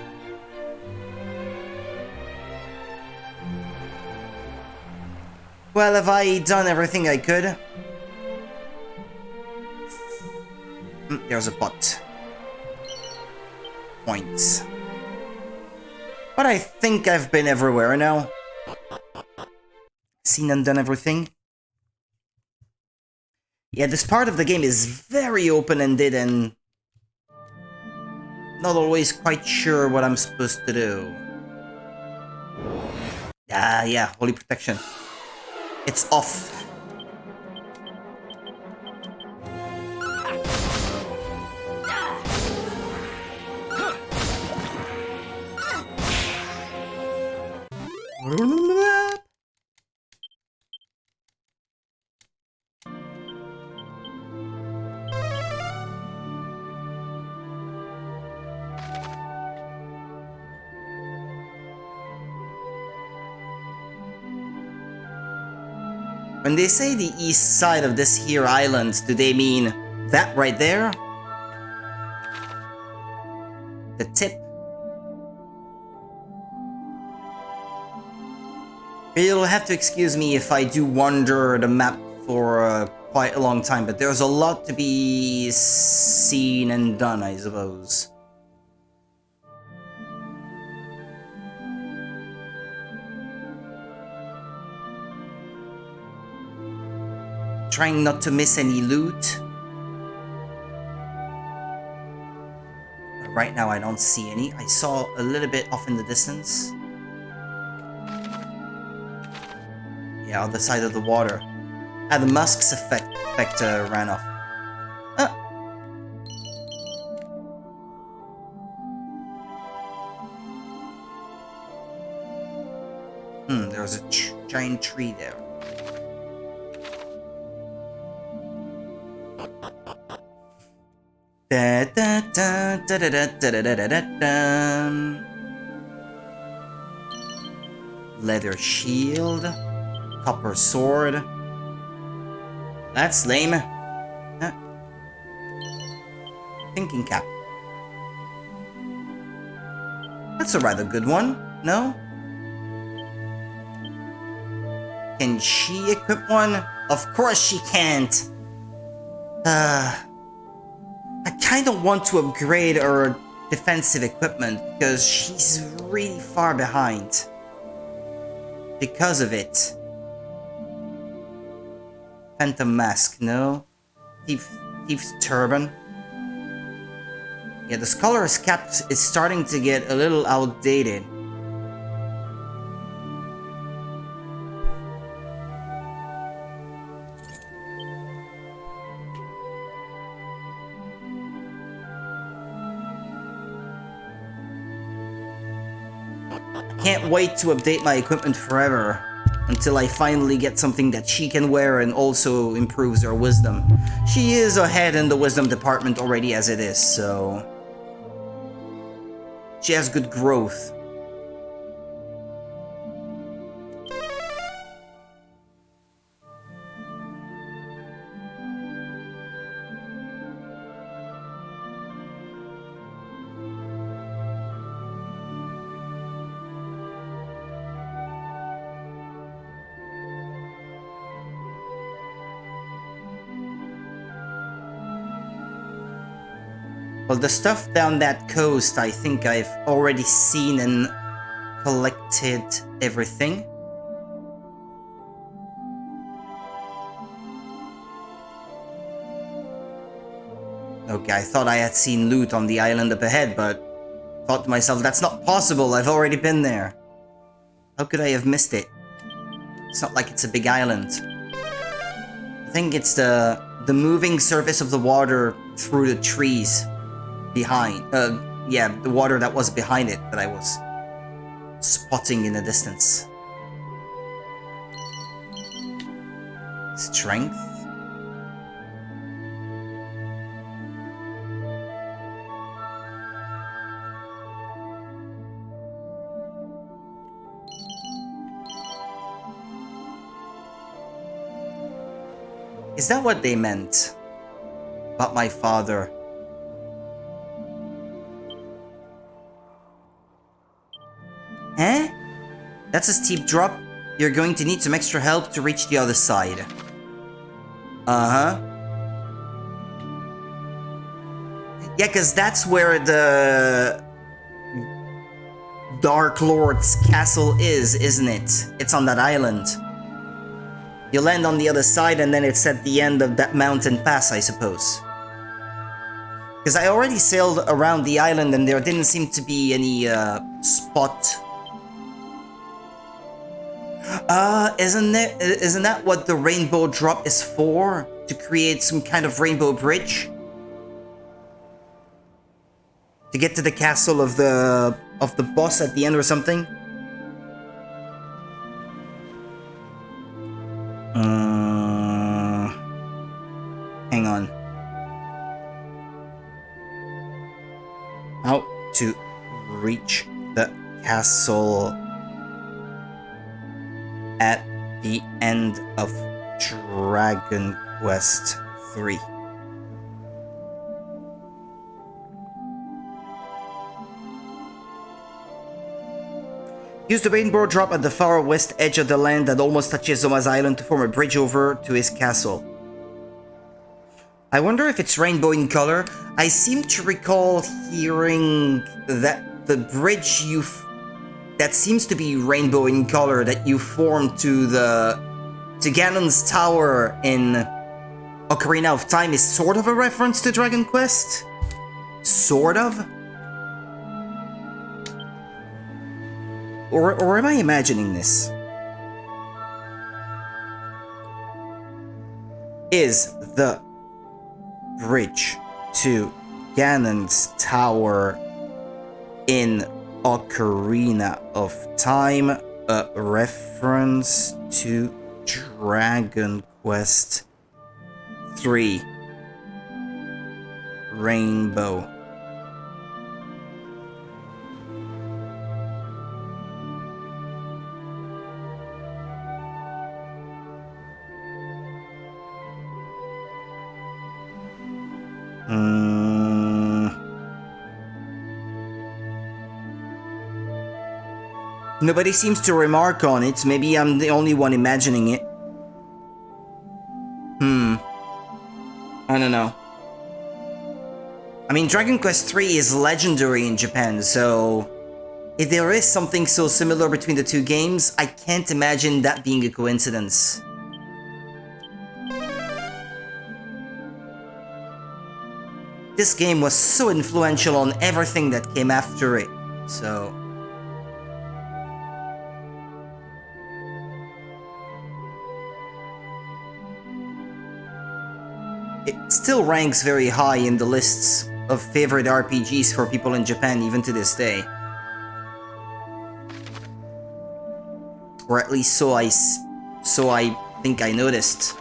Well, have I done everything I could? There's a pot. Points. But I think I've been everywhere now. Seen and done everything. Yeah, this part of the game is very open-ended and not always quite sure what I'm supposed to do. Yeah, Holy Protection. It's off. When they say the east side of this here island, do they mean that right there? The tip? You'll have to excuse me if I do wander the map for quite a long time, but there's a lot to be seen and done, I suppose. trying not to miss any loot. But right now I don't see any. I saw a little bit off in the distance. Yeah, other side of the water. Ah, the musk's effect ran off. There's a giant tree there. Da, da, da, da, da, da, da, da, da, da, da. Leather shield. Copper sword. That's lame. Thinking cap. That's a rather good one, no? Can she equip one? Of course she can't. I kind of want to upgrade her defensive equipment because she's really far behind. Because of it. Phantom mask, no. Thief's turban. Yeah, the scholar's cap is starting to get a little outdated. Can't wait to update my equipment forever until I finally get something that she can wear and also improves her wisdom. She is ahead in the wisdom department already as it is, so she has good growth. Well, the stuff down that coast, I think I've already seen and collected everything. Okay, I thought I had seen loot on the island up ahead, but thought to myself, that's not possible, I've already been there. How could I have missed it? It's not like it's a big island. I think it's the moving surface of the water through the trees. Behind, yeah, the water that was behind it that I was spotting in the distance. Strength. Is that what they meant about my father? Eh? That's a steep drop. You're going to need some extra help to reach the other side. Uh-huh. Yeah, because that's where the Dark Lord's castle is, isn't it? It's on that island. You land on the other side and then it's at the end of that mountain pass, I suppose. Because I already sailed around the island and there didn't seem to be any spot. Isn't that what the rainbow drop is for? To create some kind of rainbow bridge? To get to the castle of the boss at the end or something? Hang on. How to reach the castle at the end of Dragon Quest 3. Use the rainbow drop at the far west edge of the land that almost touches Zoma's island to form a bridge over to his castle. I wonder if it's rainbow in color. I seem to recall hearing that the bridge that seems to be rainbow in color that you form to Ganon's tower in Ocarina of Time is sort of a reference to Dragon Quest? Sort of? Or am I imagining this? Is the bridge to Ganon's Tower in Ocarina of Time a reference to Dragon Quest 3 Rainbow? Nobody seems to remark on it. Maybe I'm the only one imagining it. I don't know. I mean, Dragon Quest 3 is legendary in Japan, so if there is something so similar between the two games, I can't imagine that being a coincidence. This game was so influential on everything that came after it, so... It still ranks very high in the lists of favorite RPGs for people in Japan even to this day. Or at least so I think I noticed.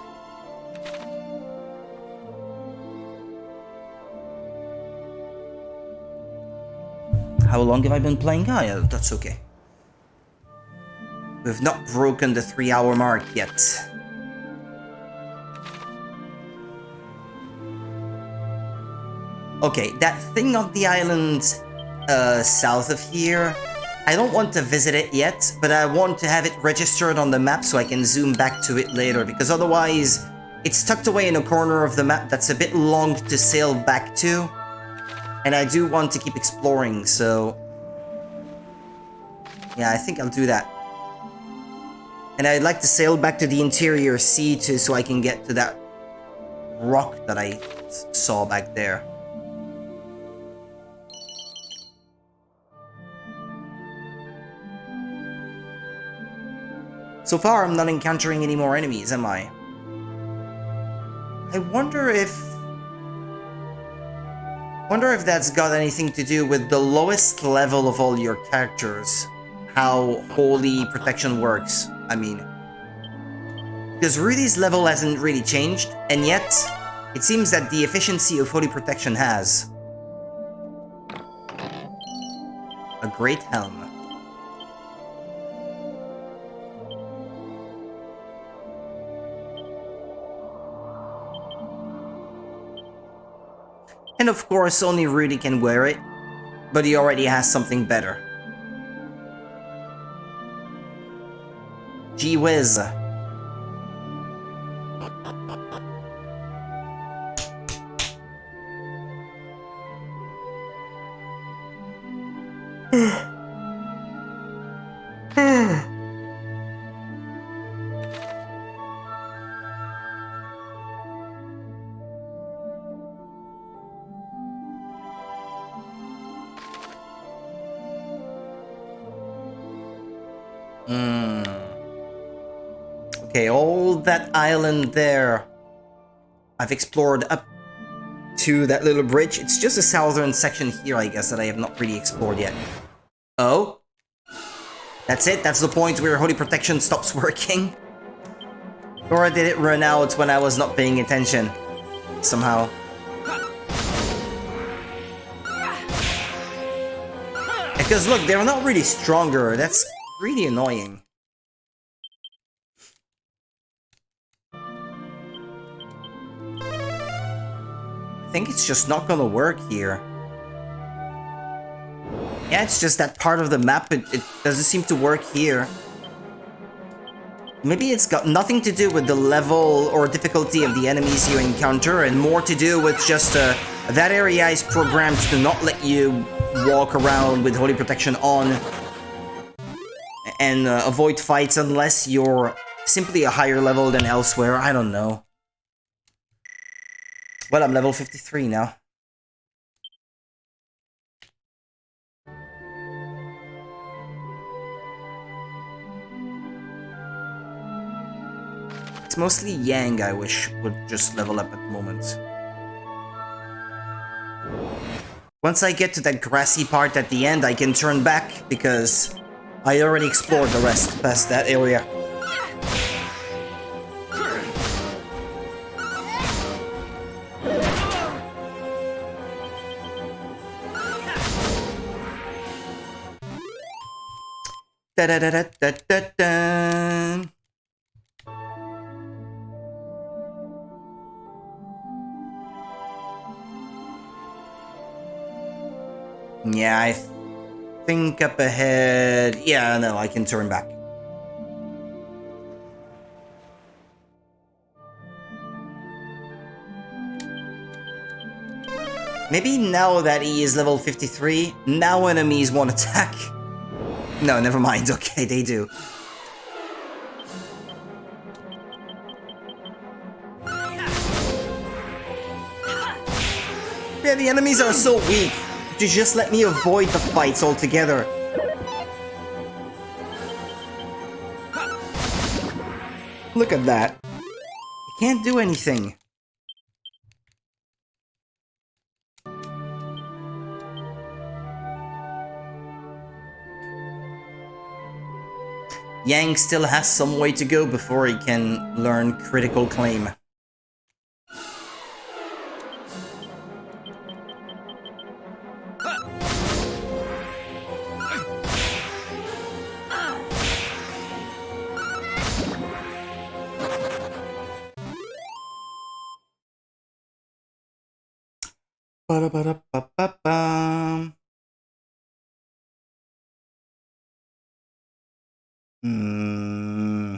How long have I been playing? Ah, yeah, that's okay. We've not broken the 3-hour mark yet. Okay, that thing on the island south of here, I don't want to visit it yet, but I want to have it registered on the map so I can zoom back to it later, because otherwise it's tucked away in a corner of the map that's a bit long to sail back to, and I do want to keep exploring, so yeah, I think I'll do that. And I'd like to sail back to the interior sea too, so I can get to that rock that I saw back there. So far, I'm not encountering any more enemies, am I? I wonder if that's got anything to do with the lowest level of all your characters. How Holy Protection works, I mean. Because Rudy's level hasn't really changed, and yet, it seems that the efficiency of Holy Protection has. A great helm. And of course, only Rudy can wear it, but he already has something better. Gee whiz. Okay, all that island there, I've explored up to that little bridge. It's just a southern section here, I guess, that I have not really explored yet. Oh? That's it? That's the point where Holy Protection stops working? Or did it run out when I was not paying attention? Somehow. Because look, they're not really stronger. That's really annoying. I think it's just not gonna work here. Yeah, it's just that part of the map, it doesn't seem to work here. Maybe it's got nothing to do with the level or difficulty of the enemies you encounter, and more to do with just that area is programmed to not let you walk around with Holy Protection on and avoid fights unless you're simply a higher level than elsewhere. I don't know. Well, I'm level 53 now. It's mostly Yang I wish would just level up at the moment. Once I get to that grassy part at the end, I can turn back, because I already explored the rest past that area. Da da da da da da da. Yeah, I think up ahead... Yeah, no, I can turn back. Maybe now that he is level 53, now enemies won't attack. No, never mind. Okay, they do. Yeah, the enemies are so weak. You just let me avoid the fights altogether. Look at that. You can't do anything. Yang still has some way to go before he can learn critical claim. Ba-da-ba-da-ba-ba-bam. Hmm.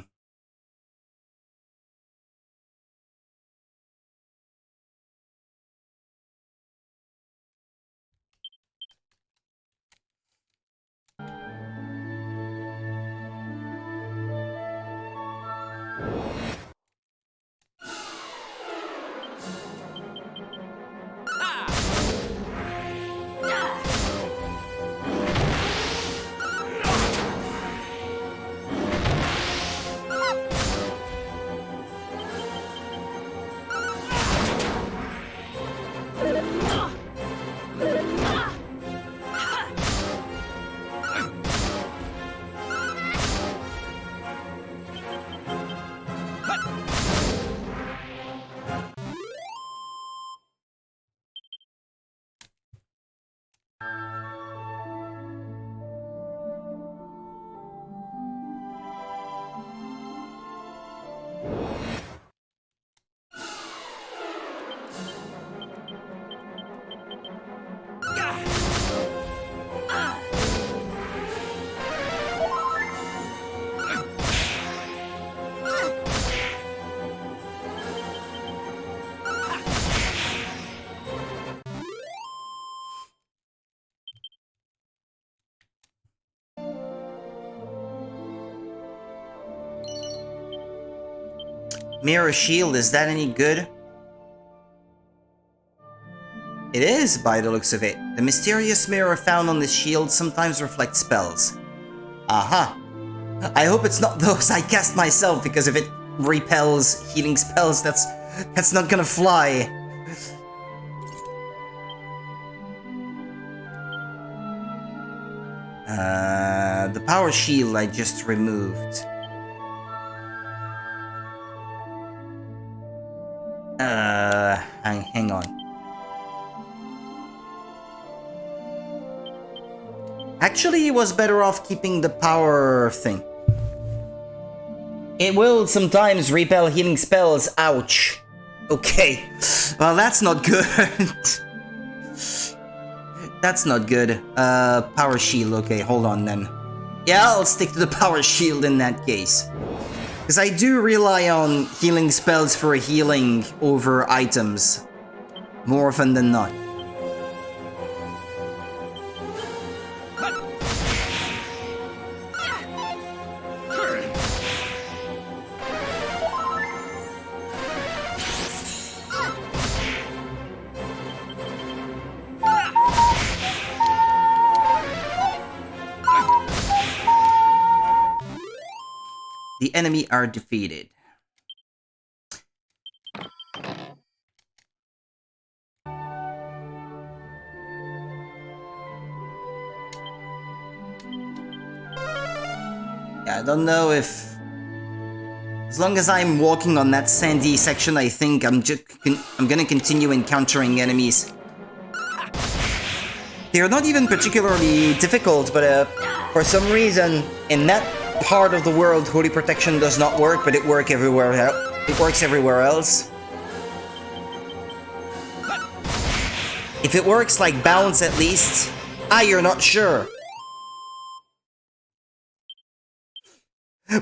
Mirror shield, is that any good? It is, by the looks of it. The mysterious mirror found on this shield sometimes reflects spells. Aha. I hope it's not those I cast myself, because if it repels healing spells, that's not gonna fly. The power shield I just removed. Hang on. Actually, it was better off keeping the power thing. It will sometimes repel healing spells. Ouch. Okay. Well, that's not good. That's not good. Power shield. Okay, hold on then. Yeah, I'll stick to the power shield in that case. Because I do rely on healing spells for healing over items. More often than not. the enemy are defeated. Yeah, I don't know if... As long as I'm walking on that sandy section, I think I'm gonna continue encountering enemies. They're not even particularly difficult, but for some reason, in that part of the world, Holy Protection does not work, but it works everywhere else. If it works like Bounce at least, you're not sure.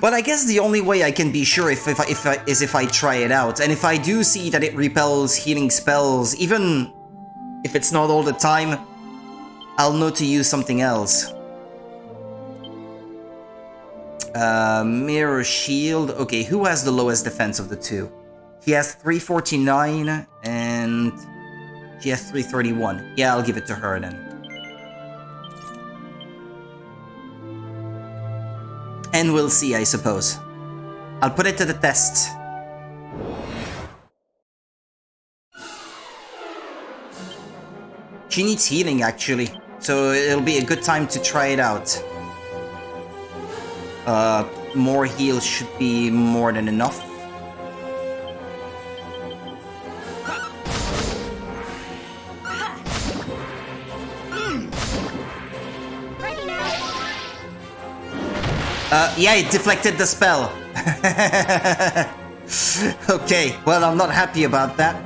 But I guess the only way I can be sure is if I try it out, and if I do see that it repels healing spells, even if it's not all the time, I'll know to use something else. Mirror Shield. Okay, who has the lowest defense of the two? He has 349 and she has 331. Yeah, I'll give it to her then. And we'll see, I suppose. I'll put it to the test. She needs healing, actually. So it'll be a good time to try it out. More heal should be more than enough. Ready now. Yeah, it deflected the spell. Okay, well, I'm not happy about that.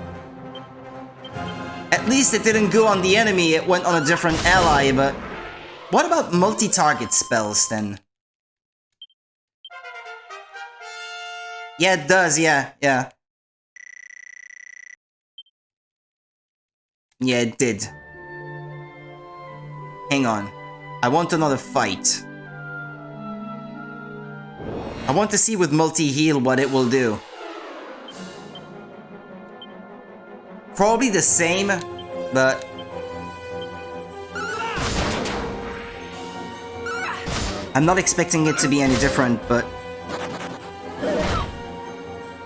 At least it didn't go on the enemy, it went on a different ally, but... What about multi-target spells, then? Yeah, it does, yeah. Yeah, it did. Hang on. I want another fight. I want to see with multi-heal what it will do. Probably the same, but... I'm not expecting it to be any different, but...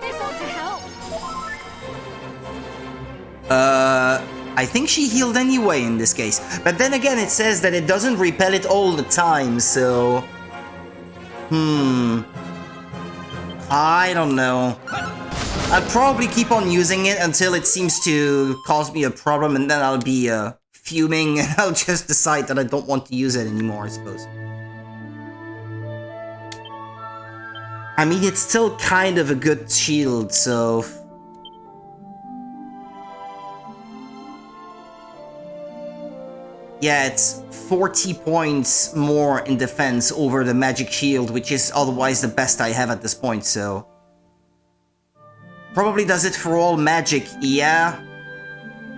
This ought to help. I think she healed anyway in this case. But then again, it says that it doesn't repel it all the time, so... I don't know. I'll probably keep on using it until it seems to cause me a problem, and then I'll be fuming, and I'll just decide that I don't want to use it anymore, I suppose. I mean, it's still kind of a good shield, so... Yeah, it's 40 points more in defense over the magic shield, which is otherwise the best I have at this point, so... Probably does it for all magic, yeah.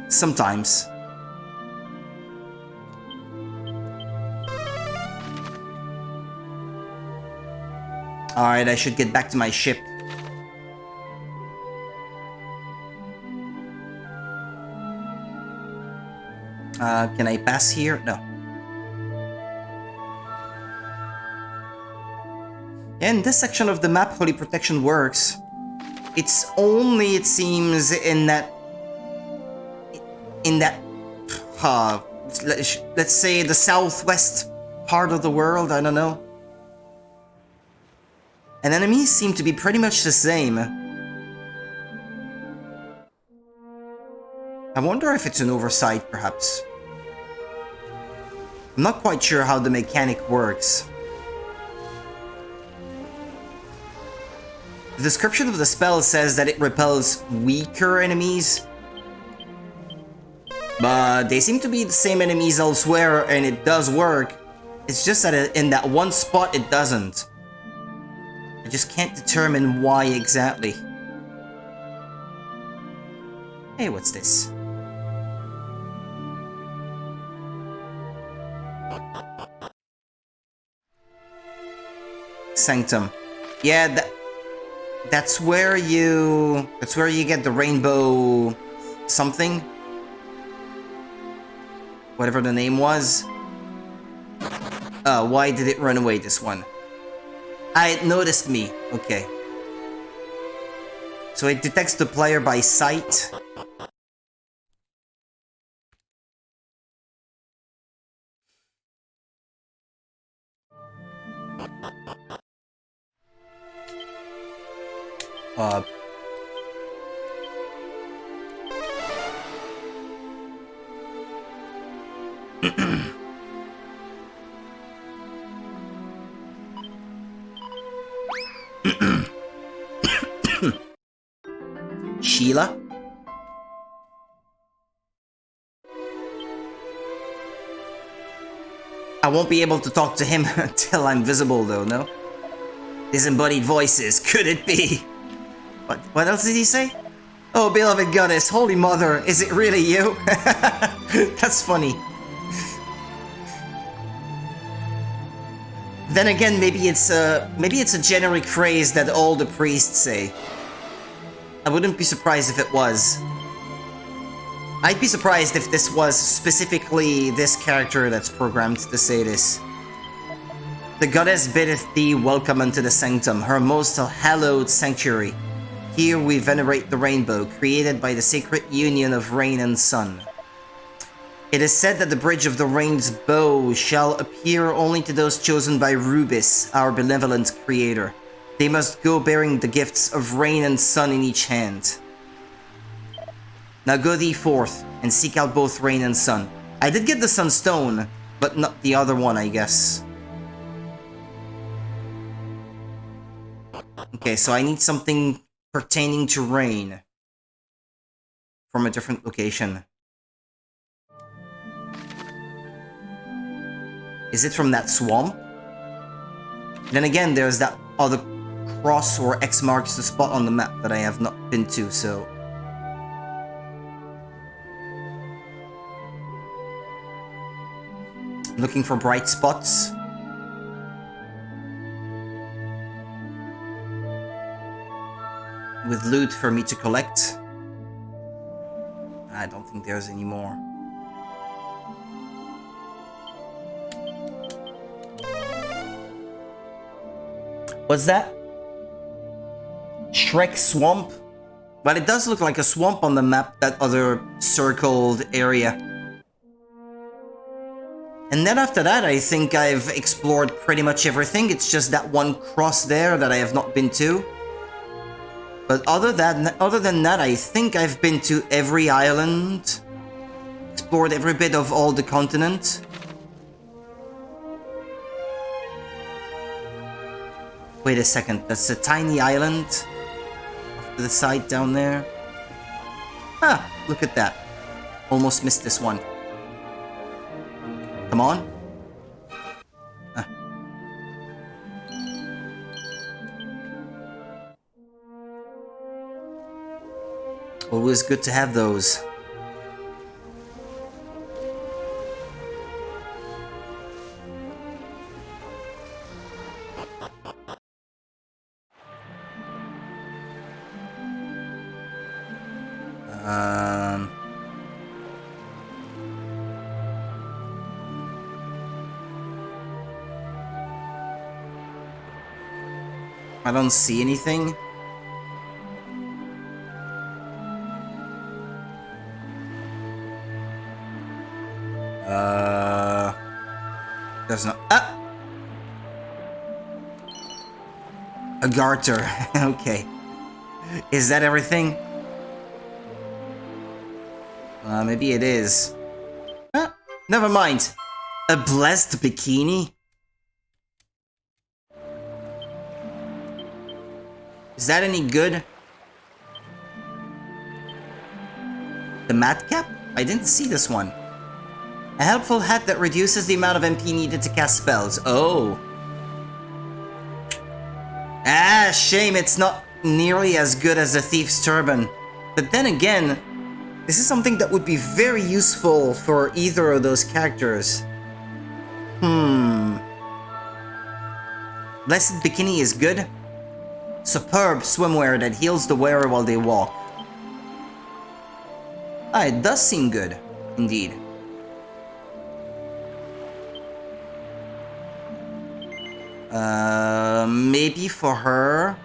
Sometimes. Alright, I should get back to my ship. Can I pass here? No. In this section of the map, Holy Protection works. It's only, it seems, in that... let's say the southwest part of the world, I don't know. And enemies seem to be pretty much the same. I wonder if it's an oversight, perhaps. I'm not quite sure how the mechanic works. The description of the spell says that it repels weaker enemies. But they seem to be the same enemies elsewhere, and it does work. It's just that in that one spot it doesn't. I just can't determine why exactly. Hey, what's this? Sanctum. Yeah, that's where you get the rainbow something. Whatever the name was. Why did it run away, this one? It noticed me. Okay. So it detects the player by sight. Uh... Sheila? I won't be able to talk to him until I'm visible though, no? Disembodied voices, could it be? What else did he say? Oh, beloved goddess, holy mother, is it really you? That's funny. Then again, maybe it's a generic phrase that all the priests say. I wouldn't be surprised if it was. I'd be surprised if this was specifically this character that's programmed to say this. The goddess biddeth thee welcome unto the sanctum, her most hallowed sanctuary. Here we venerate the rainbow, created by the sacred union of rain and sun. It is said that the bridge of the rain's bow shall appear only to those chosen by Rubis, our benevolent creator. They must go bearing the gifts of rain and sun in each hand. Now go thee forth, and seek out both rain and sun. I did get the sunstone, but not the other one, I guess. Okay, so I need something pertaining to rain from a different location. Is it from that swamp? Then again, there's that other cross or X marks the spot on the map that I have not been to, so... Looking for bright spots. With loot for me to collect. I don't think there's any more. What's that? Shrek Swamp? But it does look like a swamp on the map, that other circled area. And then after that, I think I've explored pretty much everything. It's just that one cross there that I have not been to. But other than that, I think I've been to every island. Explored every bit of all the continent. Wait a second, that's a tiny island off to the side down there. Ah, look at that. Almost missed this one. Come on. Ah. Always good to have those. I don't see anything. There's no... Ah! A garter. Okay. Is that everything? Maybe it is. Ah, never mind. A blessed bikini? Is that any good? The madcap? I didn't see this one. A helpful hat that reduces the amount of MP needed to cast spells. Oh. Ah, shame it's not nearly as good as the Thief's Turban. But then again, this is something that would be very useful for either of those characters. Blessed Bikini is good. Superb swimwear that heals the wearer while they walk. Ah, it does seem good, indeed. Maybe for her.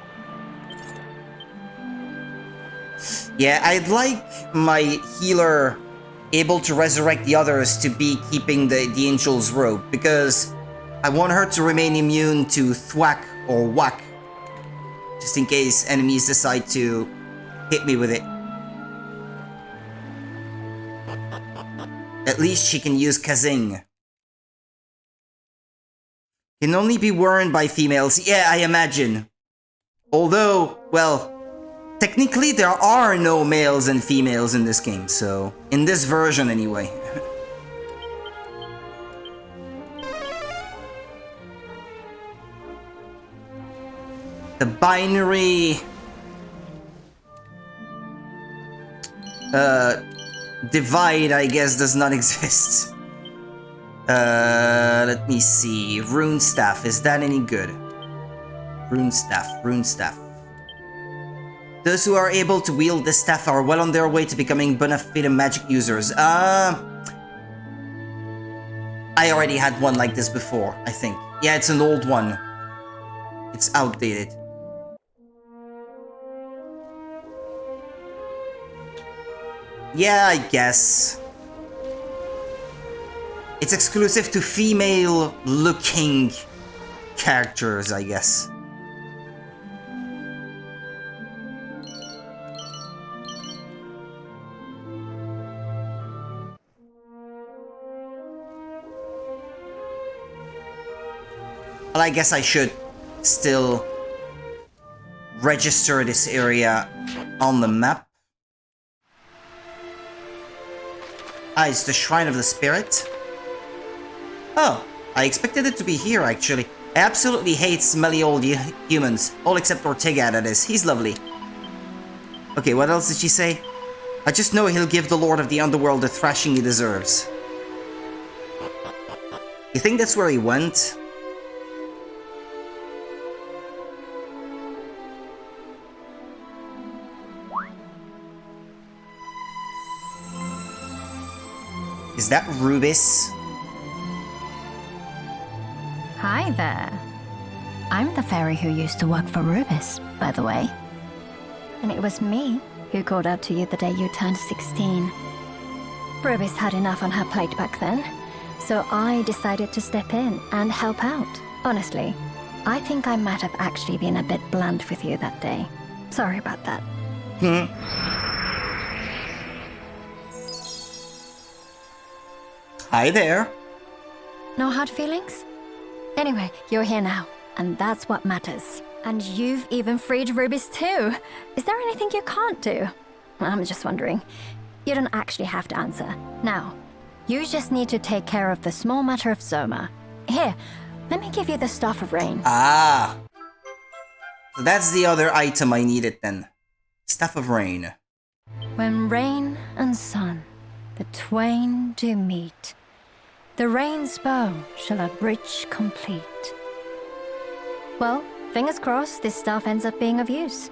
Yeah, I'd like my healer able to resurrect the others to be keeping the angel's robe, because I want her to remain immune to thwack or whack, just in case enemies decide to hit me with it. At least she can use Kazing. Can only be worn by females. Yeah, I imagine. Although, well, technically there are no males and females in this game, so... in this version, anyway. The binary... divide, I guess, does not exist. Let me see. Rune Staff, is that any good? Rune Staff, Rune Staff. Those who are able to wield this staff are well on their way to becoming bona fide magic users. I already had one like this before, I think. Yeah, it's an old one. It's outdated. Yeah, I guess. It's exclusive to female-looking characters, I guess. Well, I guess I should still register this area on the map. Ah, it's the Shrine of the Spirit. Oh, I expected it to be here, actually. I absolutely hate smelly old humans. All except Ortega, that is. He's lovely. Okay, what else did she say? I just know he'll give the Lord of the Underworld the thrashing he deserves. You think that's where he went? Is that Rubis? Hi there. I'm the fairy who used to work for Rubis, by the way. And it was me who called out to you the day you turned 16. Rubis had enough on her plate back then, so I decided to step in and help out. Honestly, I think I might have actually been a bit blunt with you that day. Sorry about that. Hi there. No hard feelings? Anyway, you're here now, and that's what matters. And you've even freed Rubis too. Is there anything you can't do? I'm just wondering. You don't actually have to answer. Now, you just need to take care of the small matter of Zoma. Here, let me give you the Staff of Rain. Ah. So that's the other item I needed then. Staff of Rain. When rain and sun, the twain do meet, the rain's bow shall a bridge complete. Well, fingers crossed this staff ends up being of use.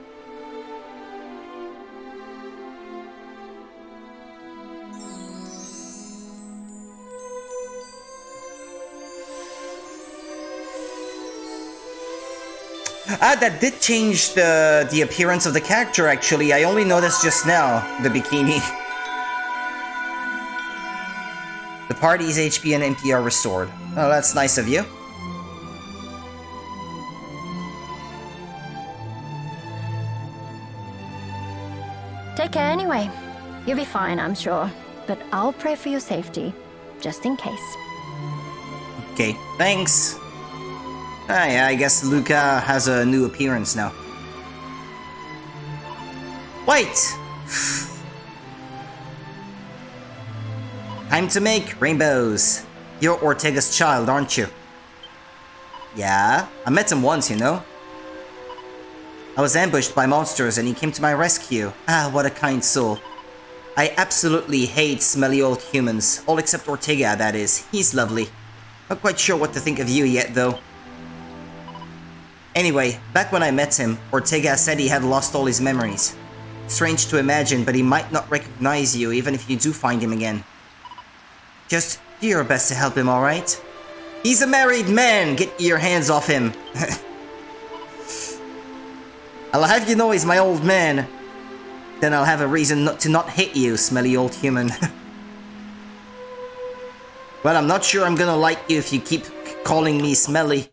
Ah, that did change the appearance of the character, actually. I only noticed just now, the bikini. The party's HP and MP are restored. Oh, that's nice of you. Take care anyway. You'll be fine, I'm sure. But I'll pray for your safety, just in case. Okay, thanks. Ah, yeah, I guess Luca has a new appearance now. Wait! Time to make rainbows. You're Ortega's child, aren't you? Yeah, I met him once, you know. I was ambushed by monsters and he came to my rescue. Ah, what a kind soul. I absolutely hate smelly old humans. All except Ortega, that is. He's lovely. Not quite sure what to think of you yet, though. Anyway, back when I met him, Ortega said he had lost all his memories. Strange to imagine, but he might not recognize you even if you do find him again. Just do your best to help him, alright? He's a married man! Get your hands off him! I'll have you know he's my old man. Then I'll have a reason not to not hit you, smelly old human. Well, I'm not sure I'm gonna like you if you keep calling me smelly.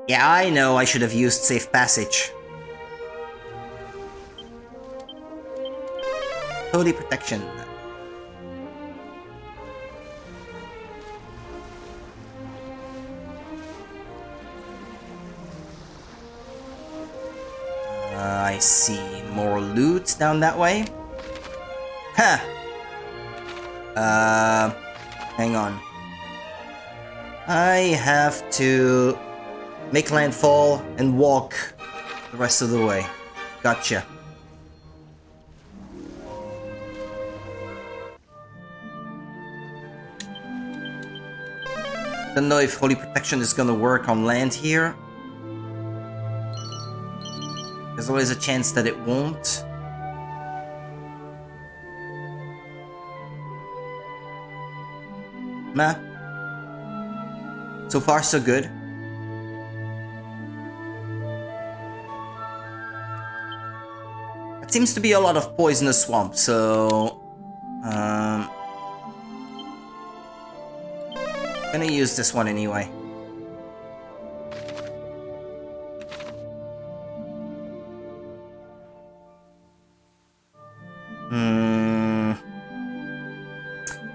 Yeah, I know I should have used safe passage. Holy protection. I see more loot down that way. Huh. Hang on. I have to make landfall and walk the rest of the way. Gotcha. Don't know if Holy Protection is gonna work on land here. There's always a chance that it won't. Nah. So far, so good. It seems to be a lot of poisonous swamp, so... gonna use this one anyway.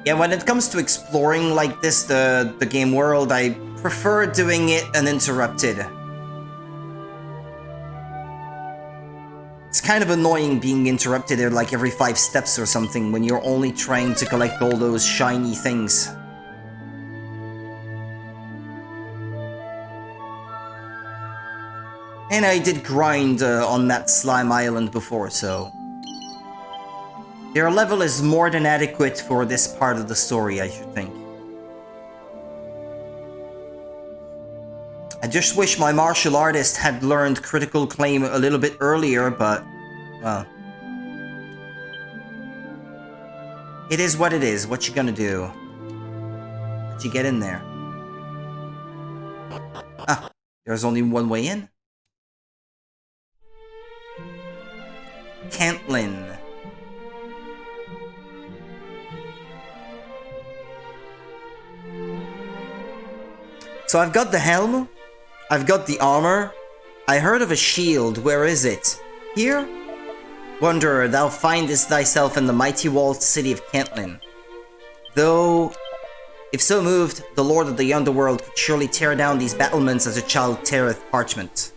Yeah, when it comes to exploring like this, the game world, I prefer doing it uninterrupted. It's kind of annoying being interrupted there like every 5 steps or something when you're only trying to collect all those shiny things. And I did grind on that slime island before, so... their level is more than adequate for this part of the story, I should think. I just wish my martial artist had learned critical claim a little bit earlier, but... well... it is what it is. What you gonna do? Let you get in there. Ah, there's only one way in? Cantlin. So I've got the helm, I've got the armor, I heard of a shield, where is it? Here? Wanderer, thou findest thyself in the mighty walled city of Cantlin. Though, if so moved, the lord of the underworld could surely tear down these battlements as a child teareth parchment.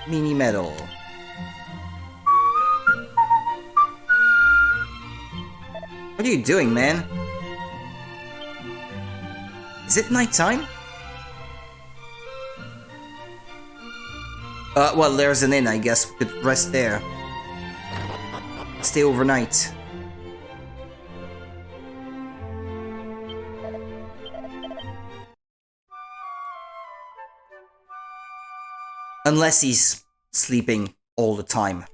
Mini medal. What are you doing, man? Is it nighttime? Well, there's an inn, I guess. We could rest there. Stay overnight. Unless he's sleeping all the time.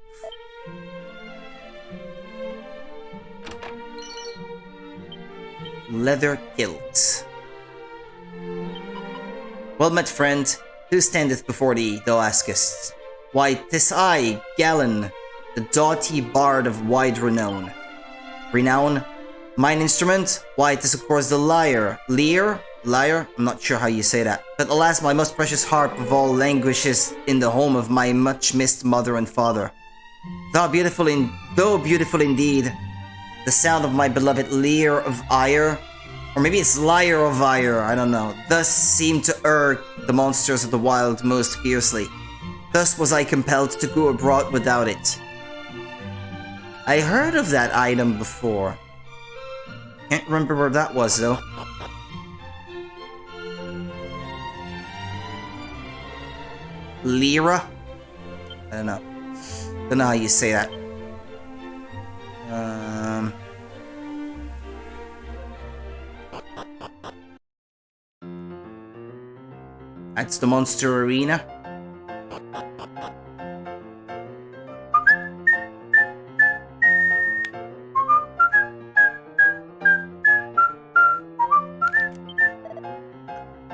Leather kilt. Well met, friend. Who standeth before thee, thou askest? Why, 'tis I, Galen, the doughty bard of wide renown. Renown? Mine instrument? Why, 'tis of course the lyre. Lyre? Lyre? I'm not sure how you say that. But alas, my most precious harp of all languishes in the home of my much-missed mother and father. Though beautiful indeed, the sound of my beloved lyre of ire, or maybe it's lyre of ire, I don't know, thus seemed to irk the monsters of the wild most fiercely. Thus was I compelled to go abroad without it. I heard of that item before. Can't remember where that was though. Lyra? I don't know. Don't know how you say that. That's the monster arena.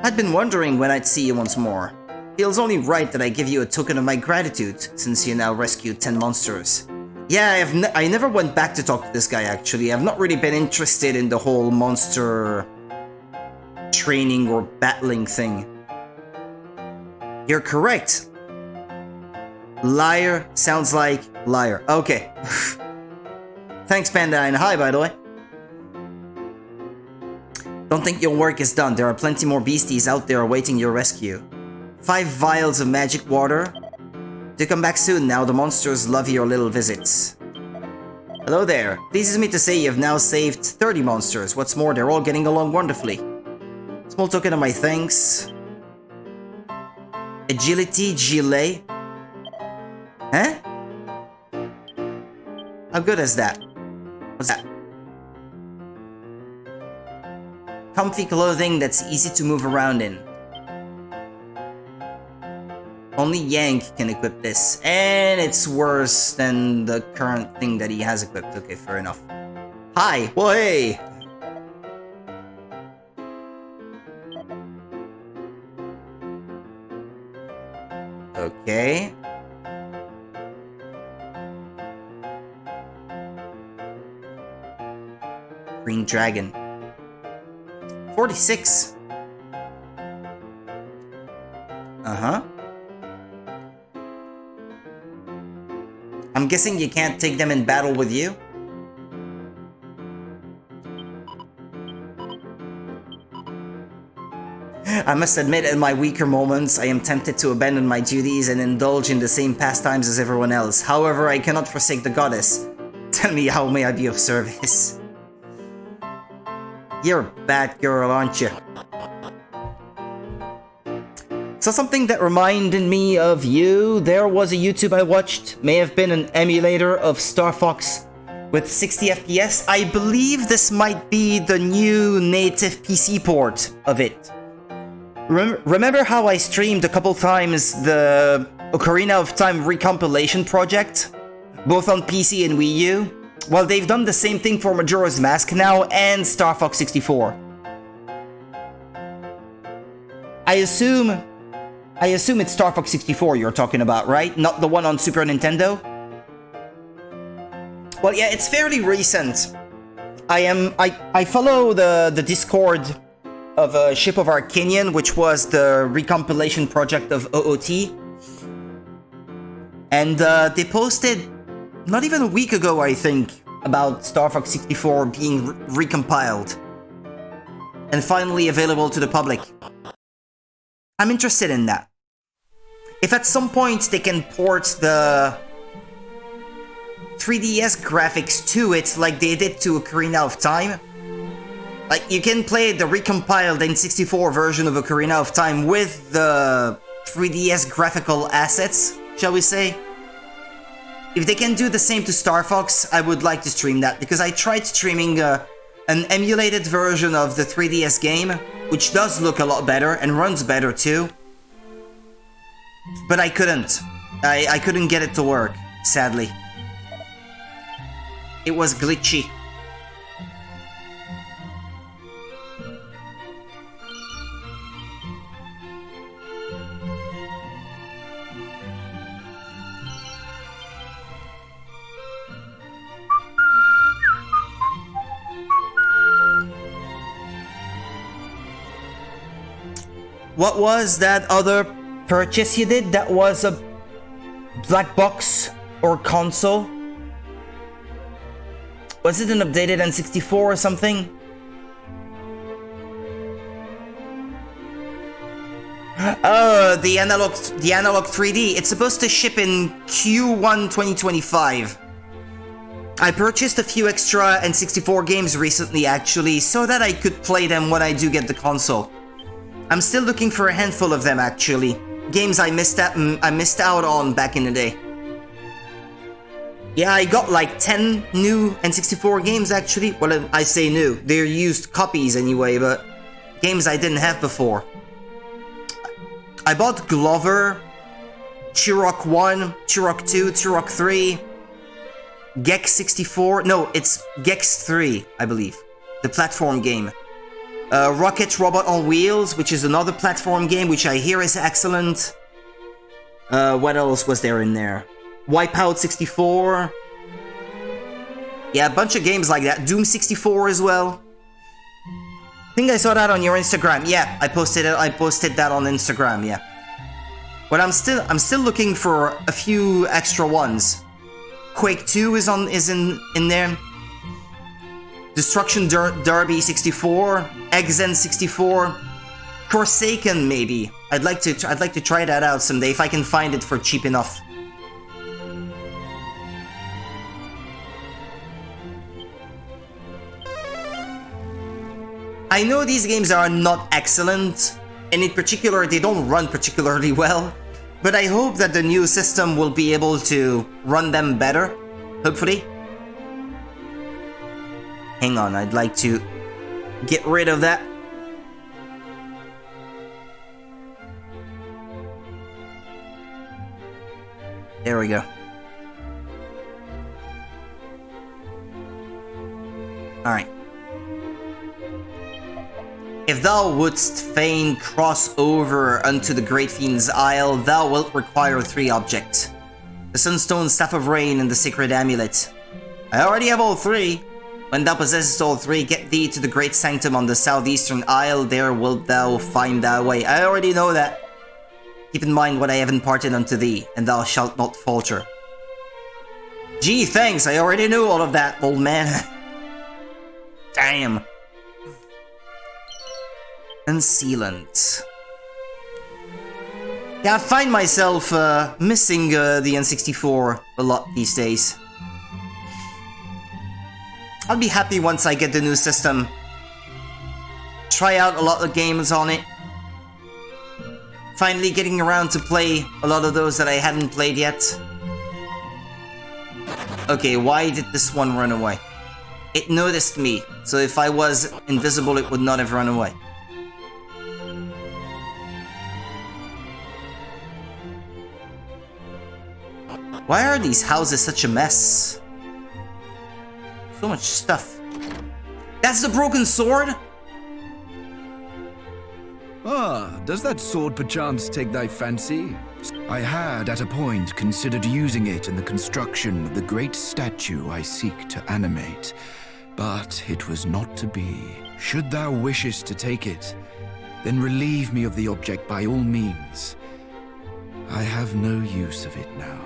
I'd been wondering when I'd see you once more. Feels only right that I give you a token of my gratitude, since you now rescued 10 monsters. Yeah, I never went back to talk to this guy, actually. I've not really been interested in the whole monster training or battling thing. You're correct. Liar sounds like liar. Okay. Thanks, Panda, and hi, by the way. Don't think your work is done. There are plenty more beasties out there awaiting your rescue. 5 vials of magic water. Do come back soon now, the monsters love your little visits. Hello there. Pleases me to say you've now saved 30 monsters. What's more, they're all getting along wonderfully. Small token of my thanks. Agility Gilet. Huh? How good is that? What's that? Comfy clothing that's easy to move around in. Only Yank can equip this, and it's worse than the current thing that he has equipped. Okay, fair enough. Hi! Well, hey! Okay. Green Dragon. 46. Uh-huh. I'm guessing you can't take them in battle with you? I must admit, in my weaker moments, I am tempted to abandon my duties and indulge in the same pastimes as everyone else. However, I cannot forsake the goddess. Tell me, how may I be of service? You're a bad girl, aren't you? So something that reminded me of you, there was a YouTube I watched, may have been an emulator of Star Fox with 60 FPS. I believe this might be the new native PC port of it. Remember how I streamed a couple times the Ocarina of Time recompilation project? Both on PC and Wii U? Well, they've done the same thing for Majora's Mask now and Star Fox 64. I assume it's Star Fox 64 you're talking about, right? Not the one on Super Nintendo? Well, yeah, it's fairly recent. I follow the Discord of Ship of Arcanian, which was the recompilation project of OOT. And they posted not even a week ago, I think, about Star Fox 64 being recompiled and finally available to the public. I'm interested in that. If at some point they can port the 3DS graphics to it like they did to Ocarina of Time, like you can play the recompiled N64 version of Ocarina of Time with the 3DS graphical assets, shall we say? If they can do the same to Star Fox, I would like to stream that, because I tried streaming an emulated version of the 3DS game, which does look a lot better and runs better too. But I couldn't. I couldn't get it to work, sadly. It was glitchy. What was that other purchase you did? That was a black box or console? Was it an updated N64 or something? Oh, the analog 3D. It's supposed to ship in Q1 2025. I purchased a few extra N64 games recently, actually, so that I could play them when I do get the console. I'm still looking for a handful of them, actually. Games I missed out on back in the day. Yeah, I got like 10 new N64 games, actually. Well, I say new. They're used copies anyway, but games I didn't have before. I bought Glover, Turok 1, Turok 2, Turok 3, Gex 64. No, it's Gex 3, I believe. The platform game. Rocket Robot on Wheels, which is another platform game, which I hear is excellent. What else was there in there? Wipeout 64. Yeah, a bunch of games like that. Doom 64 as well. I think I saw that on your Instagram. Yeah, I posted it. I posted that on Instagram. Yeah. But I'm still looking for a few extra ones. Quake 2 is in there. Destruction Derby 64, Exen 64, Forsaken maybe. I'd like to try that out someday if I can find it for cheap enough. I know these games are not excellent, and in particular they don't run particularly well, but I hope that the new system will be able to run them better, hopefully. Hang on, I'd like to get rid of that. There we go. Alright. If thou wouldst fain cross over unto the Great Fiend's Isle, thou wilt require 3 objects. The Sunstone, Staff of Rain, and the Sacred Amulet. I already have all 3. When thou possessest all 3, get thee to the Great Sanctum on the Southeastern Isle, there wilt thou find thy way. I already know that. Keep in mind what I have imparted unto thee, and thou shalt not falter. Gee, thanks, I already knew all of that, old man. Damn. And sealant. Yeah, I find myself missing the N64 a lot these days. I'll be happy once I get the new system. Try out a lot of games on it. Finally getting around to play a lot of those that I hadn't played yet. Okay, why did this one run away? It noticed me, so if I was invisible it would not have run away. Why are these houses such a mess? So much stuff. That's the broken sword? Ah, does that sword perchance take thy fancy? I had at a point considered using it in the construction of the great statue I seek to animate, but it was not to be. Should thou wishest to take it, then relieve me of the object by all means. I have no use of it now.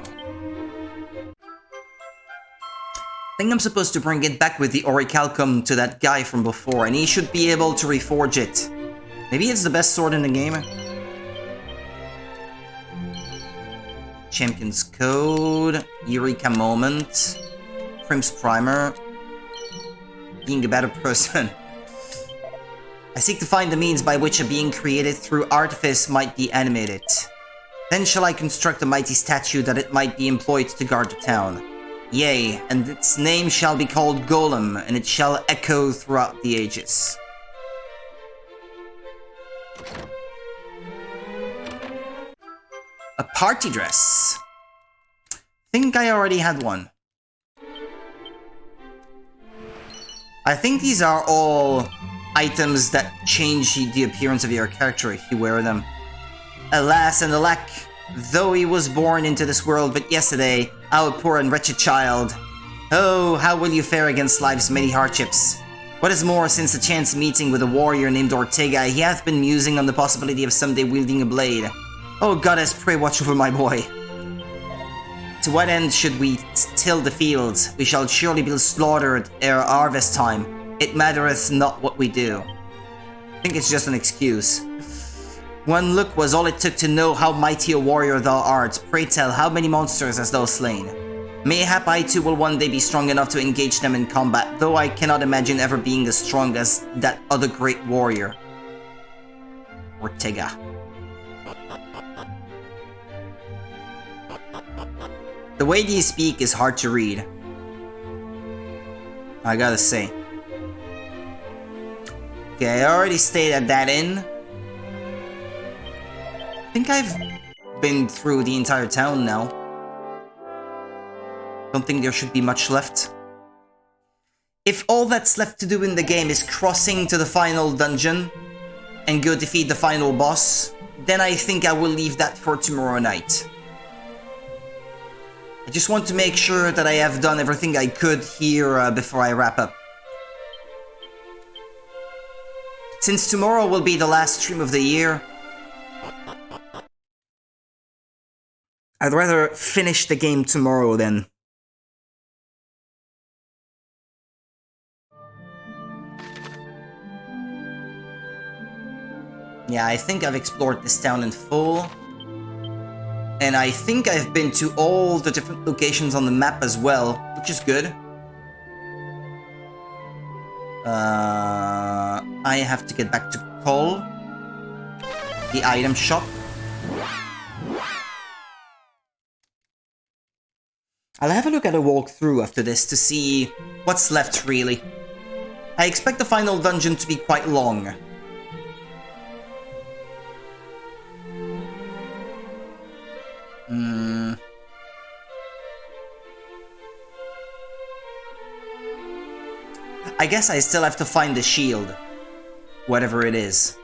I think I'm supposed to bring it back with the Orichalcum to that guy from before, and he should be able to reforge it. Maybe it's the best sword in the game. Champion's Code, Eureka Moment, Prim's Primer, being a better person. I seek to find the means by which a being created through artifice might be animated. Then shall I construct a mighty statue that it might be employed to guard the town. Yea, and its name shall be called Golem, and it shall echo throughout the ages. A party dress. Think I already had one. I think these are all items that change the appearance of your character if you wear them. Alas and alack, though he was born into this world but yesterday, our poor and wretched child. Oh, how will you fare against life's many hardships? What is more, since a chance meeting with a warrior named Ortega, he hath been musing on the possibility of someday wielding a blade. Oh goddess, pray watch over my boy. To what end should we till the fields? We shall surely be slaughtered ere harvest time. It mattereth not what we do. I think it's just an excuse. One look was all it took to know how mighty a warrior thou art. Pray tell, how many monsters hast thou slain? Mayhap I too will one day be strong enough to engage them in combat, though I cannot imagine ever being as strong as that other great warrior. Ortega. The way these speak is hard to read. I gotta say. Okay, I already stayed at that inn. I think think I've been through the entire town now. Don't think there should be much left. If all that's left to do in the game is crossing to the final dungeon and go defeat the final boss, then I think I will leave that for tomorrow night. I just want to make sure that I have done everything I could here before I wrap up. Since tomorrow will be the last stream of the year, I'd rather finish the game tomorrow then. Yeah, I think I've explored this town in full. And I think I've been to all the different locations on the map as well, which is good. I have to get back to Cole, the item shop. I'll have a look at a walkthrough after this to see what's left really. I expect the final dungeon to be quite long. I guess I still have to find the shield. Whatever it is.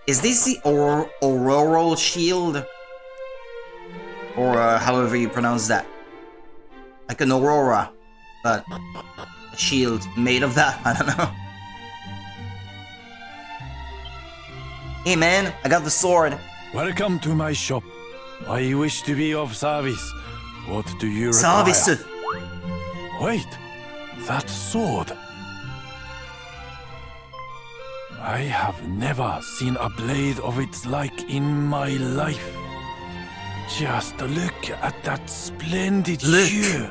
Is this the auroral shield? Or however you pronounce that. Like an aurora. But a shield made of that? I don't know. Hey man, I got the sword. Welcome to my shop. I wish to be of service. What do you require? Service. Wait, that sword. I have never seen a blade of its like in my life. Just look at that splendid hue.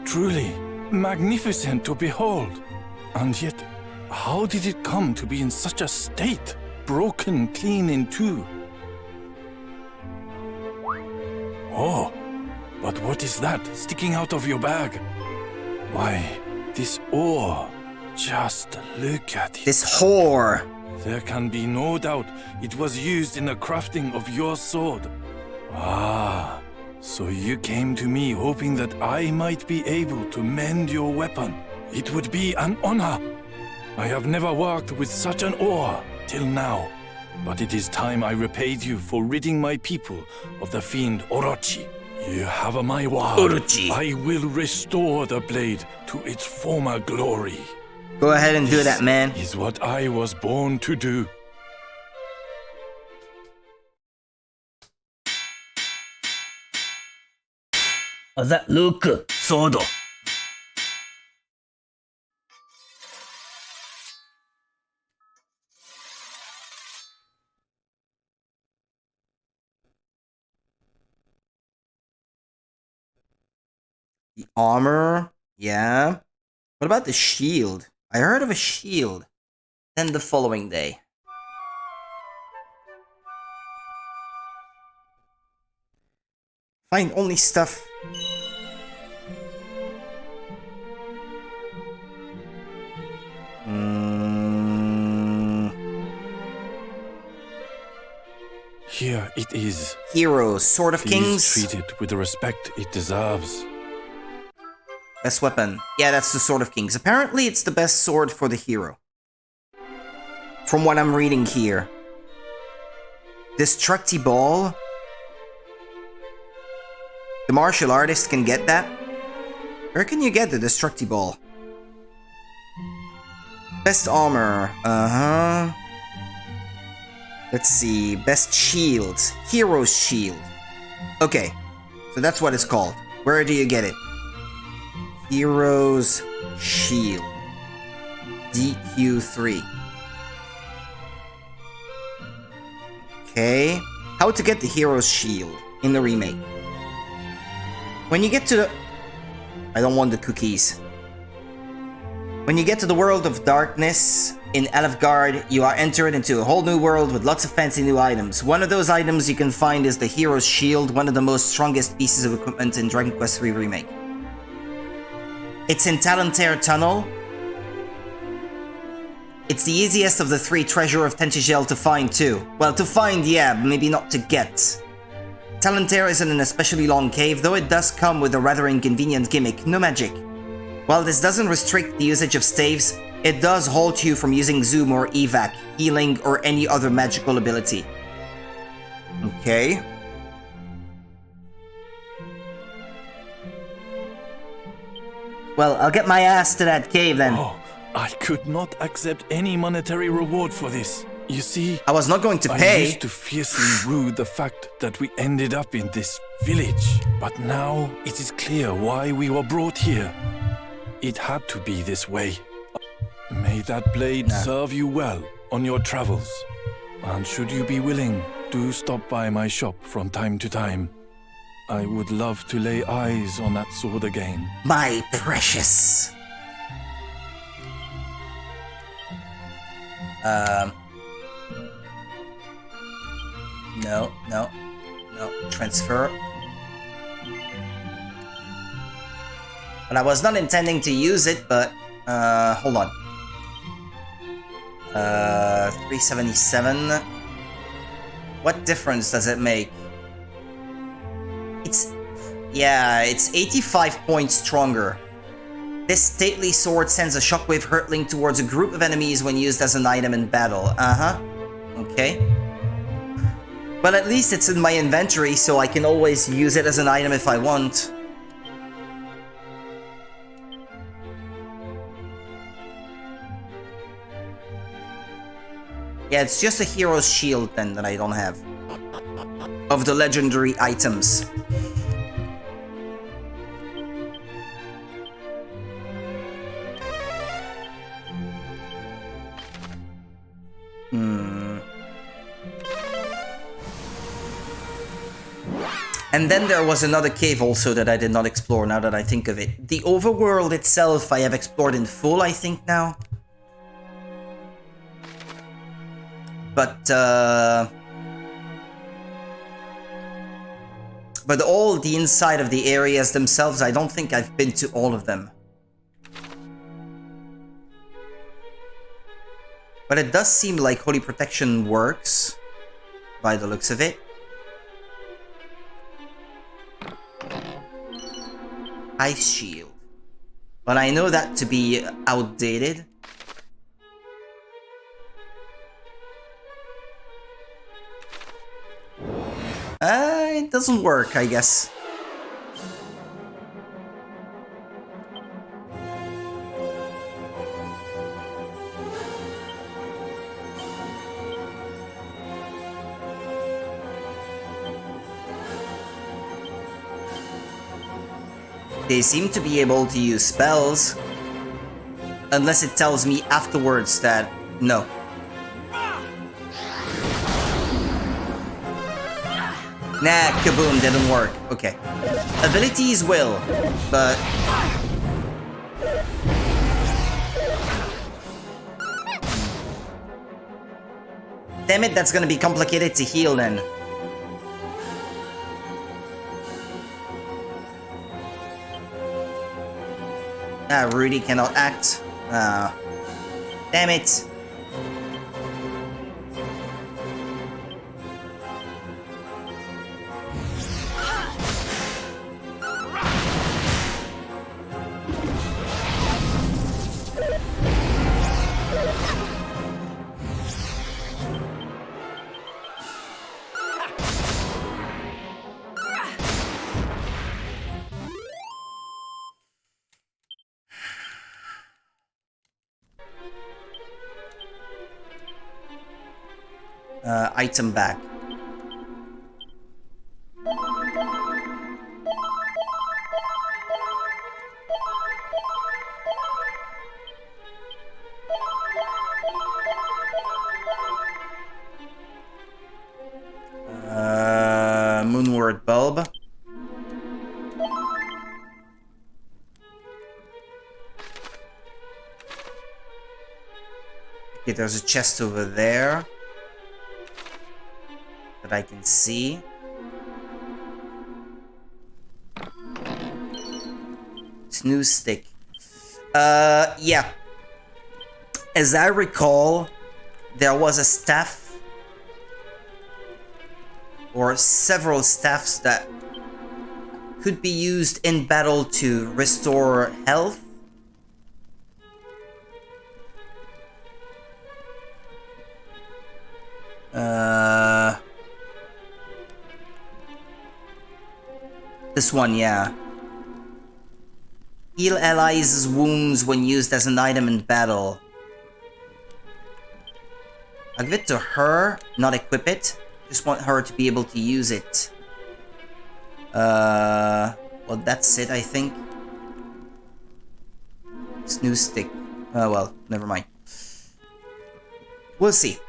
Truly magnificent to behold. And yet, how did it come to be in such a state? Broken clean in two. Oh, but what is that sticking out of your bag? Why, this ore. Just look at it. This whore. There can be no doubt it was used in the crafting of your sword. Ah, so you came to me hoping that I might be able to mend your weapon. It would be an honor. I have never worked with such an ore till now. But it is time I repaid you for ridding my people of the fiend Orochi. You have my word. Orochi. I will restore the blade to its former glory. Go ahead and do that, man. Is what I was born to do. That look, sword. The armor, yeah. What about the shield? I heard of a shield. Then the following day. Find only stuff. Here it is. Heroes, Sword of Please Kings. treat it with the respect it deserves. Best weapon. Yeah, that's the Sword of Kings. Apparently, it's the best sword for the hero. From what I'm reading here. Destructi Ball. The martial artist can get that. Where can you get the Destructi Ball? Best armor. Let's see. Best shields. Hero's shield. Okay. So that's what it's called. Where do you get it? Hero's shield. DQ3. Okay. How to get the hero's shield in the remake. When you get to the... I don't want the cookies. When you get to the world of darkness in Elfgard, you are entered into a whole new world with lots of fancy new items. One of those items you can find is the hero's shield, one of the most strongest pieces of equipment in Dragon Quest III Remake. It's in Talantair Tunnel. It's the easiest of the 3 treasure of Tentigel to find too. Well, to find, yeah, maybe not to get. Talantere isn't an especially long cave, though it does come with a rather inconvenient gimmick, no magic. While this doesn't restrict the usage of staves, it does halt you from using Zoom or Evac, healing, or any other magical ability. Okay. Well, I'll get my ass to that cave then. Oh, I could not accept any monetary reward for this. You see, I was not going to I pay. used to fiercely rue the fact that we ended up in this village. But now it is clear why we were brought here. It had to be this way. May that blade serve you well on your travels. And should you be willing, do stop by my shop from time to time. I would love to lay eyes on that sword again. My precious. No. Transfer. Well, I was not intending to use it, but, hold on. 377. What difference does it make? It's 85 points stronger. This stately sword sends a shockwave hurtling towards a group of enemies when used as an item in battle. Okay. Well, at least it's in my inventory, so I can always use it as an item if I want. Yeah, it's just a hero's shield then that I don't have. Of the legendary items. And then there was another cave also that I did not explore now that I think of it. The overworld itself I have explored in full, I think now. But all the inside of the areas themselves, I don't think I've been to all of them. But it does seem like Holy Protection works, by the looks of it. Ice Shield. But I know that to be outdated. It doesn't work, I guess. They seem to be able to use spells. Unless it tells me afterwards that no. Nah, kaboom, didn't work. Okay. Abilities will, but... Damn it, that's gonna be complicated to heal then. Rudy cannot act. Damn it. Item back. Moonward bulb. Okay, there's a chest over there that I can see. Snooze stick. Yeah. As I recall, there was a staff or several staffs that could be used in battle to restore health. This one, yeah. Heal allies' wounds when used as an item in battle. I'll give it to her, not equip it. Just want her to be able to use it. Well, that's it, I think. Snooze stick. Oh, well, never mind. We'll see.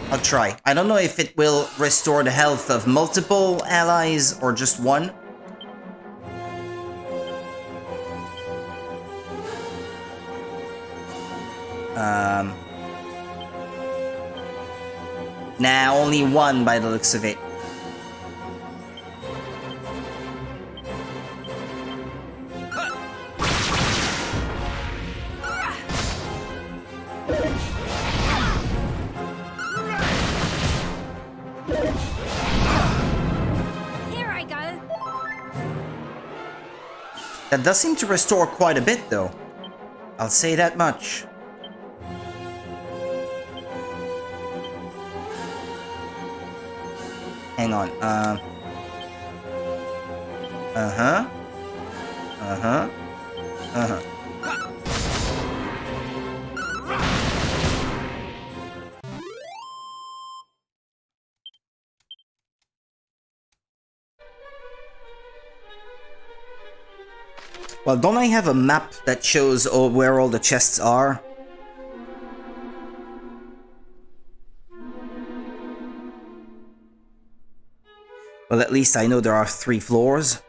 I'll try. I don't know if it will restore the health of multiple allies or just one. Nah, only one by the looks of it. Here I go. That does seem to restore quite a bit, though. I'll say that much. Hang on, Well, don't I have a map that shows where all the chests are? Well, at least I know there are 3 floors.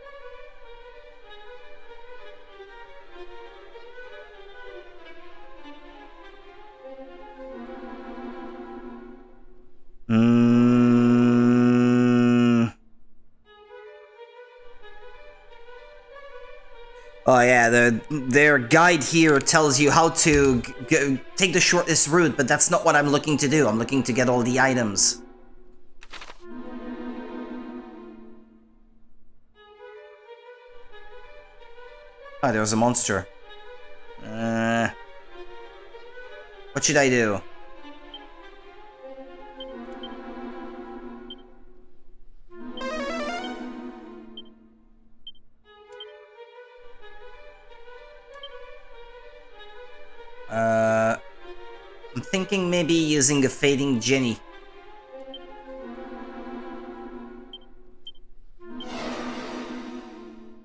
Oh yeah, their guide here tells you how to take the shortest route, but that's not what I'm looking to do. I'm looking to get all the items. Ah, there's a monster. What should I do? I'm thinking maybe using a fading Jenny.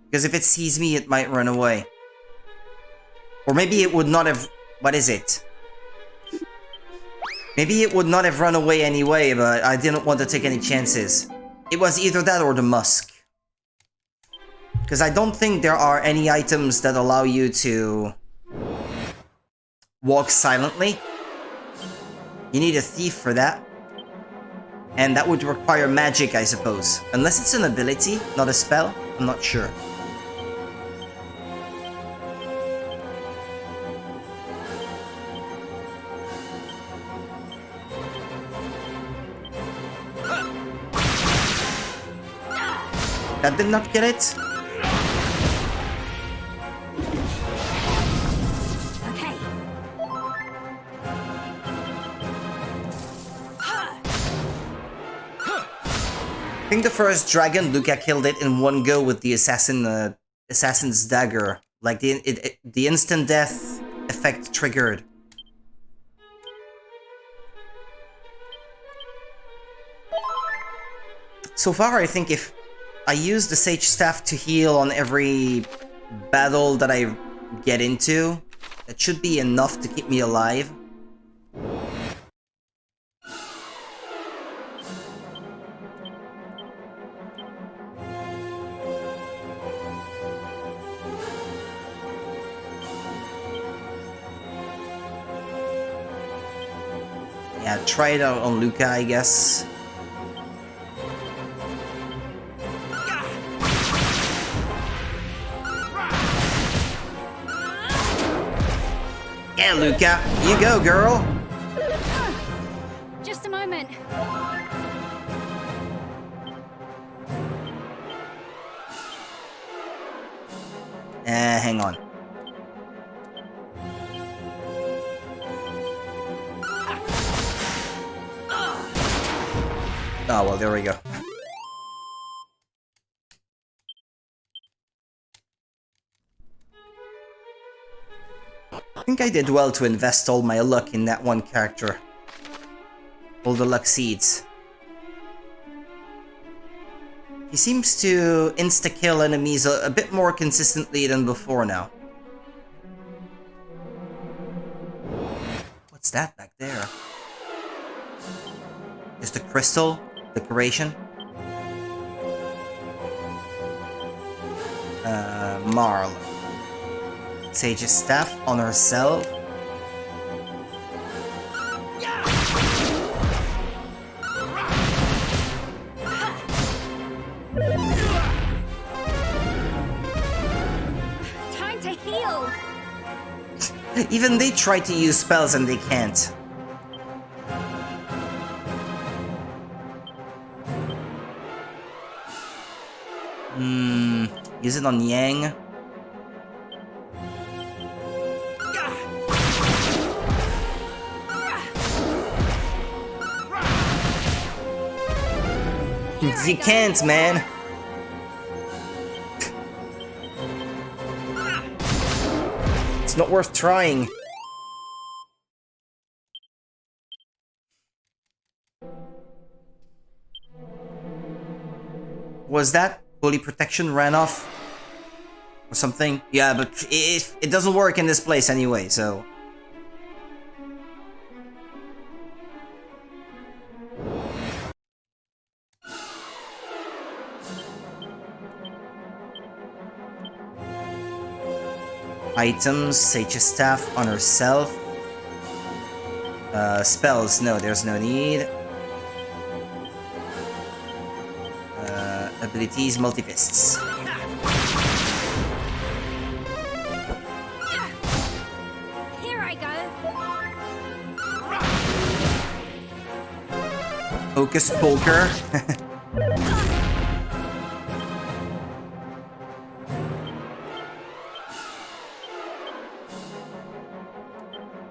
Because if it sees me, it might run away. Or maybe it would not have... What is it? Maybe it would not have run away anyway, but I didn't want to take any chances. It was either that or the musk. Because I don't think there are any items that allow you to walk silently. You need a thief for that. And that would require magic, I suppose. Unless it's an ability, not a spell. I'm not sure. That did not get it? Okay. I think the first dragon, Luca killed it in one go with the assassin's dagger. Like the instant death effect triggered. So far, I think if I use the Sage Staff to heal on every battle that I get into, that should be enough to keep me alive. Yeah, try it out on Luca, I guess. Yeah, Luca. You go, girl. Just a moment. Hang on. Oh, well, there we go. I think I did well to invest all my luck in that one character. All the luck seeds. He seems to insta-kill enemies a bit more consistently than before now. What's that back there? Just a crystal decoration? Marl. Sage's staff on herself. Time to heal. Even they try to use spells and they can't. Use it on Yang. You can't, man. It's not worth trying. Was that holy protection ran off? Or something? Yeah, but it doesn't work in this place anyway, so... Items, Sage's staff on herself. Spells, no, there's no need. Abilities, multi-fists. Here I go. Hocus Poker.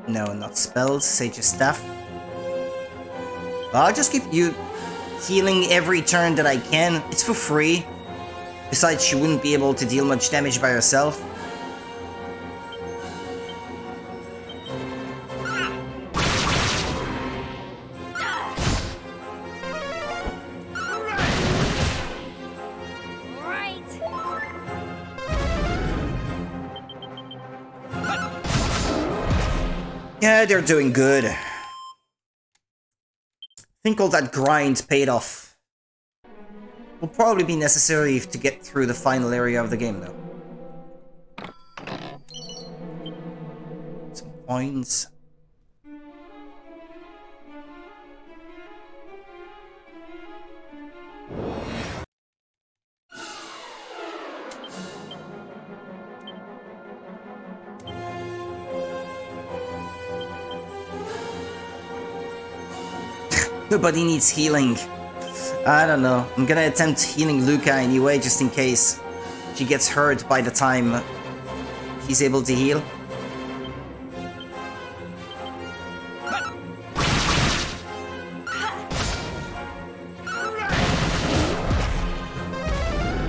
No, not spells. Sage's staff. I'll just keep you healing every turn that I can. It's for free. Besides, she wouldn't be able to deal much damage by herself. Yeah, they're doing good. I think all that grind paid off. Will probably be necessary to get through the final area of the game, though. Some points. Nobody needs healing. I don't know. I'm gonna attempt healing Luca anyway, just in case she gets hurt by the time he's able to heal.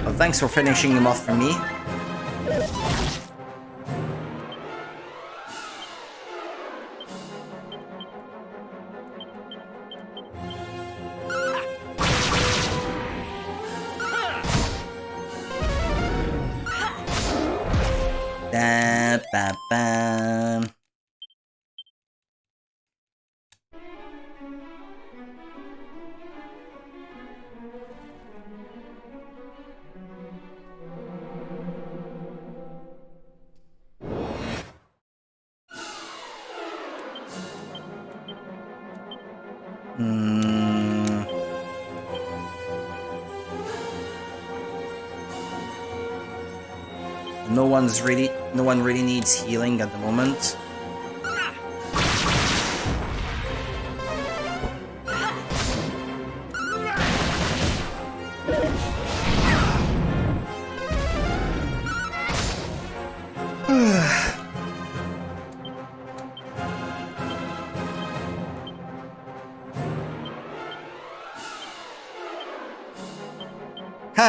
Well, thanks for finishing him off for me. Ba-ba-bam. No one really needs healing at the moment.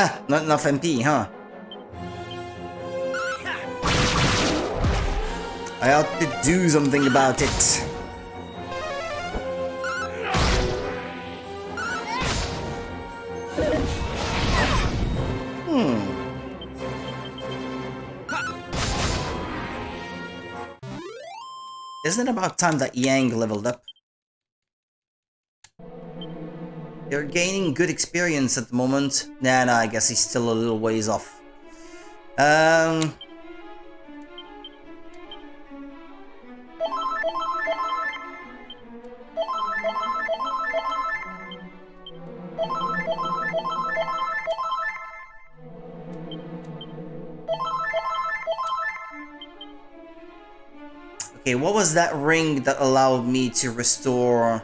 Ah, not enough MP, huh? I ought to do something about it. Isn't it about time that Yang leveled up? They're gaining good experience at the moment. Nah, I guess he's still a little ways off. Okay, what was that ring that allowed me to restore...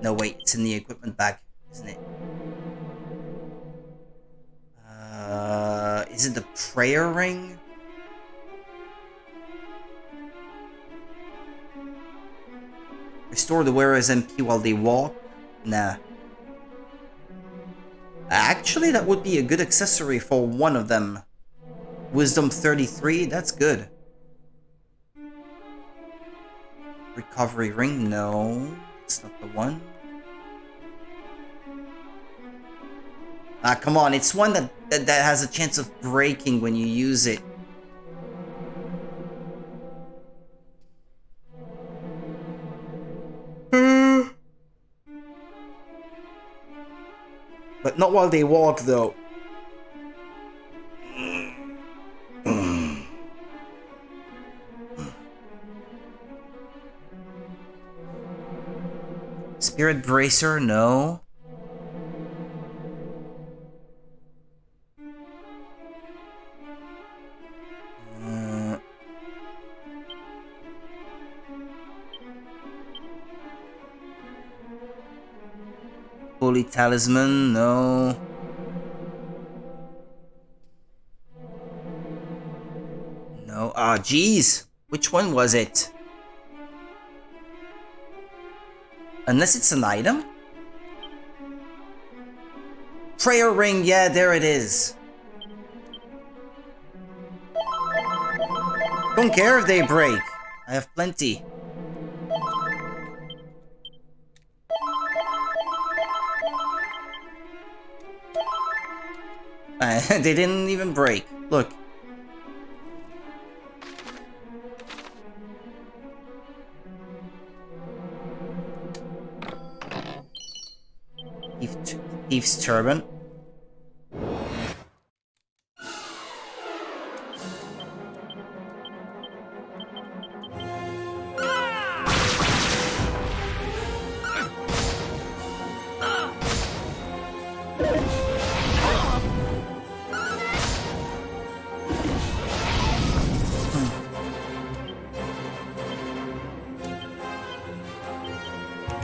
No, wait, it's in the equipment bag, isn't it? Is it the prayer ring? Restore the wearer's MP while they walk? Nah. Actually, that would be a good accessory for one of them. Wisdom 33, that's good. Recovery ring, no. It's not the one. Ah, come on, it's one that has a chance of breaking when you use it. But not while they walk, though. Spirit Bracer, no. Holy Talisman, no. No, ah, jeez. Which one was it? Unless it's an item? Prayer ring, yeah, there it is. Don't care if they break. I have plenty. They didn't even break. Look. Thief's Turban.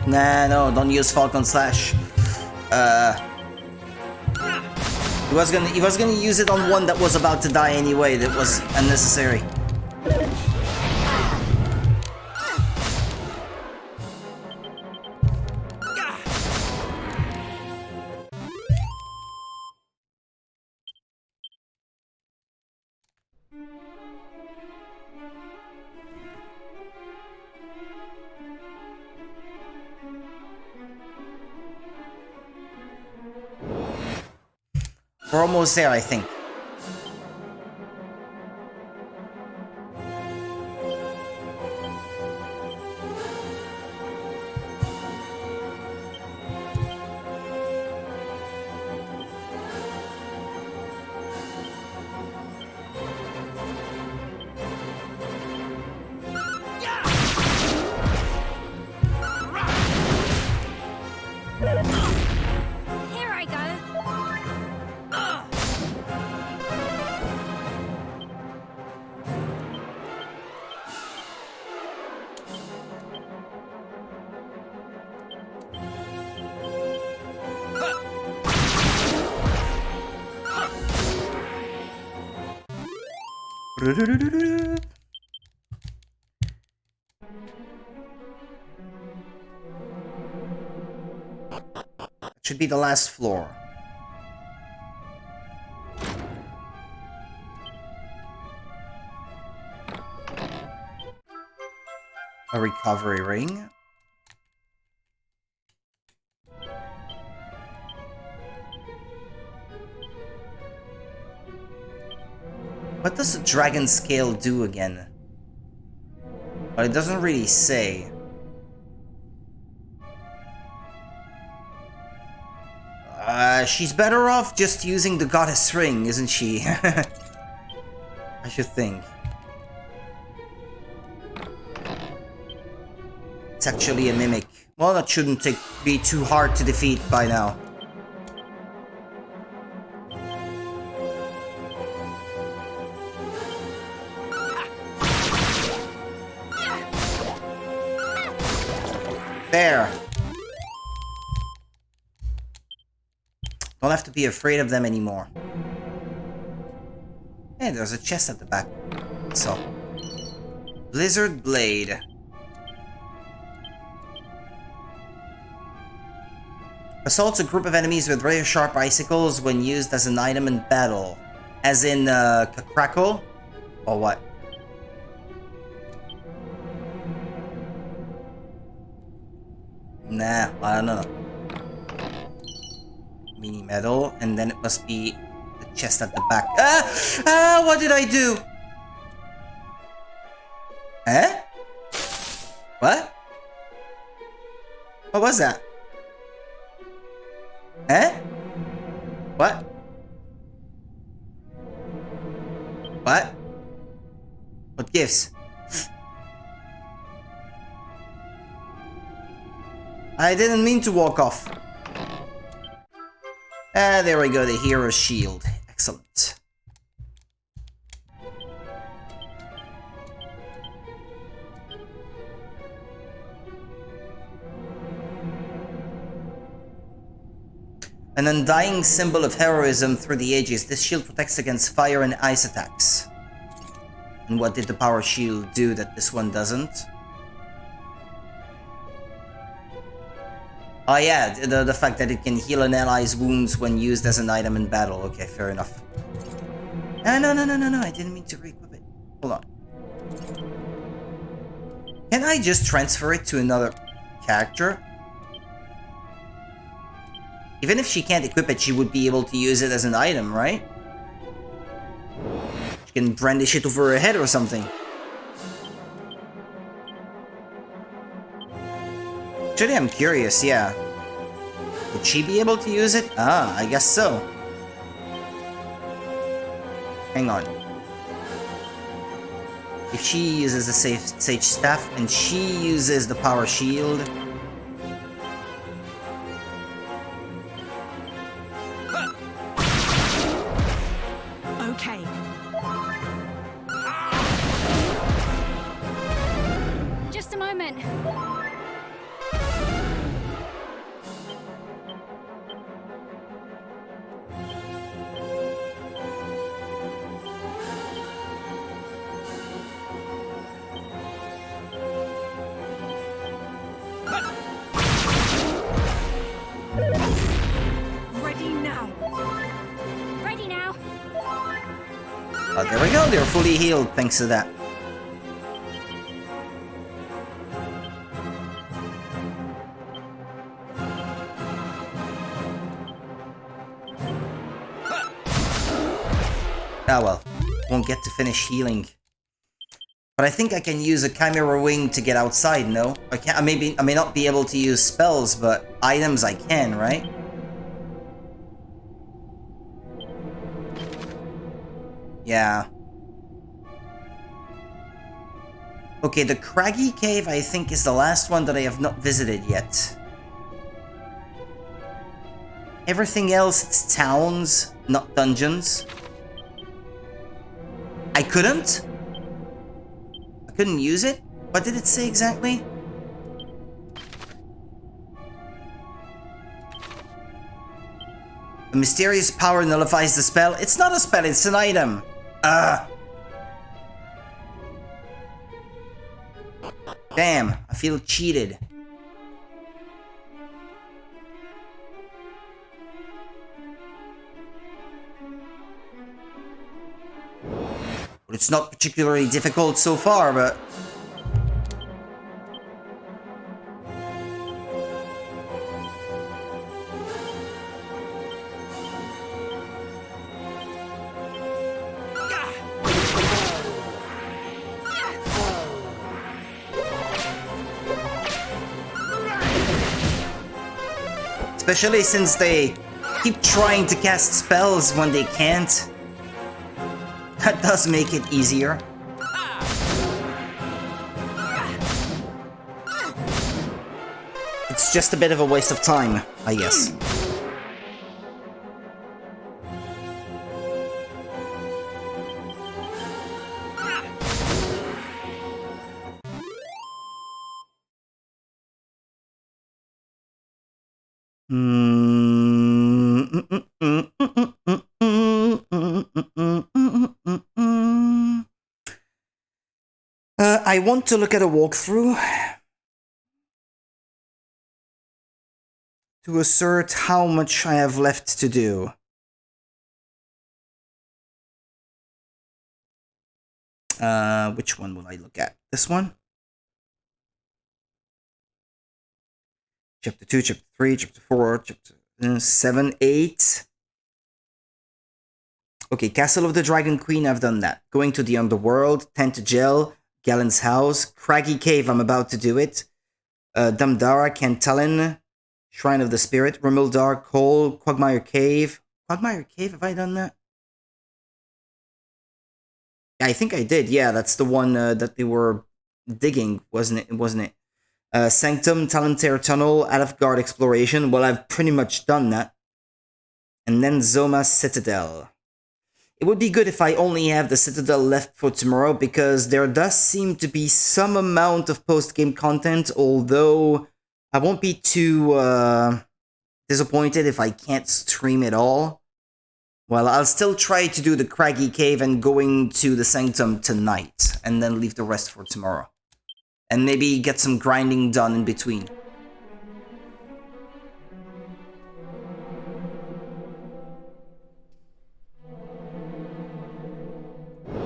Nah, no, don't use Falcon Slash. He was gonna use it on one that was about to die anyway. That was unnecessary. We're almost there, I think. Here I go. It should be the last floor. A recovery ring. What does the dragon scale do again? Well, it doesn't really say. She's better off just using the goddess ring, isn't she? I should think. It's actually a mimic. Well, that shouldn't be too hard to defeat by now. There. Don't have to be afraid of them anymore. Hey, there's a chest at the back. So, Blizzard Blade. Assaults a group of enemies with razor sharp icicles when used as an item in battle. As in, Crackle? Or what? Nah, I don't know. Mini medal, and then it must be the chest at the back. What did I do? Eh? What? What was that? Eh? What? What? What gives? I didn't mean to walk off. There we go, the hero's shield. Excellent. An undying symbol of heroism through the ages, this shield protects against fire and ice attacks. And what did the power shield do that this one doesn't? Oh yeah, the fact that it can heal an ally's wounds when used as an item in battle. Okay, fair enough. No, I didn't mean to re-equip it. Hold on. Can I just transfer it to another character? Even if she can't equip it, she would be able to use it as an item, right? She can brandish it over her head or something. Actually, I'm curious, yeah. Would she be able to use it? Ah, I guess so. Hang on. If she uses the Sage Staff and she uses the Power Shield... Okay. Just a moment. Ready now. Ready now. Oh, there we go, they're fully healed thanks to that. Ah well, won't get to finish healing. But I think I can use a Chimera Wing to get outside, no? I may not be able to use spells, but items I can, right? Yeah. Okay, the Craggy Cave I think is the last one that I have not visited yet. Everything else, it's towns, not dungeons. I couldn't use it? What did it say exactly? A mysterious power nullifies the spell. It's not a spell, it's an item. Damn, I feel cheated. But it's not particularly difficult so far, but... Especially since they keep trying to cast spells when they can't. That does make it easier. It's just a bit of a waste of time, I guess. I want to look at a walkthrough to assert how much I have left to do. Which one will I look at? This one? Chapter 2, Chapter 3, Chapter 4, Chapter 7, 8. Okay, Castle of the Dragon Queen, I've done that. Going to the Underworld, Tent Gel, Galen's House, Craggy Cave, I'm about to do it. Damdara, Cantalin, Shrine of the Spirit, Rimuldar, Cole, Quagmire Cave. Quagmire Cave, have I done that? Yeah, I think I did. Yeah, that's the one that they were digging, wasn't it? Sanctum, Talentair Tunnel, Alfgard Exploration. Well, I've pretty much done that. And then Zoma Citadel. It would be good if I only have the Citadel left for tomorrow, because there does seem to be some amount of post-game content, although I won't be too disappointed if I can't stream it all. Well, I'll still try to do the Craggy Cave and going to the Sanctum tonight, and then leave the rest for tomorrow. And maybe get some grinding done in between.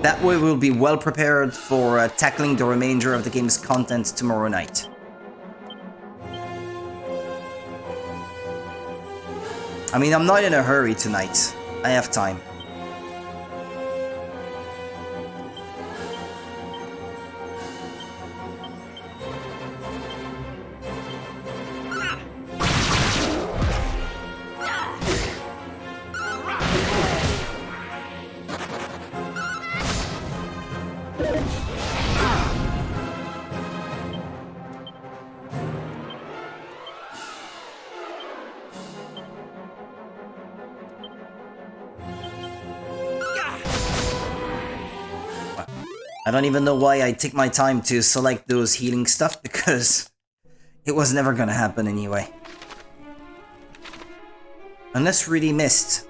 That way we'll be well prepared for tackling the remainder of the game's content tomorrow night. I mean, I'm not in a hurry tonight. I have time. I don't even know why I take my time to select those healing stuff, because it was never gonna happen anyway. Unless really missed.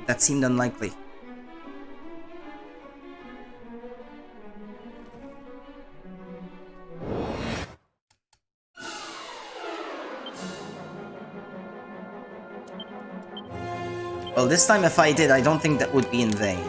That seemed unlikely. Well, this time if I did, I don't think that would be in vain.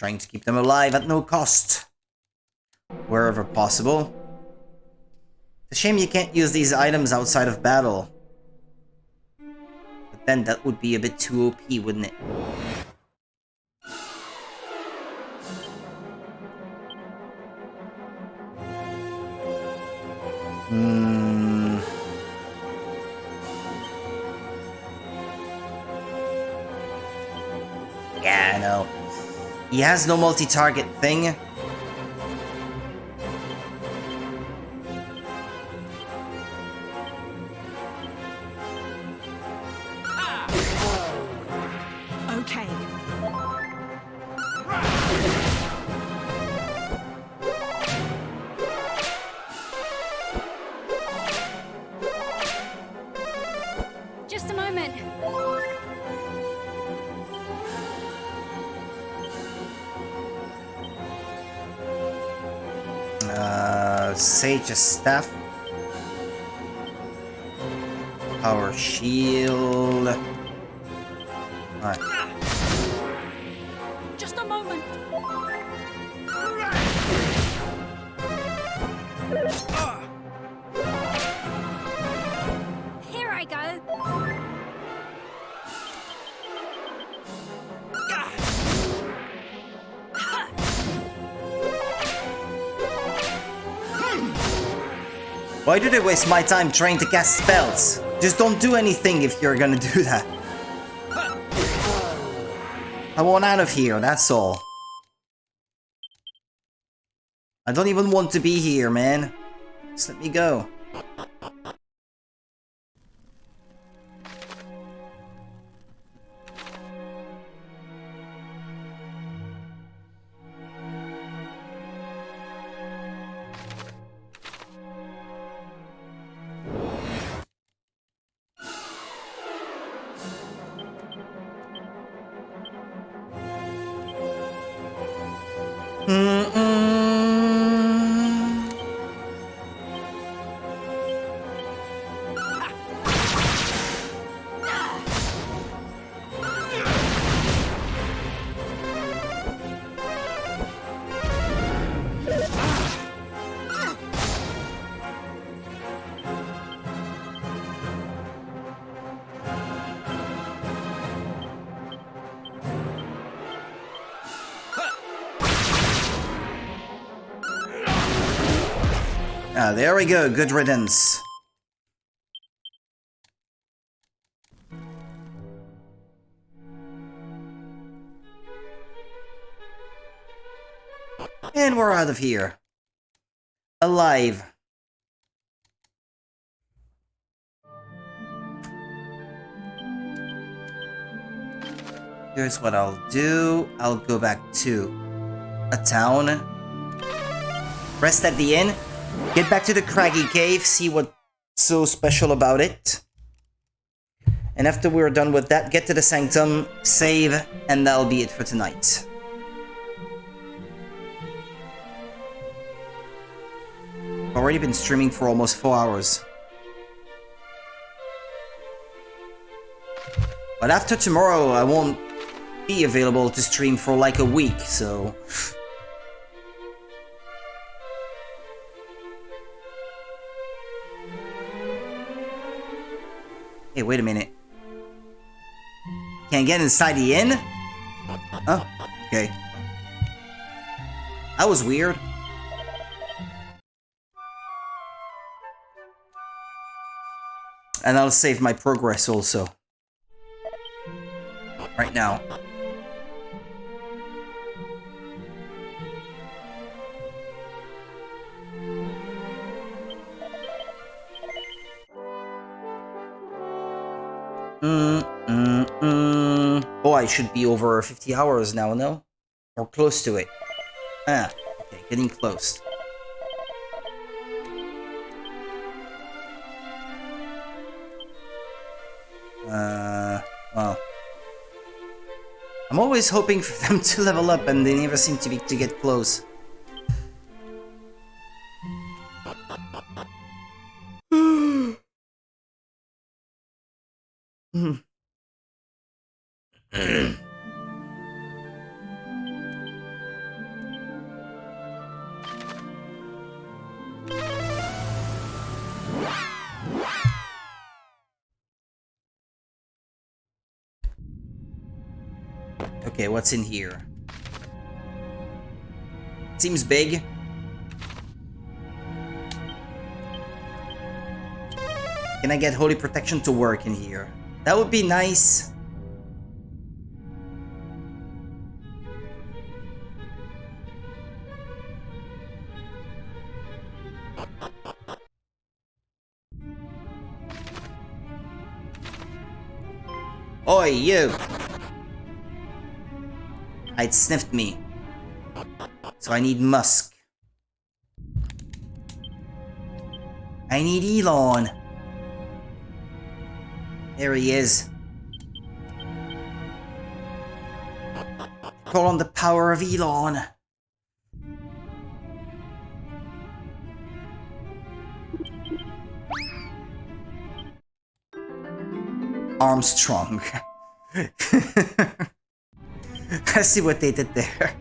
trying to keep them alive at no cost, wherever possible. It's a shame you can't use these items outside of battle. But then that would be a bit too OP, wouldn't it? Yeah, I know. He has no multi-target thing. Okay. Just a moment. Sage's staff. Power shield. Alright. Just a moment. Here I go. Why do they waste my time trying to cast spells? Just don't do anything if you're gonna do that. I want out of here, that's all. I don't even want to be here, man. Just let me go. Ah, there we go. Good riddance. And we're out of here. Alive. Here's what I'll do. I'll go back to a town. Rest at the inn. Get back to the Craggy Cave. See what's so special about it. And after we're done with that, get to the Sanctum, save, and that'll be it for tonight. I've already been streaming for almost 4 hours. But after tomorrow, I won't be available to stream for like a week, so... Hey, wait a minute. Can't get inside the inn? Oh, okay. That was weird. And I'll save my progress also. Right now. Oh, I should be over 50 hours now, no? Or close to it. Ah, okay, getting close. Well. I'm always hoping for them to level up and they never seem to get close. Okay, what's in here? Seems big. Can I get Holy Protection to work in here? That would be nice. Oi, you! It sniffed me. So I need Musk. I need Elon. There he is. Call on the power of Elon. Armstrong. I see what they did there.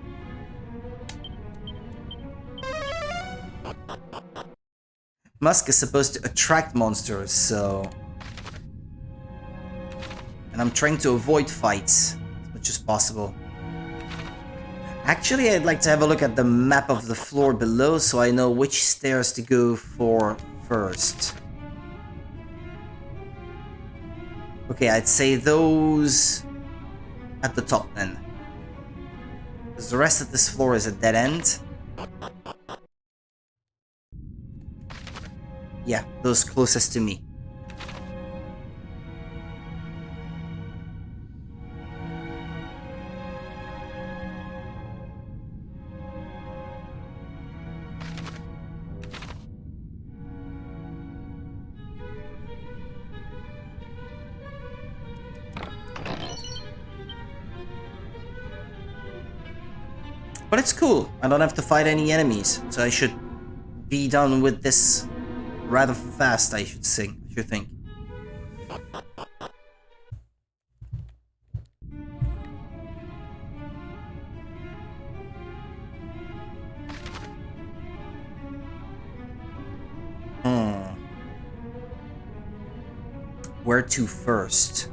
Musk is supposed to attract monsters, so... And I'm trying to avoid fights as much as possible. Actually, I'd like to have a look at the map of the floor below so I know which stairs to go for first. Okay, I'd say those at the top then. Because the rest of this floor is a dead end. Yeah, those closest to me. But it's cool. I don't have to fight any enemies, so I should be done with this rather fast, I should think. Where to first?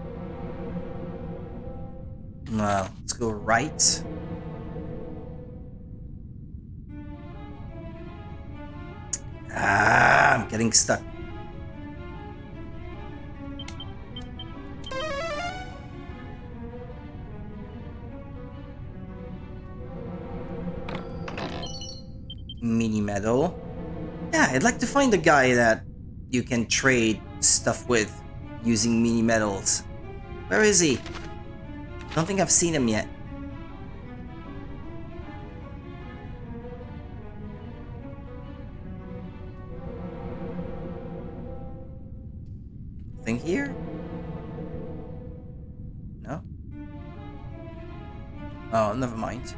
Well, let's go right. I'm getting stuck. Mini medal. Yeah, I'd like to find a guy that you can trade stuff with using mini medals. Where is he? Don't think I've seen him yet. Thing here? No? Oh, never mind.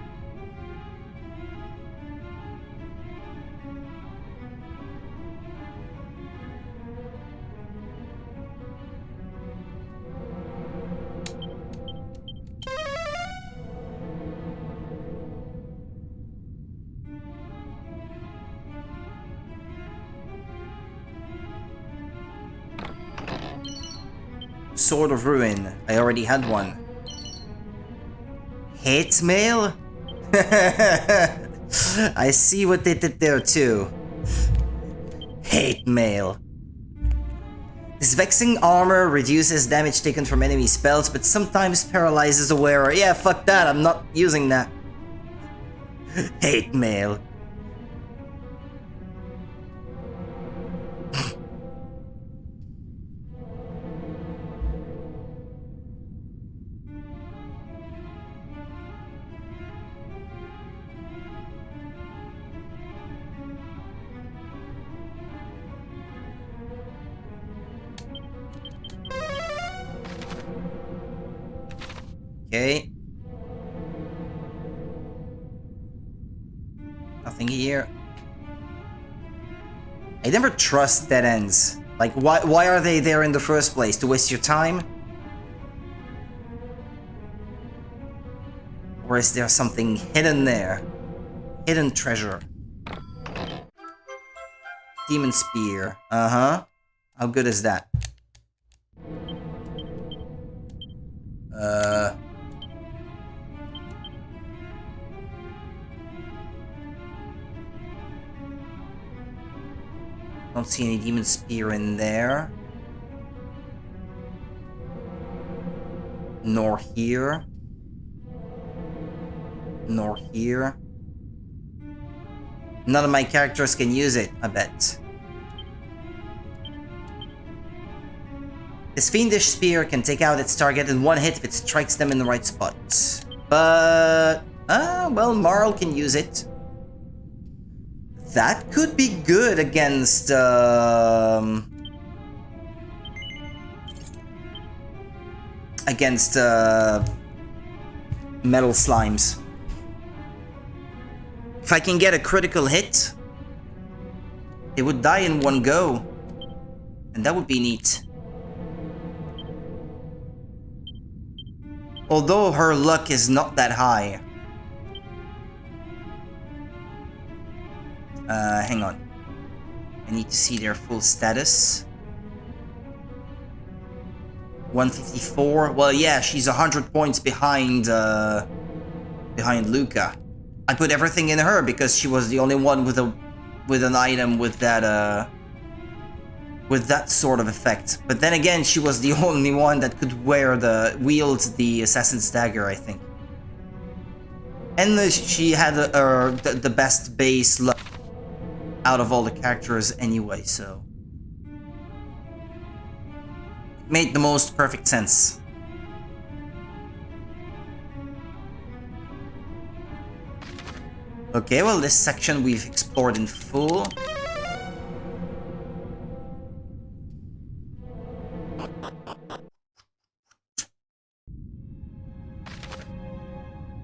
Sword of Ruin. I already had one. Hate mail? I see what they did there too. Hate mail. This vexing armor reduces damage taken from enemy spells, but sometimes paralyzes a wearer. Yeah, fuck that, I'm not using that. Hate mail. Okay. Nothing here. I never trust dead ends. Like, why are they there in the first place? To waste your time? Or is there something hidden there? Hidden treasure. Demon Spear. Uh-huh. How good is that? Don't see any demon spear in there. Nor here. Nor here. None of my characters can use it, I bet. This fiendish spear can take out its target in one hit if it strikes them in the right spot. But... well, Marl can use it. That could be good against... against metal slimes. If I can get a critical hit, it would die in one go. And that would be neat. Although her luck is not that high. Hang on. I need to see their full status. 154. Well, yeah, she's 100 points behind Luca. I put everything in her because she was the only one with an item with that sort of effect. But then again, she was the only one that could wield the assassin's dagger, I think. And she had the best base luck out of all the characters anyway, so it made the most perfect sense. Okay, well, this section we've explored in full.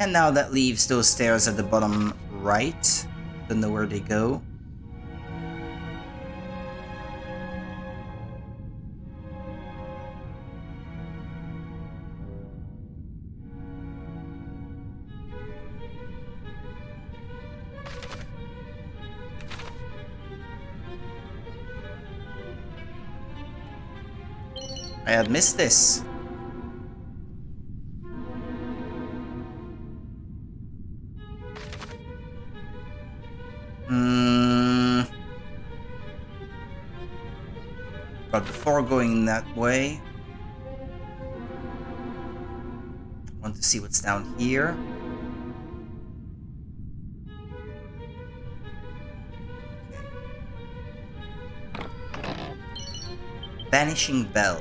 And now that leaves those stairs at the bottom right. Don't know where they go. I had missed this. But before going that way, I want to see what's down here. Okay. Vanishing Bell.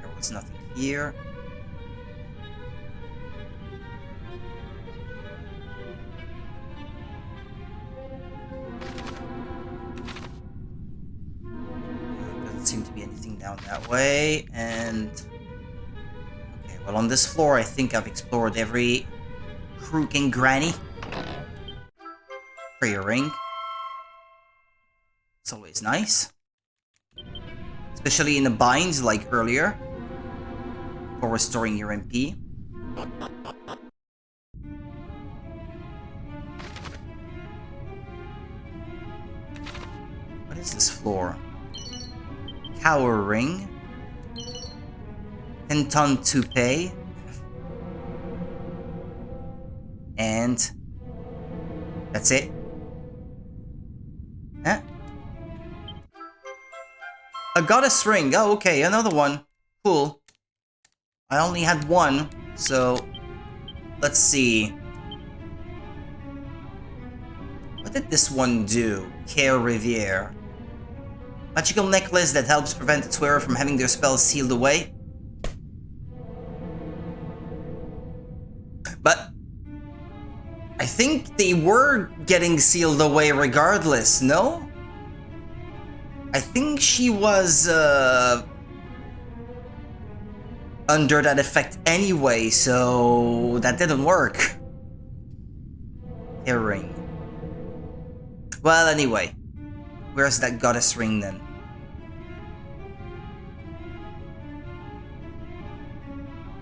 There was nothing here. Seem to be anything down that way, and okay, well, on this floor I think I've explored every crook and granny. Prayer ring. It's always nice, especially in the binds like earlier for restoring your MP. What is this floor? Power ring, Penton toupee, and that's it. Huh? A goddess ring. Oh, okay, another one. Cool. I only had one, so let's see. What did this one do? Care Riviere. Magical necklace that helps prevent its wearer from having their spells sealed away. But I think they were getting sealed away regardless, no? I think she was under that effect anyway, so that didn't work. Earring. Well, anyway. Where's that goddess ring then?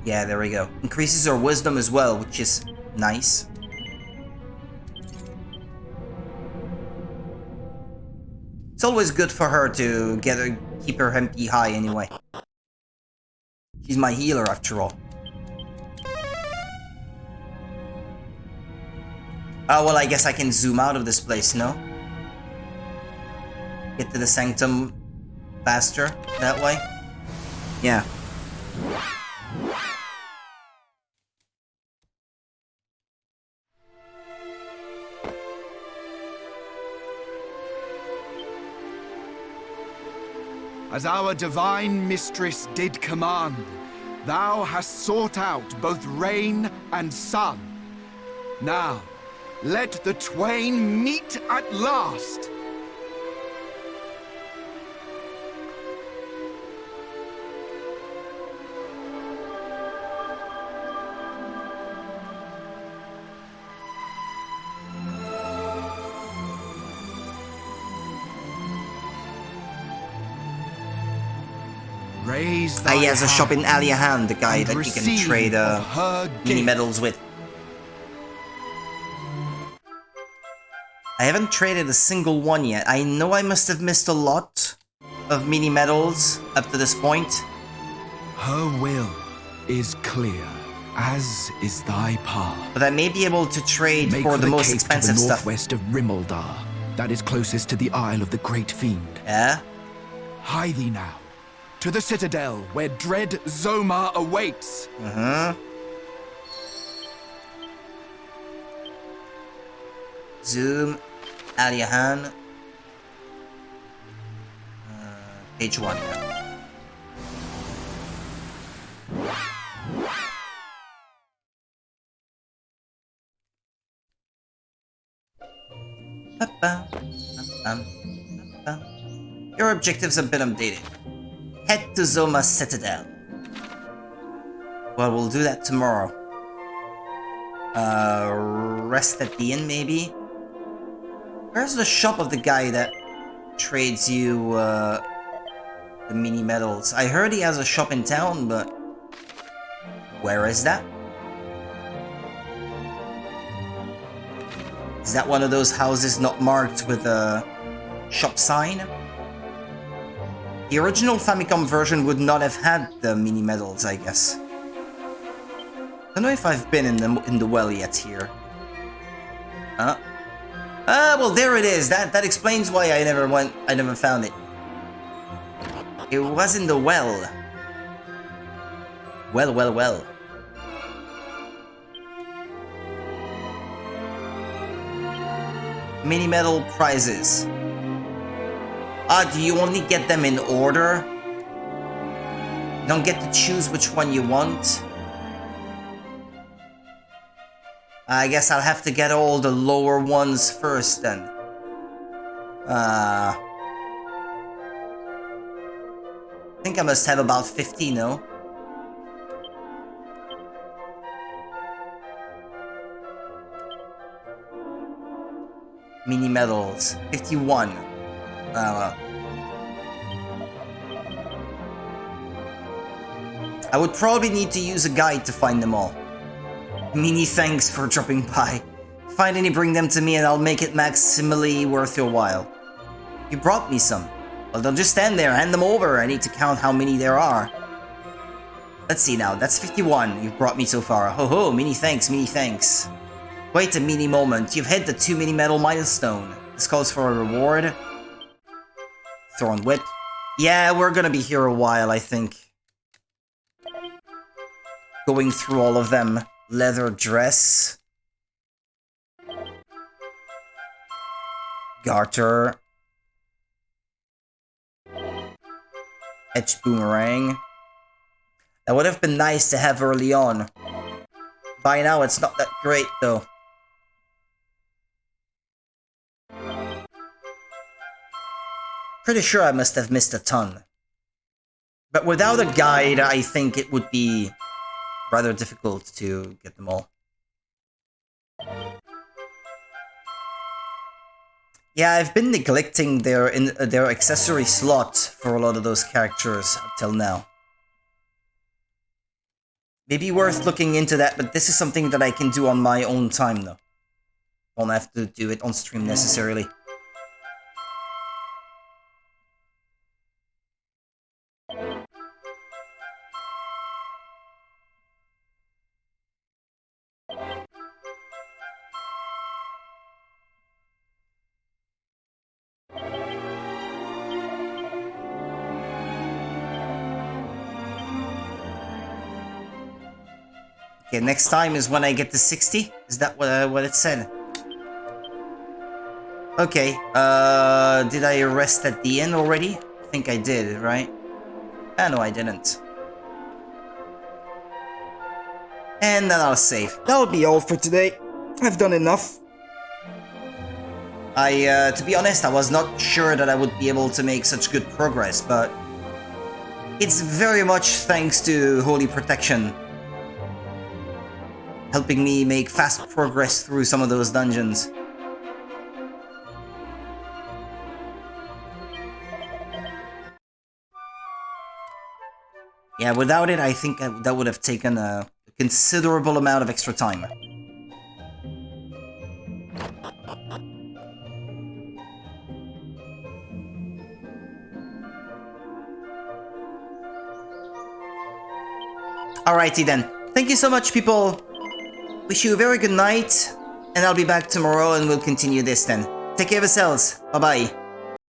Yeah, there we go. Increases her wisdom as well, which is nice. It's always good for her to keep her MP high anyway. She's my healer after all. Oh, well, I guess I can zoom out of this place, no? Get to the sanctum faster that way? Yeah. As our divine mistress did command, thou hast sought out both rain and sun. Now, let the twain meet at last. Raise thy He has a shop in hand Aliahan, the guy and that you can receive trade of her mini gift. medals with. I haven't traded a single one yet. I know I must have missed a lot of mini medals up to this point. Her will is clear, as is thy path. But I may be able to trade Make for the most cape expensive to the stuff. northwest of Rimmaldar, that is closest to the Isle of the Great Fiend. Yeah? Hie thee now, to the citadel where dread Zomar awaits. Zoom, Aliahan. Page 1, yeah. Your objectives have been updated. Head to Zoma's Citadel. Well, we'll do that tomorrow. Rest at the inn, maybe? Where's the shop of the guy that trades you, the mini medals? I heard he has a shop in town, but... where is that? Is that one of those houses not marked with a shop sign? The original Famicom version would not have had the mini medals, I guess. Don't know if I've been in the well yet here. Huh? Ah, well, there it is. That explains why I never found it. It was in the well. Well. Mini medal prizes. Ah, do you only get them in order? You don't get to choose which one you want? I guess I'll have to get all the lower ones first then. I think I must have about 50, no? Mini medals. 51. I would probably need to use a guide to find them all. Many thanks for dropping by. Find any, bring them to me and I'll make it maximally worth your while. You brought me some. Well, don't just stand there, hand them over. I need to count how many there are. Let's see now, that's 51 you've brought me so far. Ho ho, many thanks, many thanks. Wait a mini moment, you've hit the 2 mini medal milestone. This calls for a reward. Thorn Whip. Yeah, we're gonna be here a while, I think. Going through all of them. Leather dress. Garter. Edged boomerang. That would have been nice to have early on. By now it's not that great though. Pretty sure I must have missed a ton. But without a guide, I think it would be rather difficult to get them all. Yeah, I've been neglecting their accessory slot for a lot of those characters up till now. Maybe worth looking into that, but this is something that I can do on my own time though. Won't have to do it on stream necessarily. Okay, next time is when I get to 60? Is that what it said? Okay, did I rest at the inn already? I think I did, right? Ah, no, I didn't. And then I'll save. That'll be all for today. I've done enough. To be honest, I was not sure that I would be able to make such good progress, but it's very much thanks to Holy Protection, helping me make fast progress through some of those dungeons. Yeah, without it, I think that would have taken a considerable amount of extra time. Alrighty then. Thank you so much, people. Wish you a very good night, and I'll be back tomorrow and we'll continue this then. Take care of yourselves. Bye-bye.